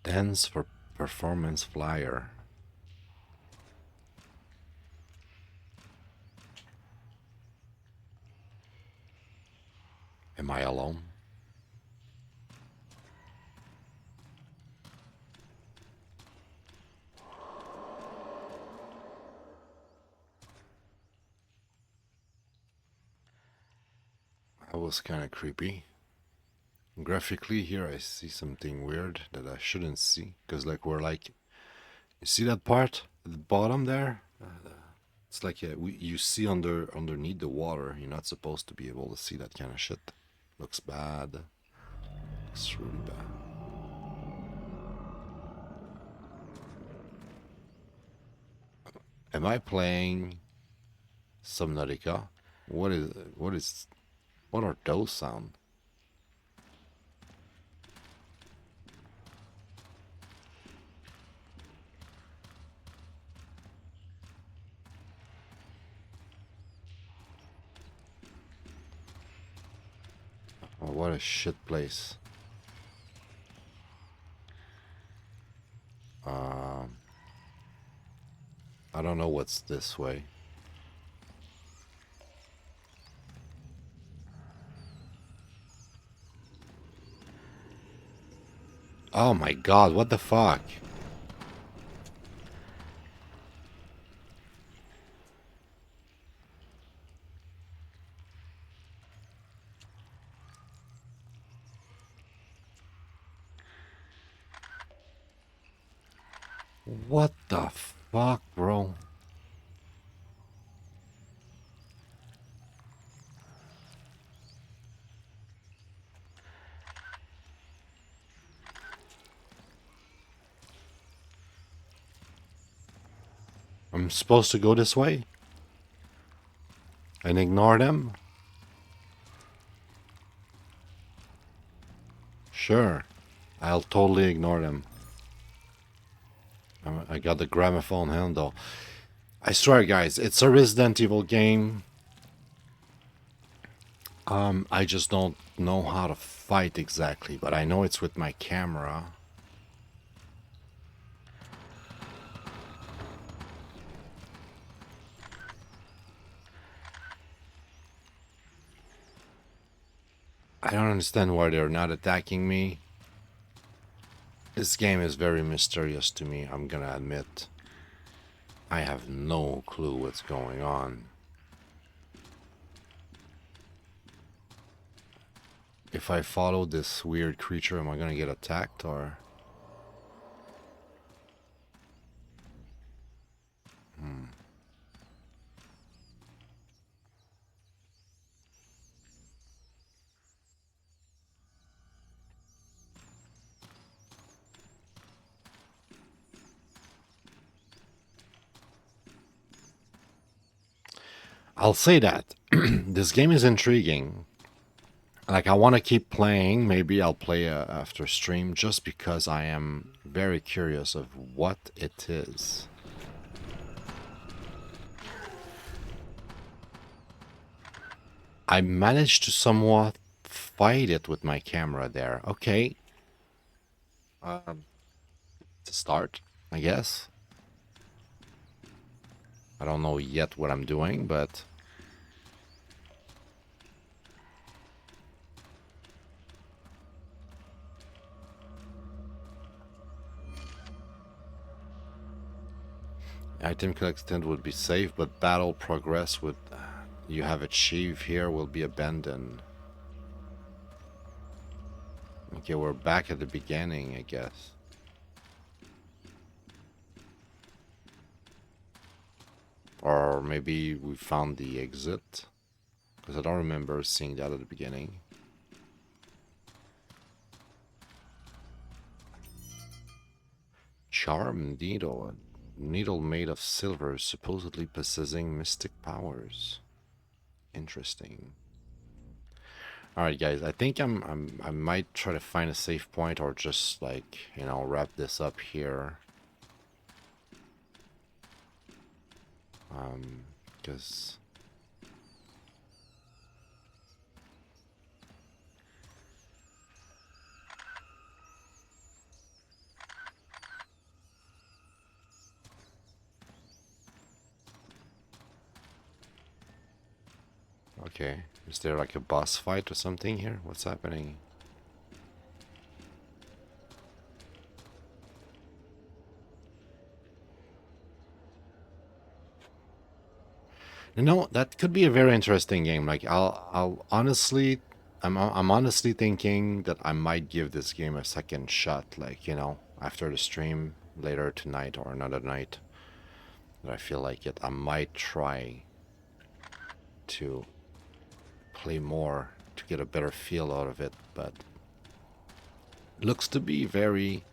Dance for performance flyer. Am I alone? was kind of creepy. Graphically here I see something weird that I shouldn't see, because like we're like, you see that part at the bottom there? It's like you see underneath the water. You're not supposed to be able to see that kind of shit. Looks bad. Looks really bad. Am I playing Subnautica? What are those sounds? Oh, what a shit place. I don't know what's this way. Oh my god, what the fuck? What the fuck, bro? I'm supposed to go this way? And ignore them? Sure. I'll totally ignore them. I got the gramophone handle. I swear, guys, it's a Resident Evil game. I just don't know how to fight exactly, but I know it's with my camera. I don't understand why they're not attacking me. This game is very mysterious to me, I'm gonna admit. I have no clue what's going on. If I follow this weird creature, am I gonna get attacked or? I'll say that this game is intriguing. Like, I want to keep playing. Maybe I'll play after stream, just because I am very curious of what it is. I managed to somewhat fight it with my camera there. Okay. To start, I guess. I don't know yet what I'm doing, but... Item collected would be safe, but battle progress would you have achieved here will be abandoned. Okay, we're back at the beginning, I guess. Or maybe we found the exit, because I don't remember seeing that at the beginning. Charm needle. Needle made of silver, supposedly possessing mystic powers. Interesting. All right, guys. I think I might try to find a safe point, or just like, you know, wrap this up here. Because okay, is there like a boss fight or something here? What's happening? You know, that could be a very interesting game. Like, I'll honestly I'm honestly thinking that I might give this game a second shot, like, you know, after the stream later tonight or another night that I feel like it. I might try to play more to get a better feel out of it, but it looks to be very,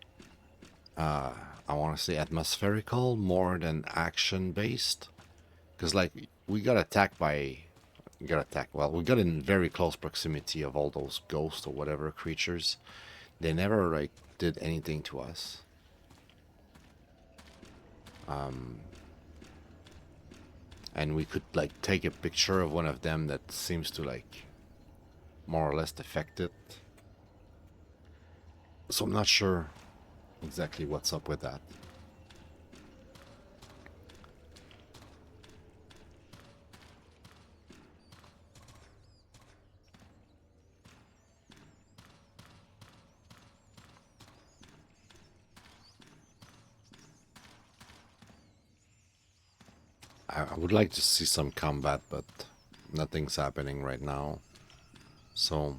I want to say atmospherical more than action based. Because, like, we got attacked by, well, we got in very close proximity of all those ghosts or whatever creatures. They never, like, did anything to us. And we could, like, take a picture of one of them that seems to, like, more or less affect it. So I'm not sure exactly what's up with that. I would like to see some combat, but nothing's happening right now. So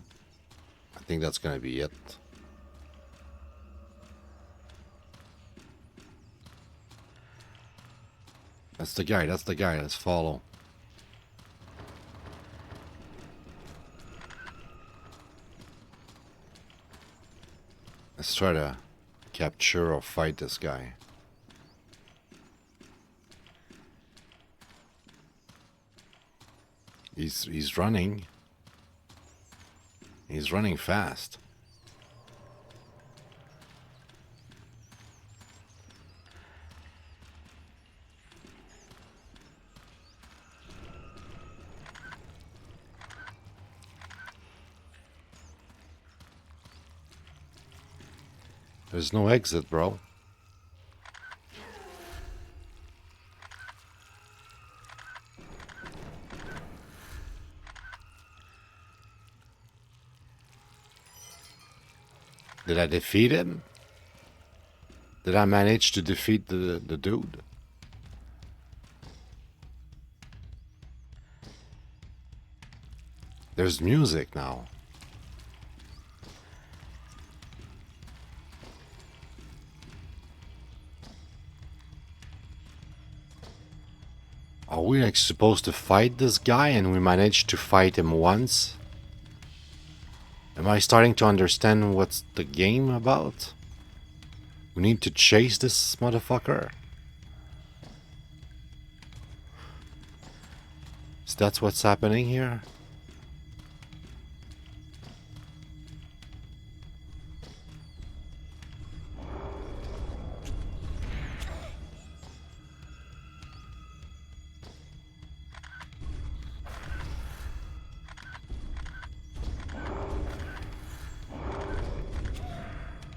I think that's gonna be it. That's the guy, let's follow. Let's try to capture or fight this guy. He's running. He's running fast. There's no exit, bro. Did I defeat him? Did I manage to defeat the dude? There's music now. Are we like supposed to fight this guy and we managed to fight him once? Am I starting to understand what's the game about? We need to chase this motherfucker? Is that what's happening here?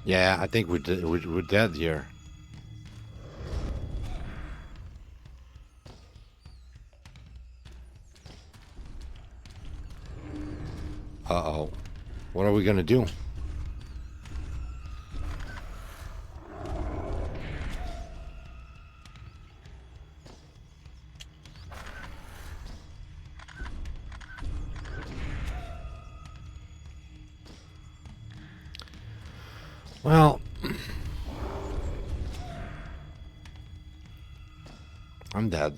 Yeah, I think we're dead here. Uh-oh. What are we gonna do? Well, I'm dead.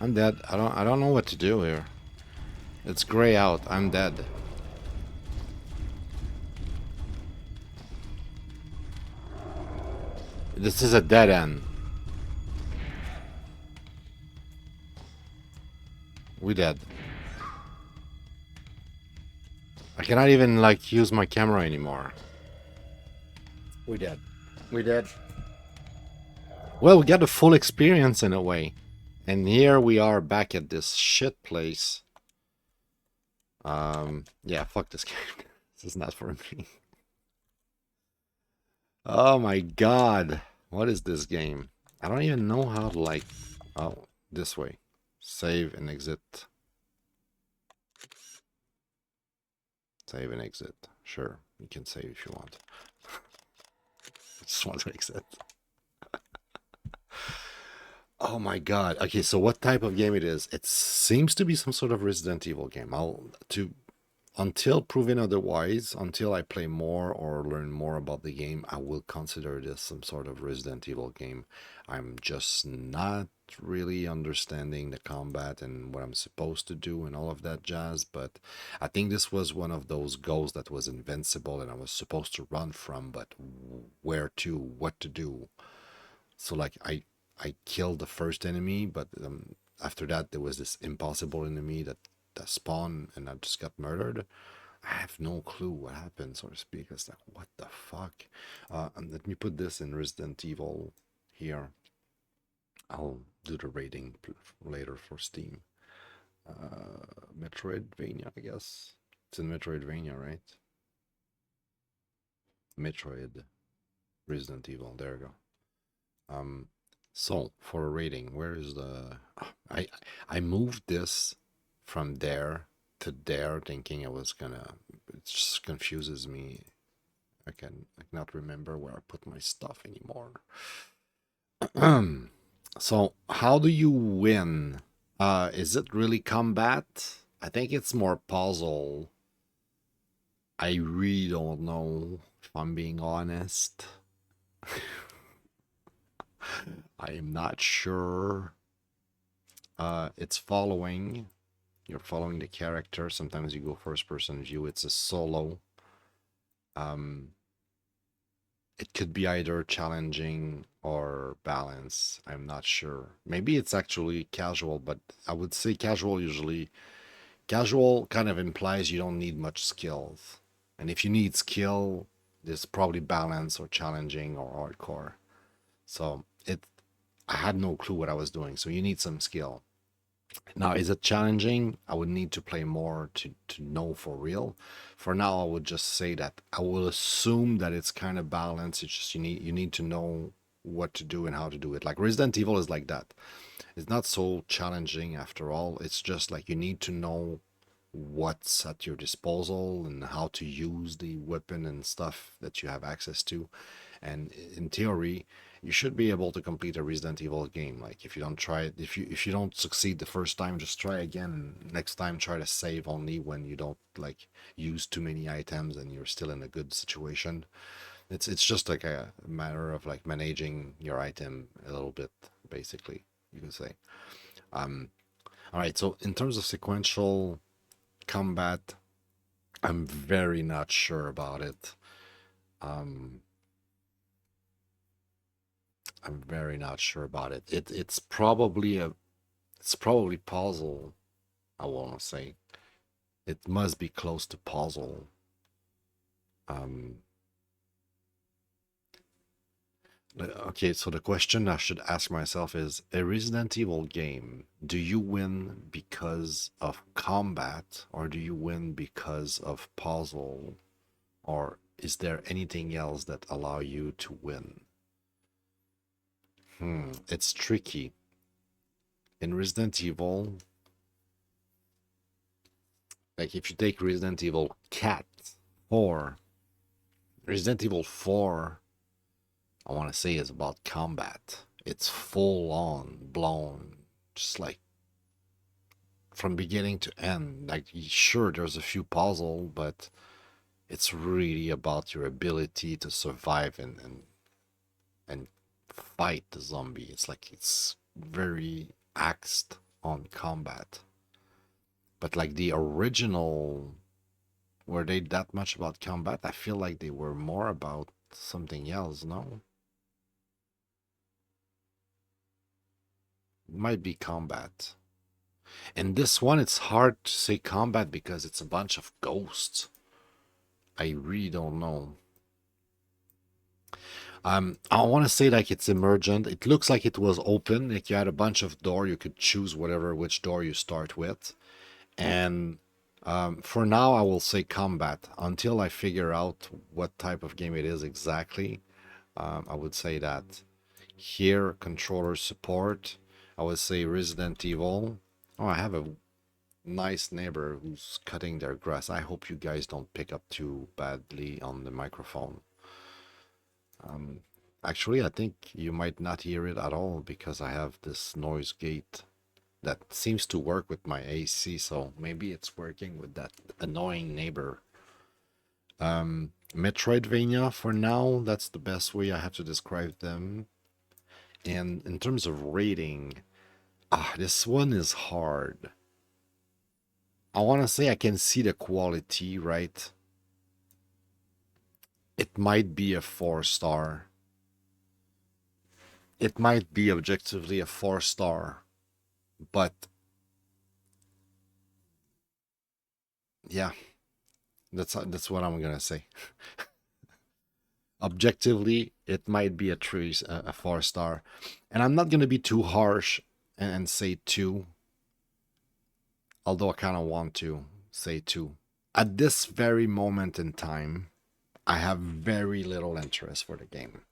I'm dead. I don't know what to do here. It's gray out. I'm dead. This is a dead end. We dead. I cannot even like use my camera anymore. We dead. We dead. Well, we got the full experience in a way. And here we are back at this shit place. Yeah, fuck this game. This is not for me. Oh my god. What is this game? I don't even know how to like... Oh, this way. Save and exit. Save and exit. Sure, you can save if you want. I just want to exit. Oh my god. Okay, so what type of game it is? It seems to be some sort of Resident Evil game. Until proven otherwise, until I play more or learn more about the game, I will consider this some sort of Resident Evil game. I'm just not really understanding the combat and what I'm supposed to do and all of that jazz, but I think this was one of those goals that was invincible and I was supposed to run from, but where to, what to do. So like I killed the first enemy, but after that there was this impossible enemy that spawned and I just got murdered. I have no clue what happened, so to speak. It's like, what the fuck? And let me put this in Resident Evil here. I'll do the rating later for Steam. Metroidvania, I guess. It's in Metroidvania, right? Metroid. Resident Evil, there you go. So for a rating, where is the... I moved this from there to there, thinking I was gonna... It just confuses me. I cannot remember where I put my stuff anymore. So how do you win? Is it really combat? I think it's more puzzle. I really don't know, if I'm being honest. I am not sure. It's following. You're following the character. Sometimes you go first person view. It's a solo. It could be either challenging or balance. I'm not sure. Maybe it's actually casual, but I would say casual usually. Casual kind of implies you don't need much skills. And if you need skill, there's probably balance or challenging or hardcore. So I had no clue what I was doing. So you need some skill. Now, is it challenging? I would need to play more to know for real. For now, I would just say that I will assume that it's kind of balanced. It's just you need to know what to do and how to do it. Like Resident Evil is like that. It's not so challenging after all. It's just like you need to know what's at your disposal and how to use the weapon and stuff that you have access to. And in theory, you should be able to complete a Resident Evil game. Like if you don't try it, if you don't succeed the first time, just try again. And next time, try to save only when you don't like use too many items and you're still in a good situation. It's just like a matter of like managing your item a little bit, basically, you could say. All right. So in terms of sequential combat, I'm very not sure about it. I'm very not sure about it. It's probably puzzle, I want to say. It must be close to puzzle. Okay, so the question I should ask myself is, a Resident Evil game, do you win because of combat or do you win because of puzzle? Or is there anything else that allow you to win? It's tricky. In Resident Evil, like if you take Resident Evil 4, Resident Evil 4, I want to say is about combat. It's full on, blown, just like from beginning to end. Like sure, there's a few puzzles, but it's really about your ability to survive and fight the zombie. It's like it's very axed on combat. But like the original, were they that much about combat? I feel like they were more about something else, no? It might be combat. And this one, it's hard to say combat because it's a bunch of ghosts. I really don't know. I want to say like it's emergent. It looks like it was open. Like you had a bunch of door. You could choose which door you start with. And for now, I will say combat until I figure out what type of game it is exactly. I would say that here, controller support. I would say Resident Evil. Oh, I have a nice neighbor who's cutting their grass. I hope you guys don't pick up too badly on the microphone. Actually, I think you might not hear it at all because I have this noise gate that seems to work with my AC, so maybe it's working with that annoying neighbor. Metroidvania for now, that's the best way I have to describe them. And in terms of rating, this one is hard. I want to say I can see the quality, right? It might be a 4-star. It might be objectively a 4-star, but yeah, that's what I'm gonna say. Objectively, it might be a 4-star, and I'm not gonna be too harsh and say 2, although I kind of want to say 2. At this very moment in time, I have very little interest for the game.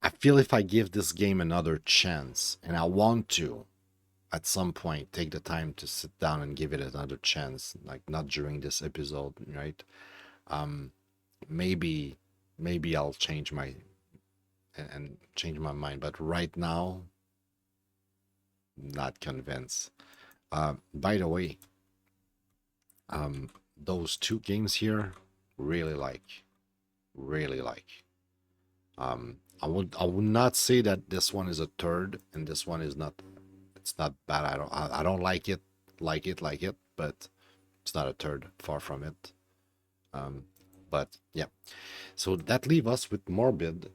I feel if I give this game another chance, and I want to, at some point, take the time to sit down and give it another chance, like not during this episode, right? Maybe I'll change my mind, but right now, not convinced. By the way, those 2 games here, really like. I would not say that this one is a third and this one is not. It's not bad. I don't like it, but it's not a third. Far from it. But yeah. So that leaves us with Morbid.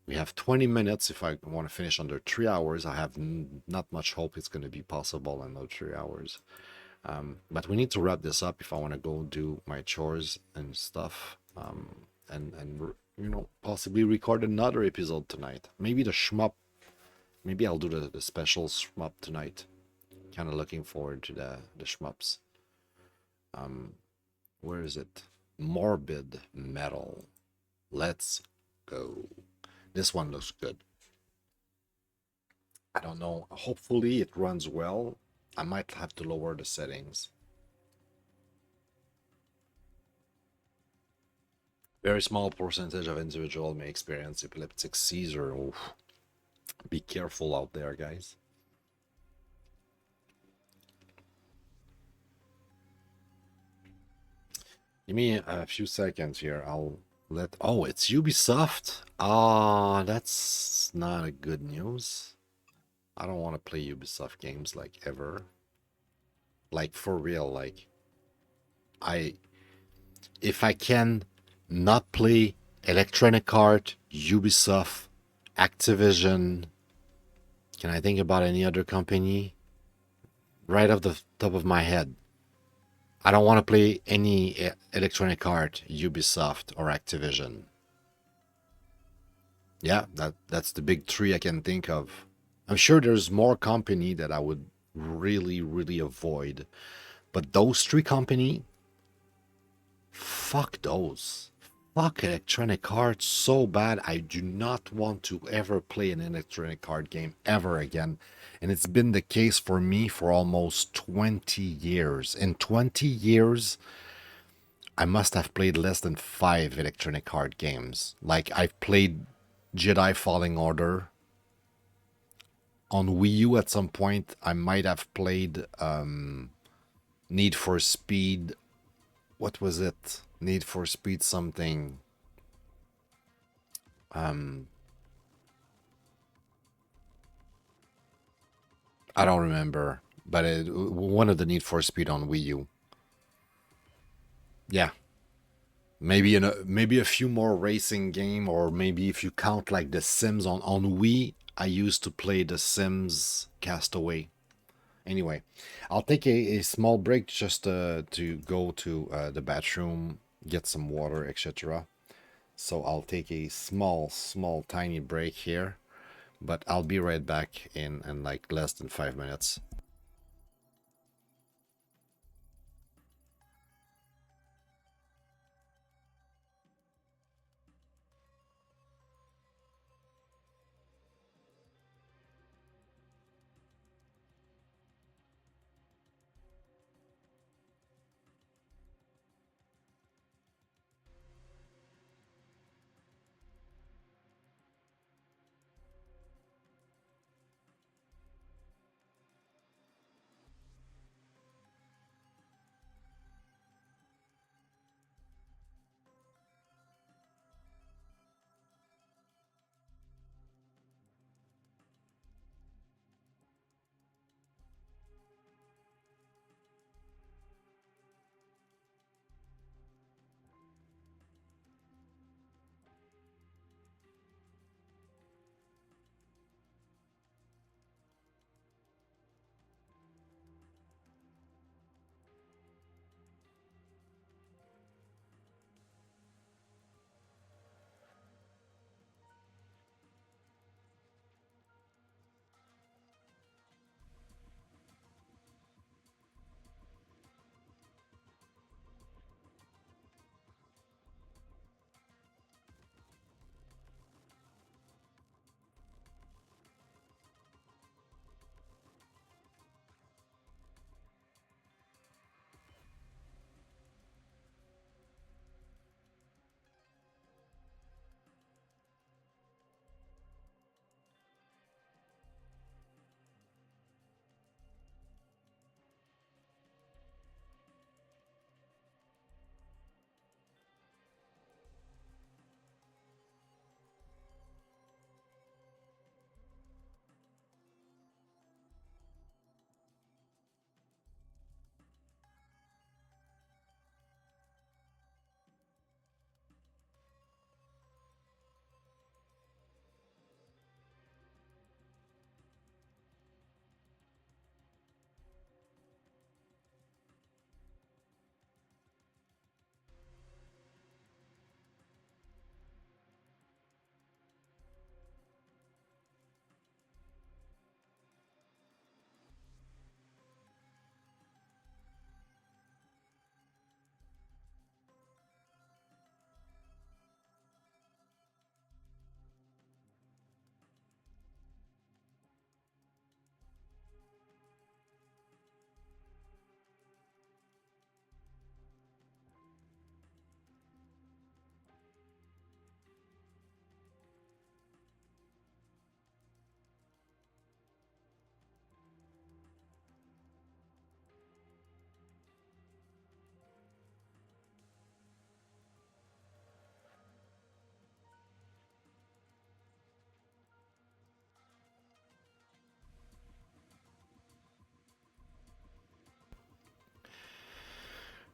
We have 20 minutes. If I want to finish under 3 hours, I have not much hope it's going to be possible in those 3 hours. But we need to wrap this up if I want to go do my chores and stuff. And you know, possibly record another episode tonight. Maybe the shmup. Maybe I'll do the special shmup tonight. Kind of looking forward to the shmups. Where is it? Morbid Metal. Let's go. This one looks good. I don't know. Hopefully it runs well. I might have to lower the settings. Very small percentage of individual may experience epileptic seizure. Oof. Be careful out there, guys. Give me a few seconds here. I'll let... Oh, it's Ubisoft? Ah, that's not a good news. I don't want to play Ubisoft games, like, ever. Like, for real, like... If I can not play Electronic Arts, Ubisoft, Activision... Can I think about any other company? Right off the top of my head. I don't want to play any Electronic Arts, Ubisoft, or Activision. Yeah, that's the big 3 I can think of. I'm sure there's more company that I would really, really avoid. But those 3 company, fuck those. Fuck Electronic Arts so bad. I do not want to ever play an Electronic Arts game ever again. And it's been the case for me for almost 20 years. In 20 years, I must have played less than 5 Electronic Arts games. Like, I've played Jedi Fallen Order. On Wii U at some point, I might have played Need for Speed. What was it? Need for Speed something. I don't remember, but one of the Need for Speed on Wii U. Yeah, maybe a few more racing game, or maybe if you count like The Sims on Wii, I used to play The Sims Castaway. Anyway, I'll take a small break just to go to the bathroom, get some water, etc. So I'll take a small, tiny break here, but I'll be right back in like less than 5 minutes.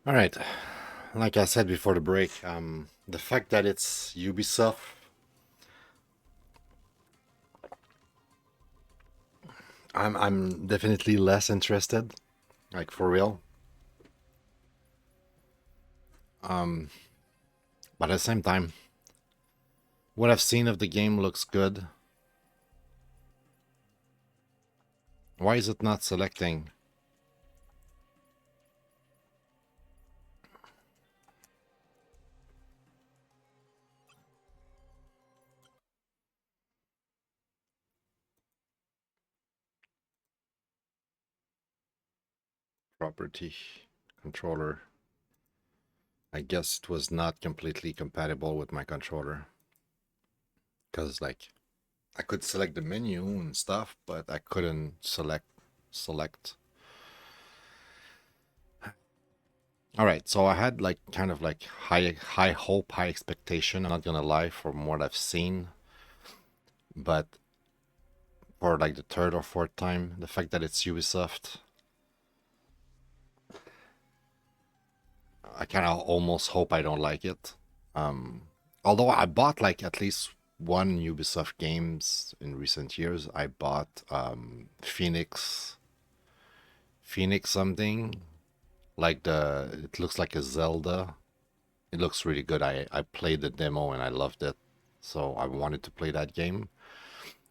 All right, like I said before the break, the fact that it's Ubisoft, I'm definitely less interested, like for real. But at the same time, what I've seen of the game looks good. Why is it not selecting? Property, controller. I guess it was not completely compatible with my controller. Because like, I could select the menu and stuff, but I couldn't select. All right, so I had like kind of like high hope, high expectation. I'm not gonna lie, from what I've seen, but for like the third or fourth time, the fact that it's Ubisoft, I kind of almost hope I don't like it. Although I bought like at least one Ubisoft games in recent years. I bought Phoenix something, like it looks like a Zelda. It looks really good. I played the demo and I loved it, so I wanted to play that game.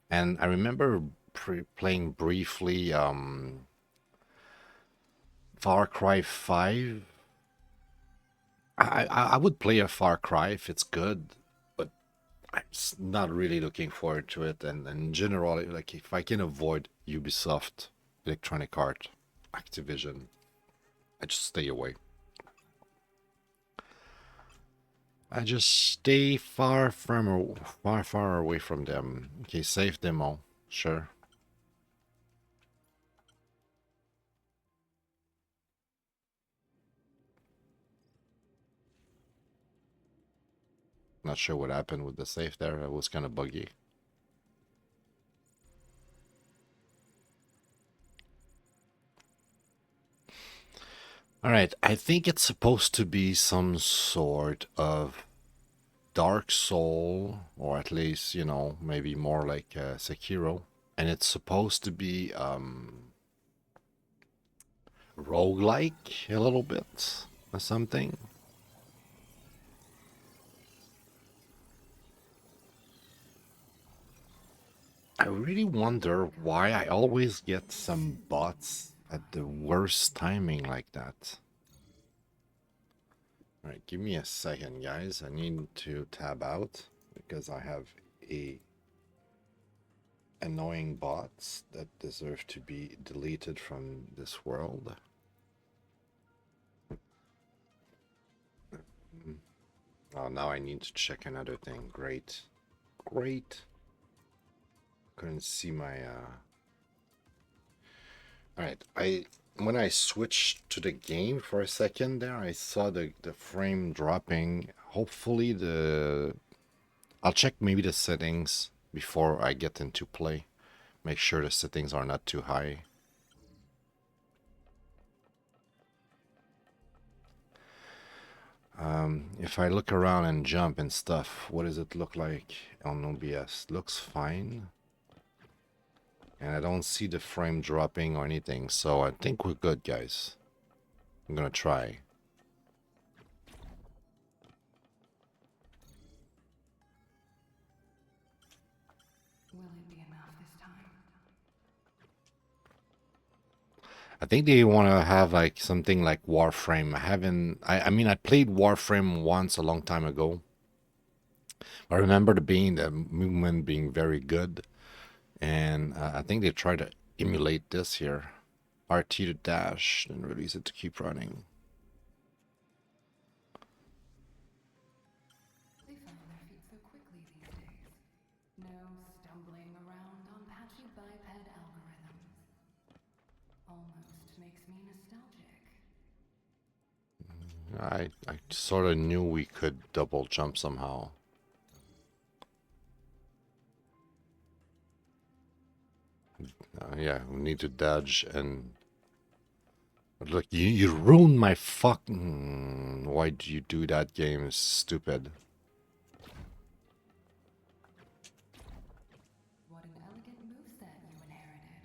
And I remember playing briefly Far Cry 5. I would play a Far Cry if it's good, but I'm not really looking forward to it. And in general, like if I can avoid Ubisoft, Electronic Arts, Activision, I just stay away. I just stay far away from them. Okay, save demo, sure. Not sure what happened with the save there. It was kind of buggy. All right, I think it's supposed to be some sort of Dark Soul, or at least, you know, maybe more like Sekiro. And it's supposed to be roguelike a little bit or something. I really wonder why I always get some bots at the worst timing like that. All right, give me a second, guys. I need to tab out because I have a annoying bots that deserve to be deleted from this world. Oh, now I need to check another thing. Great. Couldn't see my all right, when I switched to the game for a second there, I saw the frame dropping. Hopefully I'll check maybe the settings before I get into play. Make sure the settings are not too high. If I look around and jump and stuff, what does it look like on OBS? Looks fine. And I don't see the frame dropping or anything, so I think we're good, guys. I'm gonna try. Will it be enough this time? I think they want to have like something like Warframe. I mean, I played Warframe once a long time ago. I remember the movement being very good. And I think they try to emulate this here. RT to dash, and release it to keep running. They find their feet so quickly these days. No stumbling around on patchy biped algorithms. Almost makes me nostalgic. I sort of knew we could double jump somehow. Yeah, we need to dodge and Look, you ruined my fucking... Why did you do that game? It's stupid. What an elegant moveset you inherited.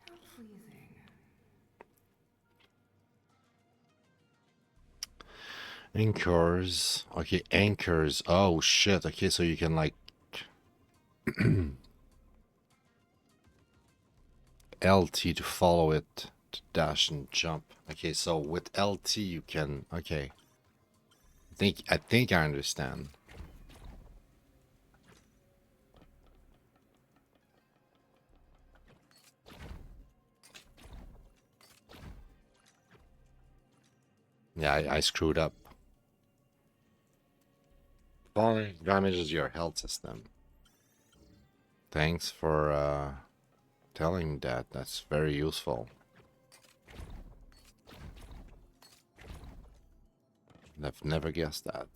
How pleasing. Anchors. Okay, anchors. Oh shit. Okay, so you can like LT to follow it, to dash and jump. Okay, so with LT you can. Okay, I think I understand. Yeah, I screwed up. Falling damages your health system. Thanks for telling me that. That's very useful. I've never guessed that.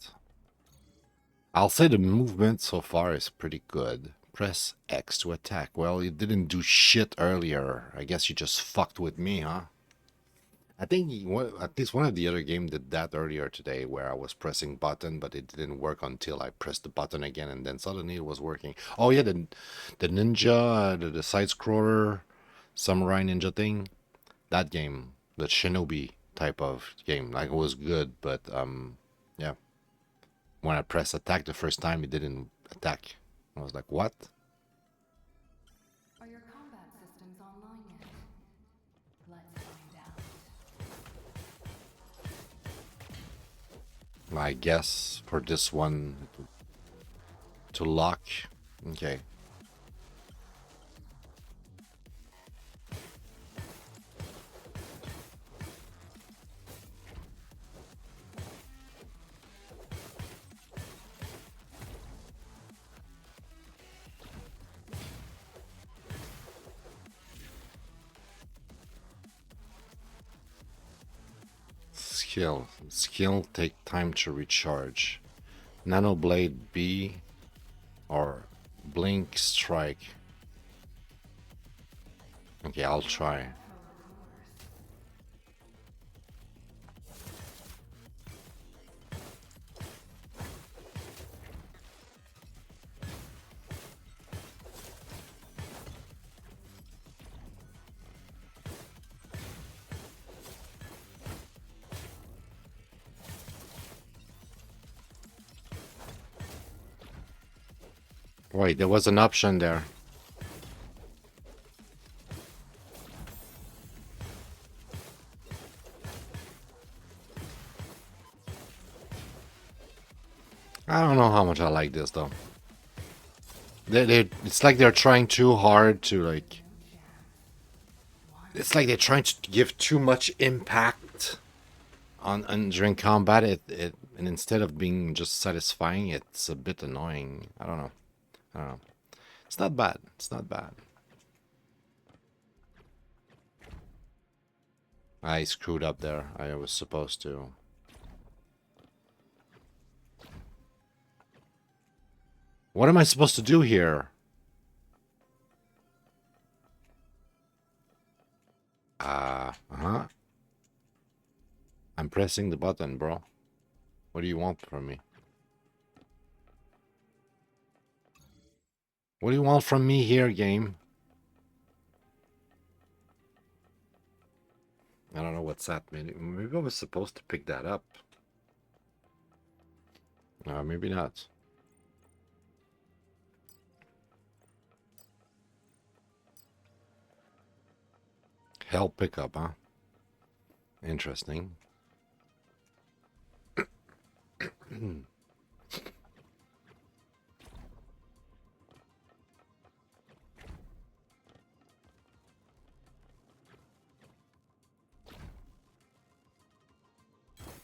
I'll say the movement so far is pretty good. Press X to attack. Well, you didn't do shit earlier. I guess you just fucked with me, huh? I think at least one of the other game did that earlier today, where I was pressing button, but it didn't work until I pressed the button again, and then suddenly it was working. Oh yeah, the ninja, the side scroller, samurai ninja thing, that game, the shinobi type of game, like it was good, but yeah, when I pressed attack the first time, it didn't attack. I was like, what? Are your combat systems online yet? Let's find out. I guess for this one to lock. Okay. Skill take time to recharge. Nano Blade B or Blink Strike. Okay, I'll try. Wait, there was an option there. I don't know how much I like this though. It's like they're trying too hard to like. It's like they're trying to give too much impact on during combat. And instead of being just satisfying, it's a bit annoying. I don't know. It's not bad. It's not bad. I screwed up there. I was supposed to. What am I supposed to do here? I'm pressing the button, bro. What do you want from me? What do you want from me here, game? I don't know what's that. Maybe I was supposed to pick that up. Maybe not. Help pickup, huh? Interesting.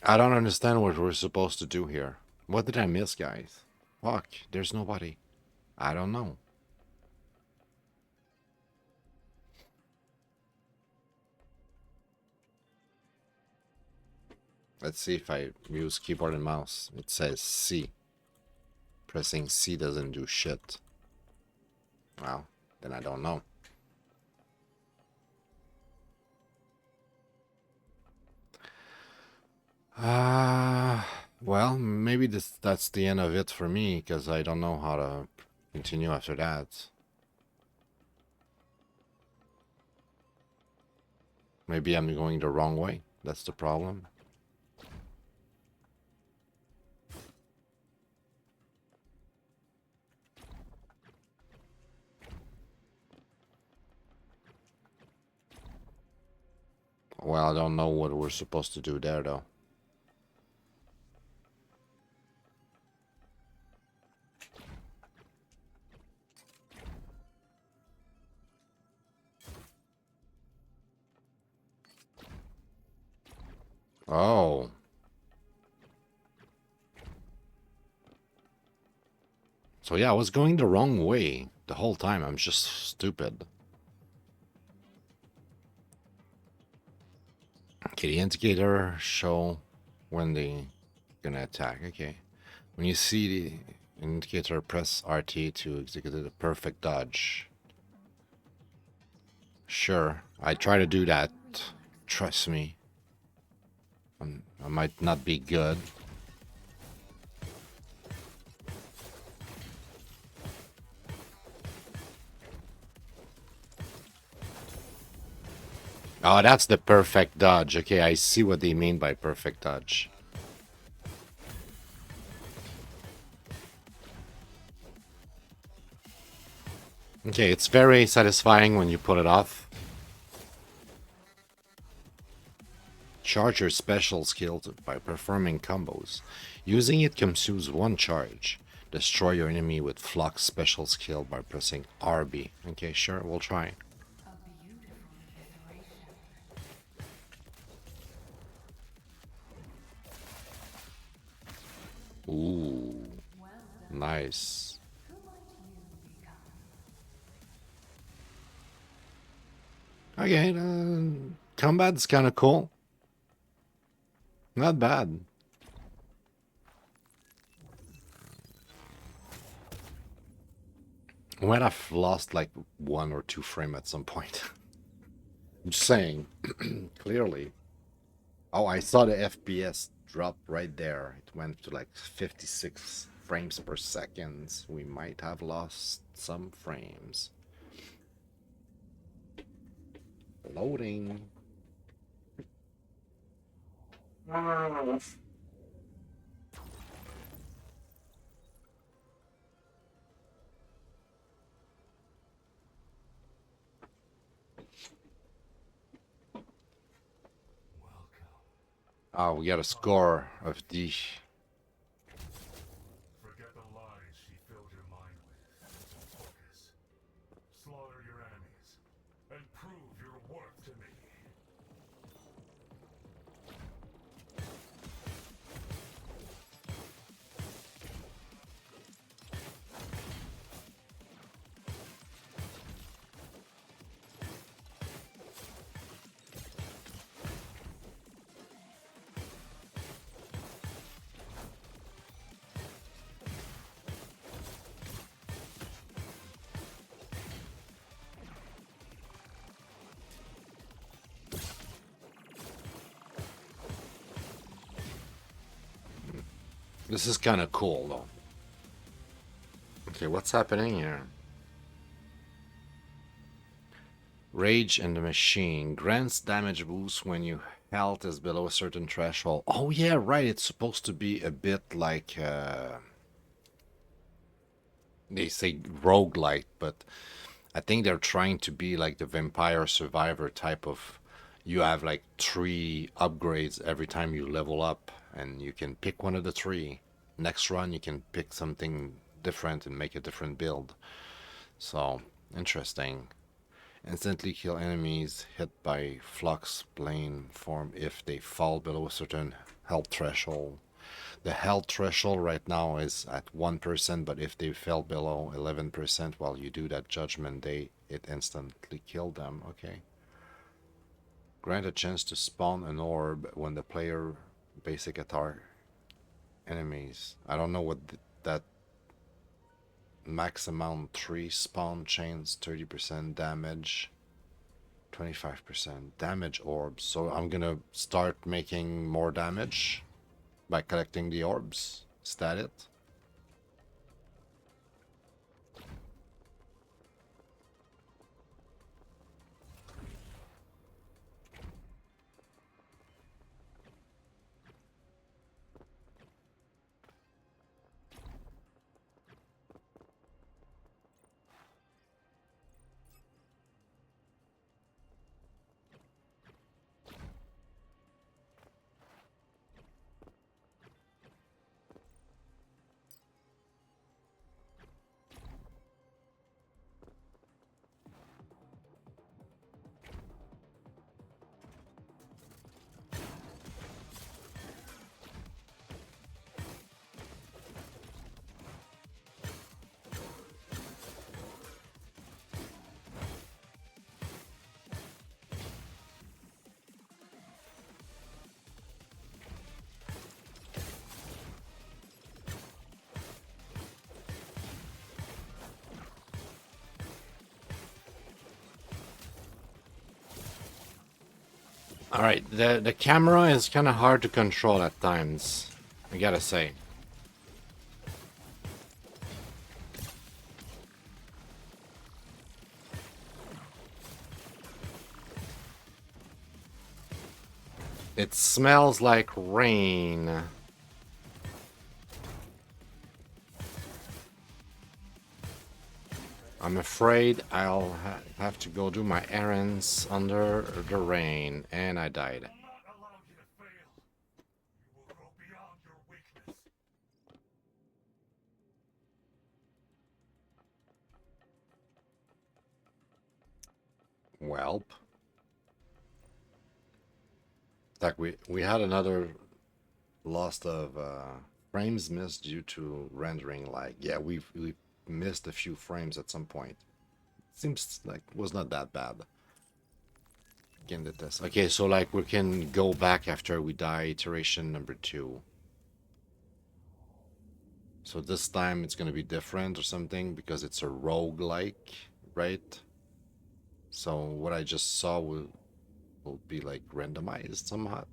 I don't understand what we're supposed to do here. What did I miss, guys? Fuck, there's nobody. I don't know. Let's see if I use keyboard and mouse. It says C. Pressing C doesn't do shit. Well, then I don't know. Well, maybe that's the end of it for me, because I don't know how to continue after that. Maybe I'm going the wrong way. That's the problem. Well, I don't know what we're supposed to do there, though. Oh. So yeah, I was going the wrong way the whole time. I'm just stupid. Okay, the indicator show when they gonna attack. Okay. When you see the indicator, press RT to execute a perfect dodge. Sure, I try to do that. Trust me. I might not be good. Oh, that's the perfect dodge. Okay, I see what they mean by perfect dodge. Okay, it's very satisfying when you pull it off. Charge your special skill by performing combos. Using it consumes one charge. Destroy your enemy with Flux special skill by pressing RB. Okay, sure, we'll try. Ooh, nice. Okay, combat's kind of cool. Not bad. When I've lost like 1 or 2 frames at some point. I'm just saying, clearly. Oh, I saw the FPS drop right there. It went to like 56 frames per second. We might have lost some frames. Loading. Oh, we got a score of D. Forget the lies she filled your mind with. Focus. Slaughter your enemies. And prove your worth to me. This is kind of cool, though. Okay, what's happening here? Rage in the Machine grants damage boost when your health is below a certain threshold. Oh yeah, right. It's supposed to be a bit like they say roguelike, but I think they're trying to be like the Vampire Survivor type of. You have like 3 upgrades every time you level up, and you can pick one of the 3. Next run, you can pick something different and make a different build. So interesting. Instantly kill enemies hit by Flux Plane form if they fall below a certain health threshold. The health threshold right now is at 1%, but if they fell below 11% while you do that Judgment Day, it instantly killed them. Okay. Grant a chance to spawn an orb when the player basic attack enemies. I don't know what that max amount 3 spawn chains, 30% damage, 25% damage orbs. So I'm gonna start making more damage By collecting the orbs. Is that it? Alright, the camera is kind of hard to control at times, I gotta say. It smells like rain. I'm afraid I'll have to go do my errands under the rain, and I died. Welp. Like we had another loss of frames missed due to rendering lag. Yeah, we missed a few frames at some point. Seems like it was not that bad. Again, did this. Okay, so like we can go back after we die, iteration number 2. So this time it's gonna be different or something because it's a roguelike, right? So what I just saw will be like randomized somehow.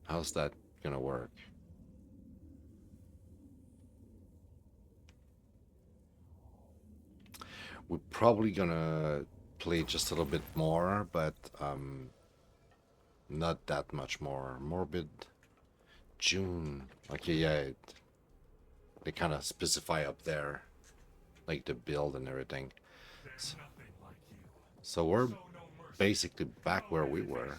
How's that gonna work? We're probably gonna play just a little bit more, but not that much more. Morbid June. Okay, yeah, they kind of specify up there, like the build and everything. So we're basically back where we were.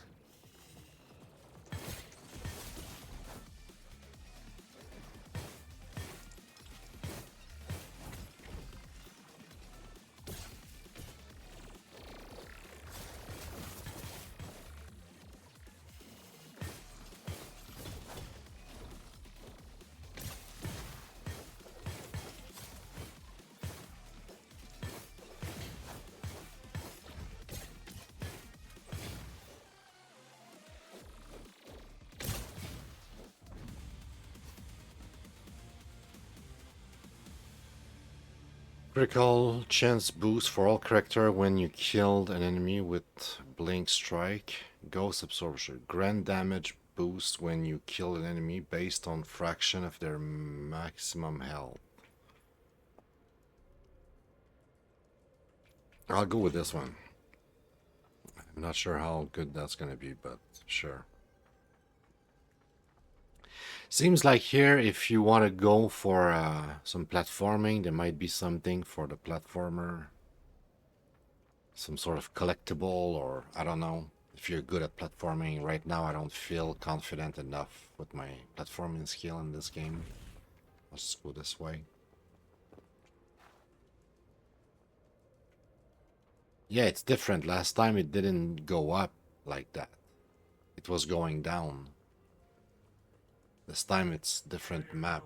Critical chance boost for all character when you killed an enemy with blink strike. Ghost absorption. Grand damage boost when you kill an enemy based on fraction of their maximum health. I'll go with this one. I'm not sure how good that's gonna be, but sure. Seems like here, if you want to go for some platforming, there might be something for the platformer. Some sort of collectible, or I don't know. If you're good at platforming, right now I don't feel confident enough with my platforming skill in this game. Let's go this way. Yeah, it's different. Last time it didn't go up like that. It was going down. This time it's different map.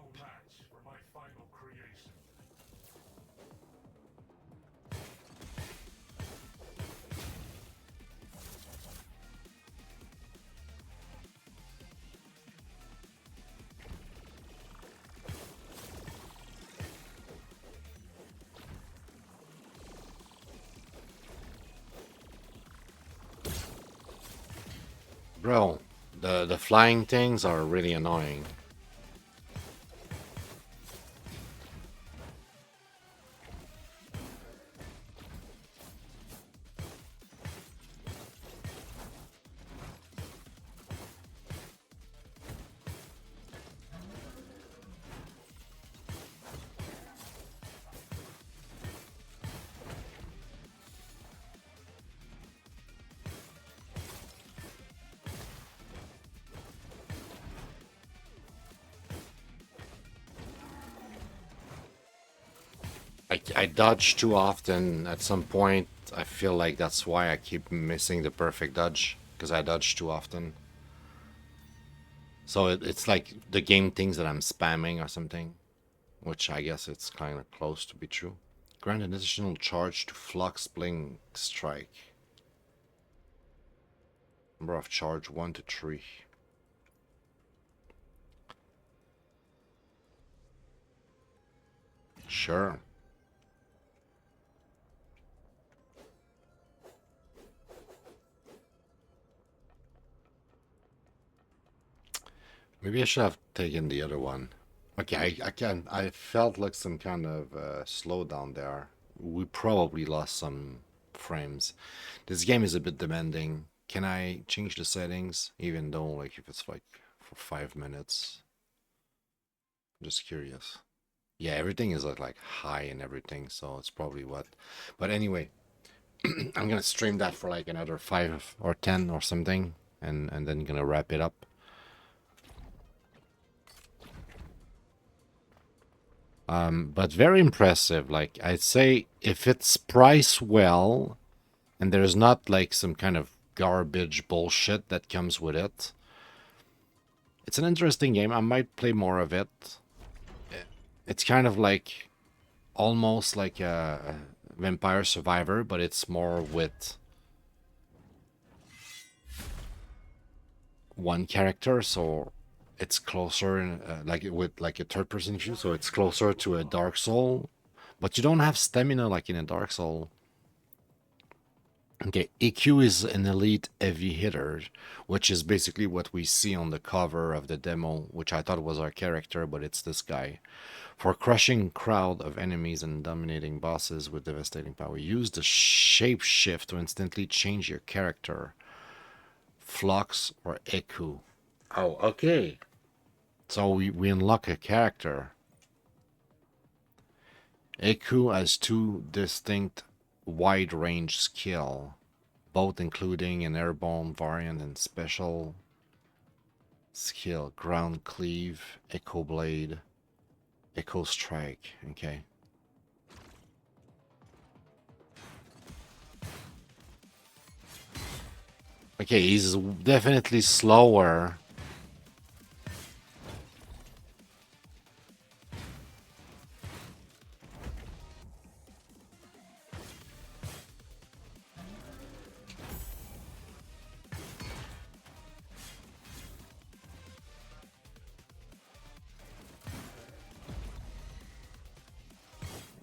Bro, The flying things are really annoying. I dodge too often. At some point, I feel like that's why I keep missing the perfect dodge, because I dodge too often. So it's like the game thinks that I'm spamming or something, which I guess it's kind of close to be true. Grant an additional charge to Flux Blink Strike. Number of charge 1 to 3. Sure. Maybe I should have taken the other one. Okay, I felt like some kind of slowdown there. We probably lost some frames. This game is a bit demanding. Can I change the settings? Even though, like, if it's like for 5 minutes? I'm just curious. Yeah, everything is like high and everything, so it's probably what. But anyway, I'm gonna stream that for like another 5 or 10 or something, and then gonna wrap it up. But very impressive. Like, I'd say if it's priced well and there's not like some kind of garbage bullshit that comes with it, it's an interesting game. I might play more of it. It's kind of like almost like a Vampire Survivor, but it's more with one character, so it's closer, like with like a third-person view, so it's closer to a Dark Soul, but you don't have stamina like in a Dark Soul. Okay, EQ is an elite heavy hitter, which is basically what we see on the cover of the demo, which I thought was our character, but it's this guy. For crushing crowd of enemies and dominating bosses with devastating power, use the shape shift to instantly change your character. Flux or Eku. Oh, okay. So we unlock a character. Eku has 2 distinct wide-range skill, both including an airborne variant and special skill. Ground Cleave, Echo Blade, Echo Strike. Okay. Okay, he's definitely slower.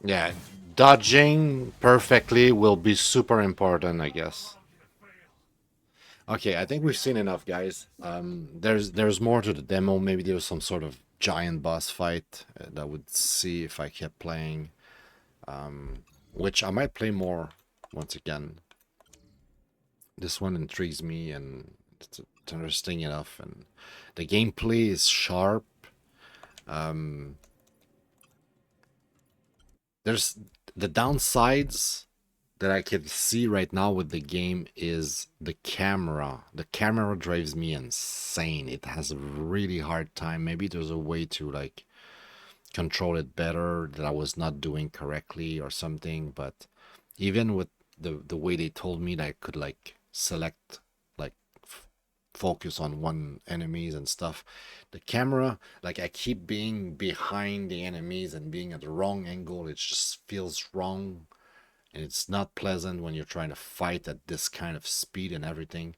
Yeah, dodging perfectly will be super important, I guess. Okay, I think we've seen enough, guys. There's more to the demo. Maybe there's some sort of giant boss fight that would see if I kept playing, which I might play more once again. This one intrigues me, and it's interesting enough, and the gameplay is sharp. There's the downsides that I can see right now with the game is the camera. The camera drives me insane. It has a really hard time. Maybe there's a way to like control it better that I was not doing correctly or something. But even with the way they told me that I could like select like focus on one enemies and stuff, the camera, like I keep being behind the enemies and being at the wrong angle. It just feels wrong. And it's not pleasant when you're trying to fight at this kind of speed and everything.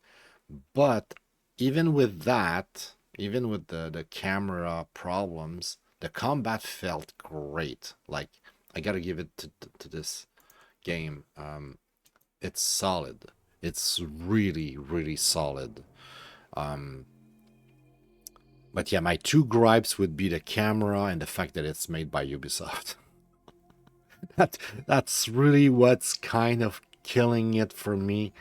But even with that, even with the camera problems, the combat felt great. Like, I gotta give it to this game. It's solid. It's really, really solid. But yeah, my two gripes would be the camera and the fact that it's made by Ubisoft. That's really what's kind of killing it for me.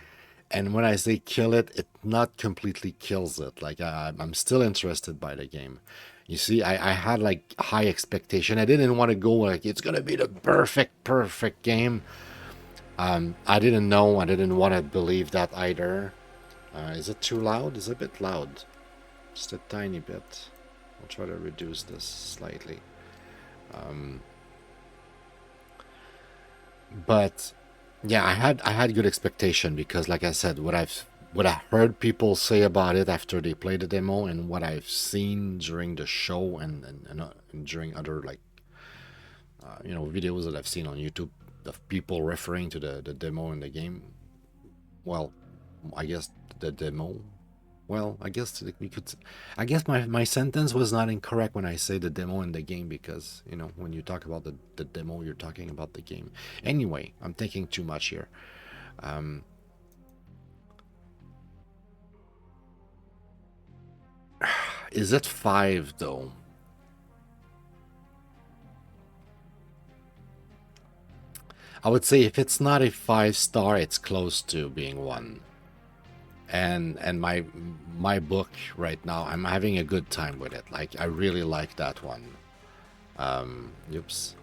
And when I say kill it, it not completely kills it. Like I'm still interested by the game. You see, I had like high expectation. I didn't want to go like it's gonna be the perfect game. I didn't know. I didn't want to believe that either. Is it too loud? It's a bit loud. Just a tiny bit. I'll try to reduce this slightly. But yeah, I had good expectation because, like I said, what I heard people say about it after they played the demo and what I've seen during the show and during other like videos that I've seen on YouTube of people referring to the demo and the game. Well, I guess the demo. Well, I guess we could. I guess my sentence was not incorrect when I say the demo and the game because when you talk about the demo, you're talking about the game. Anyway, I'm thinking too much here. Is it 5 though? I would say if it's not a 5-star, it's close to being 1. And my book right now, I'm having a good time with it. Like I really like that one. Oops.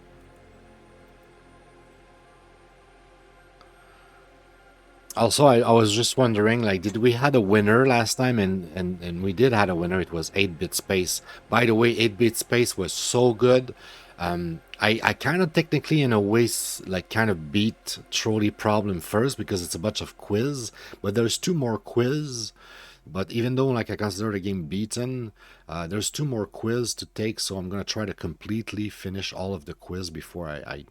Also, I was just wondering, like, did we had a winner last time? And we did had a winner. It was 8-Bit Space. By the way, 8-Bit Space was so good. I kind of technically in a way like kind of beat Trolley Problem first because it's a bunch of quiz, but there's 2 more quiz. But even though like I consider the game beaten, there's 2 more quiz to take, so I'm gonna try to completely finish all of the quiz before I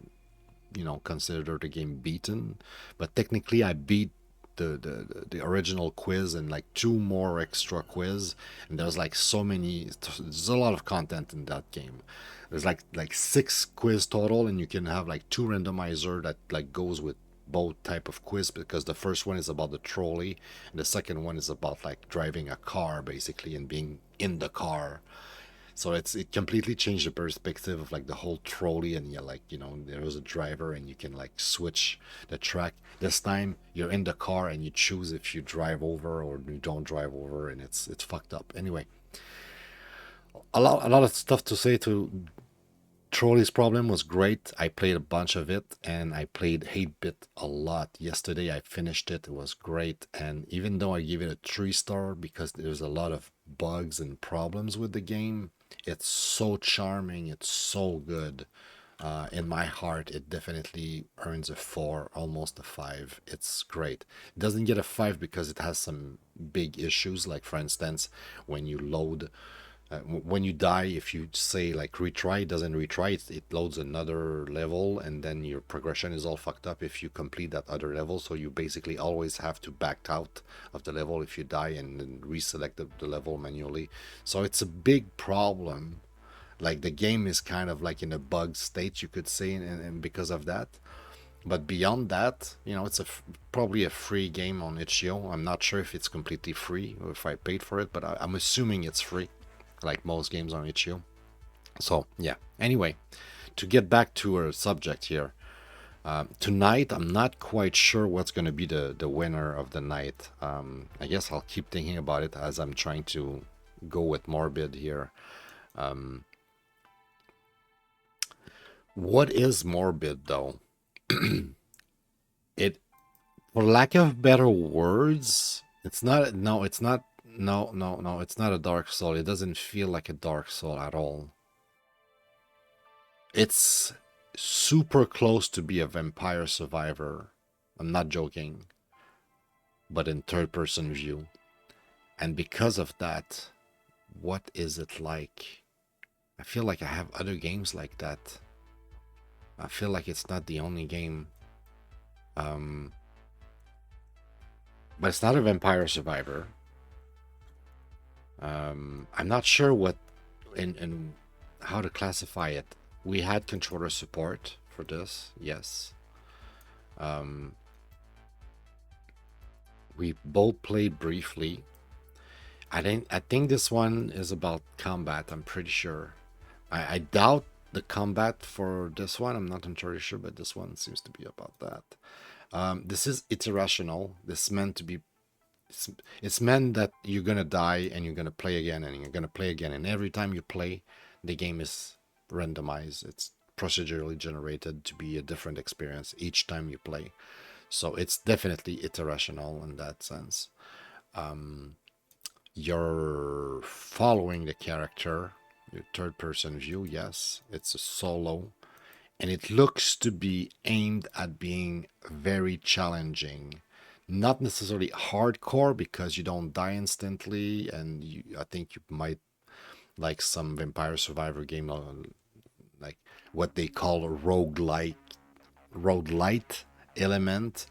consider the game beaten. But technically I beat the original quiz and like 2 more extra quiz, and there's like there's a lot of content in that game. There's like 6 quiz total, and you can have like 2 randomizer that like goes with both type of quiz, because the first one is about the trolley and the second one is about like driving a car basically and being in the car. So it completely changed the perspective of like the whole trolley, and there's a driver and you can like switch the track. This time you're in the car and you choose if you drive over or you don't drive over, and it's fucked up. Anyway, a lot of stuff to say to Trolley's Problem was great. I played a bunch of it, and I played 8-Bit a lot. Yesterday I finished it. It was great. And even though I give it a 3-star because there's a lot of bugs and problems with the game, it's so charming. It's so good. In my heart, it definitely earns a 4, almost a 5. It's great. It doesn't get a 5 because it has some big issues. Like, for instance, when you load... when you die, if you say like retry, it doesn't retry, it loads another level, and then your progression is all fucked up if you complete that other level. So you basically always have to back out of the level if you die and then reselect the level manually. So it's a big problem. Like the game is kind of like in a bug state, you could say, and because of that. But beyond that, it's probably a free game on itch.io. I'm not sure if it's completely free or if I paid for it, but I'm assuming it's free, like most games on itch.io. So yeah, anyway, to get back to our subject here, tonight I'm not quite sure what's going to be the winner of the night. I guess I'll keep thinking about it as I'm trying to go with Morbid here. What is Morbid though? It, for lack of better words, it's not a Dark Soul. It doesn't feel like a Dark Soul at all. It's super close to be a Vampire Survivor. I'm not joking. But in third-person view. And because of that, what is it like? I feel like I have other games like that. I feel like it's not the only game. But it's not a Vampire Survivor. I'm not sure what in how to classify it. We had controller support for this, yes. We both played briefly. I think this one is about combat. I'm pretty sure. I doubt the combat for this one. I'm not entirely sure, but this one seems to be about that. This is iterational. This is meant to be. It's meant that you're gonna die and you're gonna play again and you're gonna play again, and every time you play, the game is randomized. It's procedurally generated to be a different experience each time you play. So it's definitely iterational in that sense. You're following the character, your third person view, yes. It's a solo, and it looks to be aimed at being very challenging. Not necessarily hardcore because you don't die instantly, and I think you might like some Vampire Survivor game, like what they call a roguelite element,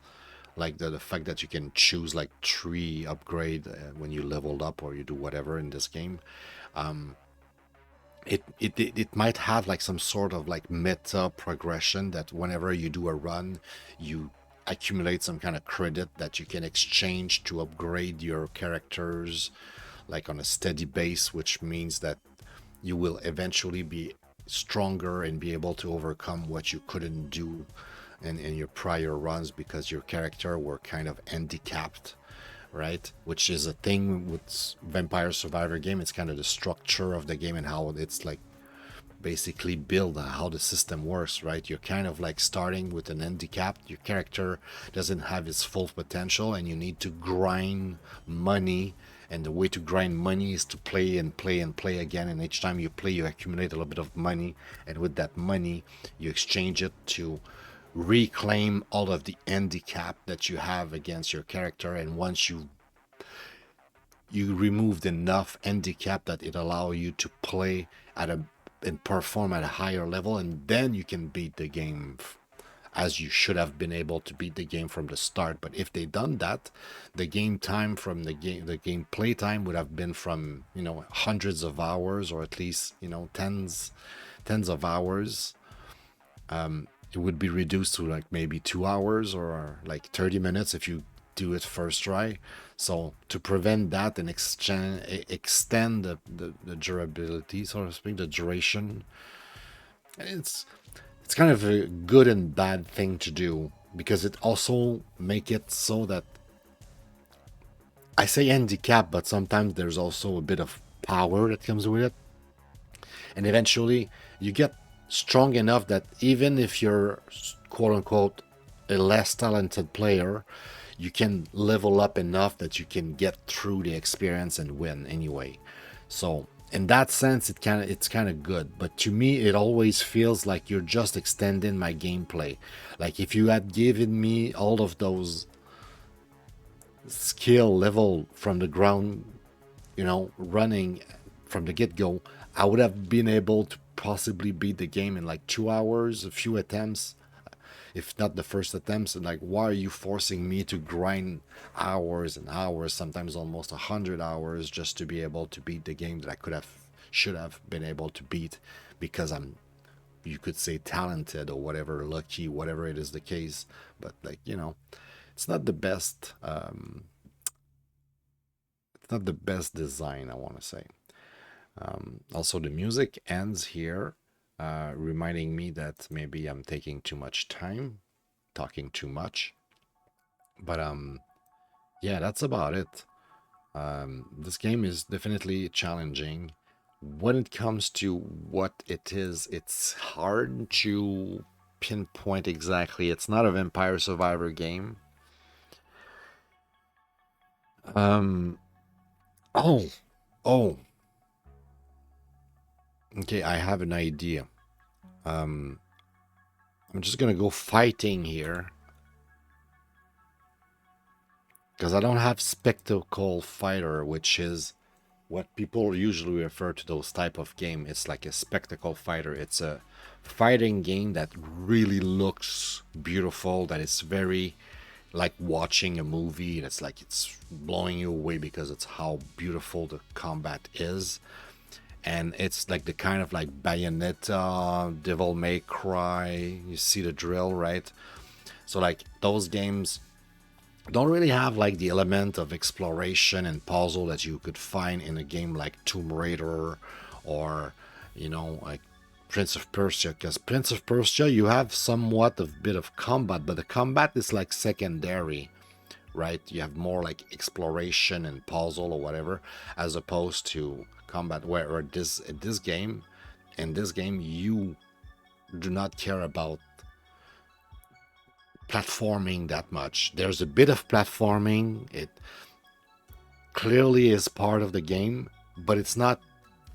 like the fact that you can choose like 3 upgrade when you leveled up or you do whatever in this game. It might have like some sort of like meta progression that whenever you do a run, you accumulate some kind of credit that you can exchange to upgrade your characters like on a steady base, which means that you will eventually be stronger and be able to overcome what you couldn't do in your prior runs because your character were kind of handicapped, right? Which is a thing with Vampire Survivor game. It's kind of the structure of the game and how it's like basically build how the system works, right? You're kind of like starting with an handicap. Your character doesn't have its full potential and you need to grind money, and the way to grind money is to play and play and play again, and each time you play you accumulate a little bit of money, and with that money you exchange it to reclaim all of the handicap that you have against your character. And once you removed enough handicap that it allow you to play at a and perform at a higher level, and then you can beat the game as you should have been able to beat the game from the start. But if they done that, the game time from the game play time would have been from, you know, hundreds of hours, or at least, you know, tens of hours. It would be reduced to like maybe 2 hours or like 30 minutes if you do it first try. So to prevent that and extend the durability, so to speak, the duration, it's kind of a good and bad thing to do, because it also make it so that, I say handicap, but sometimes there's also a bit of power that comes with it, and eventually you get strong enough that even if you're quote unquote a less talented player, you can level up enough that you can get through the experience and win anyway. So in that sense, it's kind of good. But to me, it always feels like you're just extending my gameplay. Like if you had given me all of those skill level from the ground, you know, running from the get-go, I would have been able to possibly beat the game in like 2 hours, a few attempts, if not the first attempts. And like, why are you forcing me to grind hours and hours, sometimes almost 100 hours, just to be able to beat the game that I should have been able to beat because I'm, you could say, talented or whatever, lucky, whatever it is the case. But like, you know, it's not the best. It's not the best design, I want to say. Also, the music ends here, reminding me that maybe I'm taking too much time, talking too much. But yeah, that's about it. This game is definitely challenging. When it comes to what it is, it's hard to pinpoint exactly. It's not a Vampire Survivor game. Oh. Okay, I have an idea. I'm just gonna go fighting here, because I don't have spectacle fighter, which is what people usually refer to those type of game. It's like a spectacle fighter. It's a fighting game that really looks beautiful, that is very like watching a movie, and it's like it's blowing you away because it's how beautiful the combat is. And it's like the kind of like Bayonetta, Devil May Cry, you see the drill, right? So like those games, don't really have like the element of exploration and puzzle that you could find in a game like Tomb Raider or, you know, like Prince of Persia. Because Prince of Persia, you have somewhat of bit of combat, but the combat is like secondary, right? You have more like exploration and puzzle or whatever, as opposed to combat where in this game you do not care about platforming that much. There's a bit of platforming. It clearly is part of the game, but it's not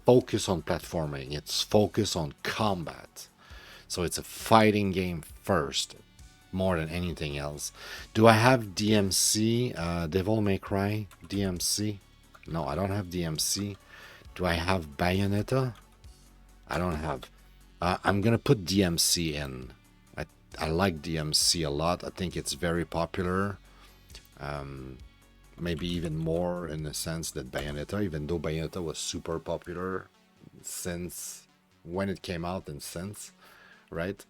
focused on platforming. It's focused on combat. So it's a fighting game first, more than anything else. Do I have DMC, Devil May Cry, DMC? No, I don't have DMC. Do I have Bayonetta? I don't have. I'm gonna put DMC in. I like DMC a lot. I think it's very popular. Maybe even more in the sense that Bayonetta, even though Bayonetta was super popular since when it came out and since, right?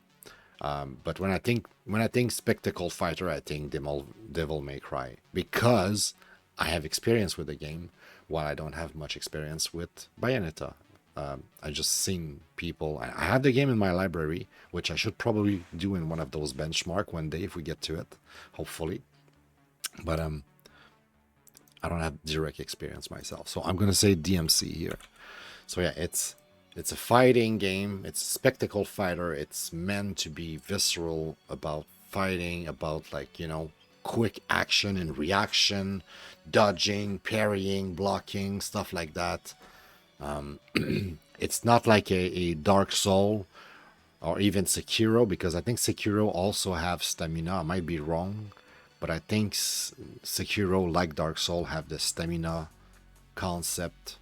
But when I think spectacle fighter, I think Devil May Cry, because I have experience with the game while I don't have much experience with Bayonetta. I just seen people. I have the game in my library, which I should probably do in one of those benchmark one day if we get to it, hopefully. But I don't have direct experience myself, so I'm gonna say DMC here. So yeah, it's a fighting game. It's a spectacle fighter. It's meant to be visceral about fighting, about like, you know, quick action and reaction, dodging, parrying, blocking, stuff like that. It's not like a Dark Soul or even Sekiro, because I think Sekiro also have stamina. I might be wrong, but I think Sekiro, like Dark Soul, have the stamina concept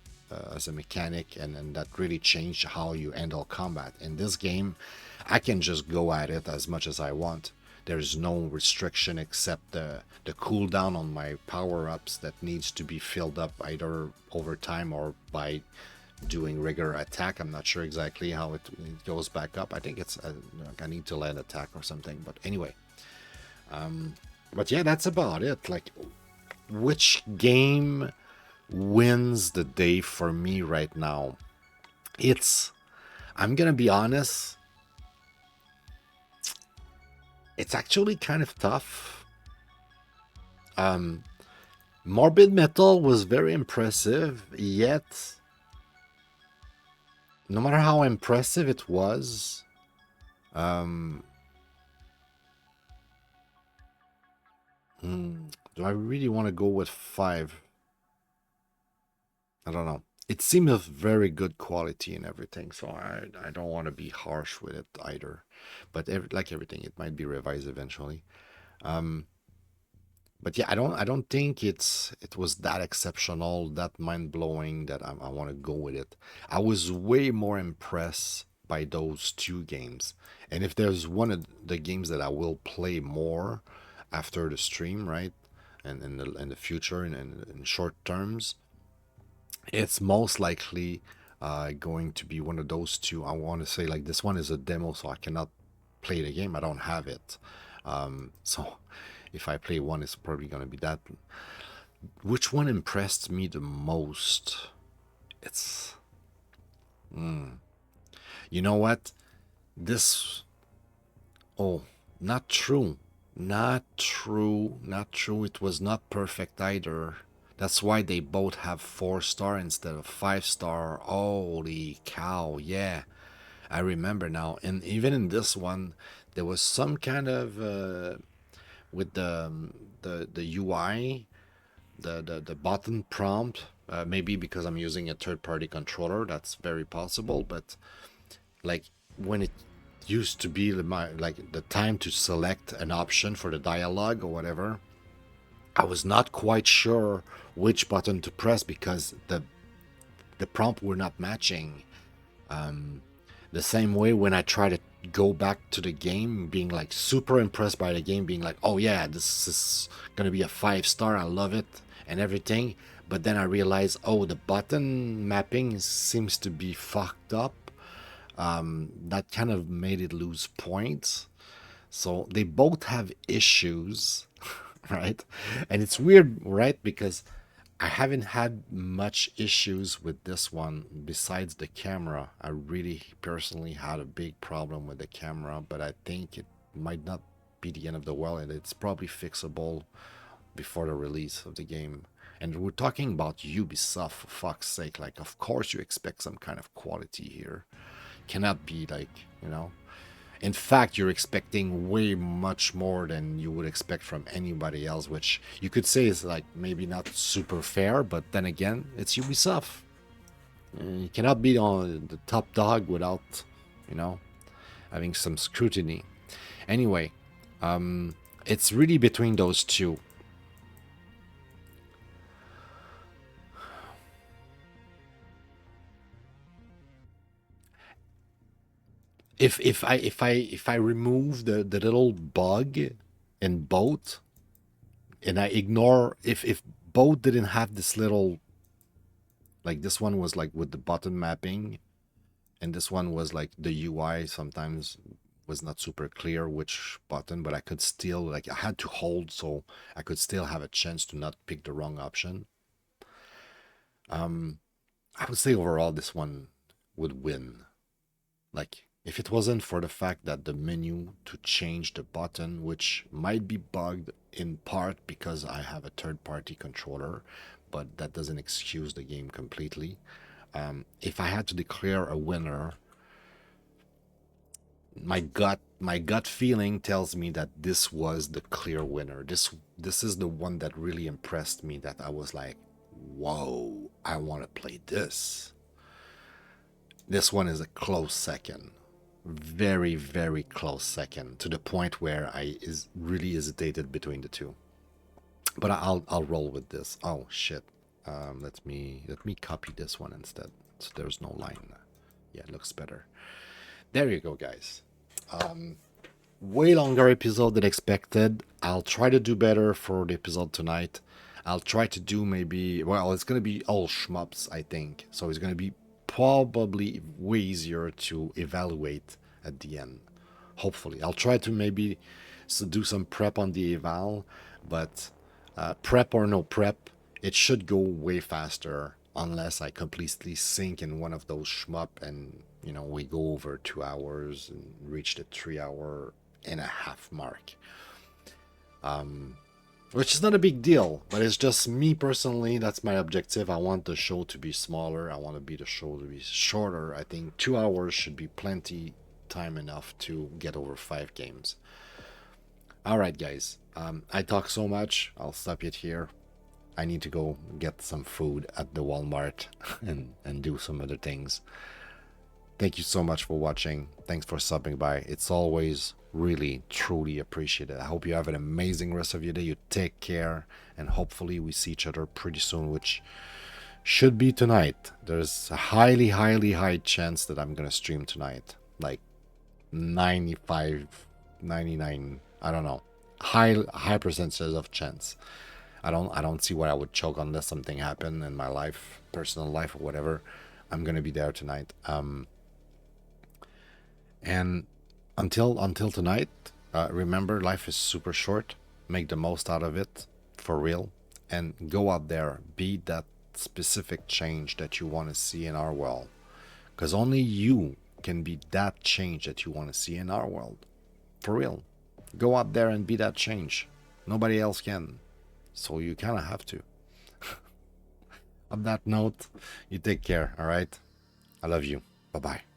as a mechanic, and that really changed how you handle combat. In this game, I can just go at it as much as I want. There's no restriction except the cooldown on my power-ups that needs to be filled up either over time or by doing regular attack. I'm not sure exactly how it goes back up. I think it's I need to land attack or something, but anyway. But yeah, that's about it. Like, which game wins the day for me right now? I'm gonna be honest, it's actually kind of tough. Morbid Metal was very impressive, yet no matter how impressive it was, do I really want to go with 5? I don't know. It seemed of very good quality and everything, so I don't want to be harsh with it either. But like everything, it might be revised eventually. But yeah, I don't think it was that exceptional, that mind-blowing that I want to go with it. I was way more impressed by those 2 games. And if there's one of the games that I will play more after the stream, right? And in the future, in short terms, it's most likely going to be one of those 2. I want to say, like, this one is a demo, so I cannot play the game. I don't have it. So if I play one, it's probably going to be that. Which one impressed me the most? It's... You know what? This... Oh, not true. Not true. Not true. It was not perfect either. That's why they both have 4-star instead of 5-star. Holy cow, yeah. I remember now. And even in this one, there was some kind of... with the UI, the button prompt, maybe because I'm using a third-party controller, that's very possible. But like when it used to be like the time to select an option for the dialogue or whatever, I was not quite sure which button to press because the prompt were not matching. The same way when I try to go back to the game, being like super impressed by the game, being like, oh yeah, this is gonna be a 5-star, I love it and everything, but then I realize, oh, the button mapping seems to be fucked up. That kind of made it lose points. So they both have issues. right? And it's weird, right? Because I haven't had much issues with this one besides the camera. I really personally had a big problem with the camera, but I think it might not be the end of the world, and it's probably fixable before the release of the game. And we're talking about Ubisoft, for fuck's sake. Like, of course you expect some kind of quality here. Cannot be like, you know. In fact, you're expecting way much more than you would expect from anybody else, which you could say is like maybe not super fair, but then again, it's Ubisoft. You cannot be on the top dog without, you know, having some scrutiny. Anyway, it's really between those two. If I remove the little bug in both, and I ignore if both didn't have this little, like this one was like with the button mapping, and this one was like the UI sometimes was not super clear which button, but I could still, like, I had to hold so I could still have a chance to not pick the wrong option. I would say overall this one would win. Like, if it wasn't for the fact that the menu to change the button, which might be bugged in part because I have a third-party controller, but that doesn't excuse the game completely. If I had to declare a winner, my gut feeling tells me that this was the clear winner. This is the one that really impressed me, that I was like, whoa, I want to play this. This one is a close second. Very, very close second, to the point where I really hesitated between the two. But I'll roll with this. Oh shit. Let me copy this one instead, so there's no line. Yeah, it looks better. There you go, guys. Way longer episode than expected. I'll try to do better for the episode tonight. I'll try to do maybe, well, it's gonna be all shmups, I think, so it's gonna be probably way easier to evaluate at the end. Hopefully I'll try to maybe do some prep on the eval, but prep or no prep, it should go way faster unless I completely sink in one of those shmup and, you know, we go over 2 hours and reach the 3.5 hour mark. Which is not a big deal, but it's just me personally, that's my objective. I want the show to be smaller. I want the show to be shorter. I think 2 hours should be plenty time enough to get over 5 games. Alright, guys. I talk so much. I'll stop it here. I need to go get some food at the Walmart and do some other things. Thank you so much for watching. Thanks for stopping by. It's always really, truly appreciated. I hope you have an amazing rest of your day. You take care, and hopefully we see each other pretty soon, which should be tonight. There's a highly, highly high chance that I'm gonna stream tonight. Like 95, 99, I don't know. High percentages of chance. I don't see why I would choke unless something happened in my life, personal life or whatever. I'm gonna be there tonight. And until tonight, remember, life is super short. Make the most out of it, for real, and go out there, be that specific change that you want to see in our world, because only you can be that change that you want to see in our world, for real. Go out there and be that change. Nobody else can, so you kind of have to. On that note, you take care. All right, I love you. Bye bye.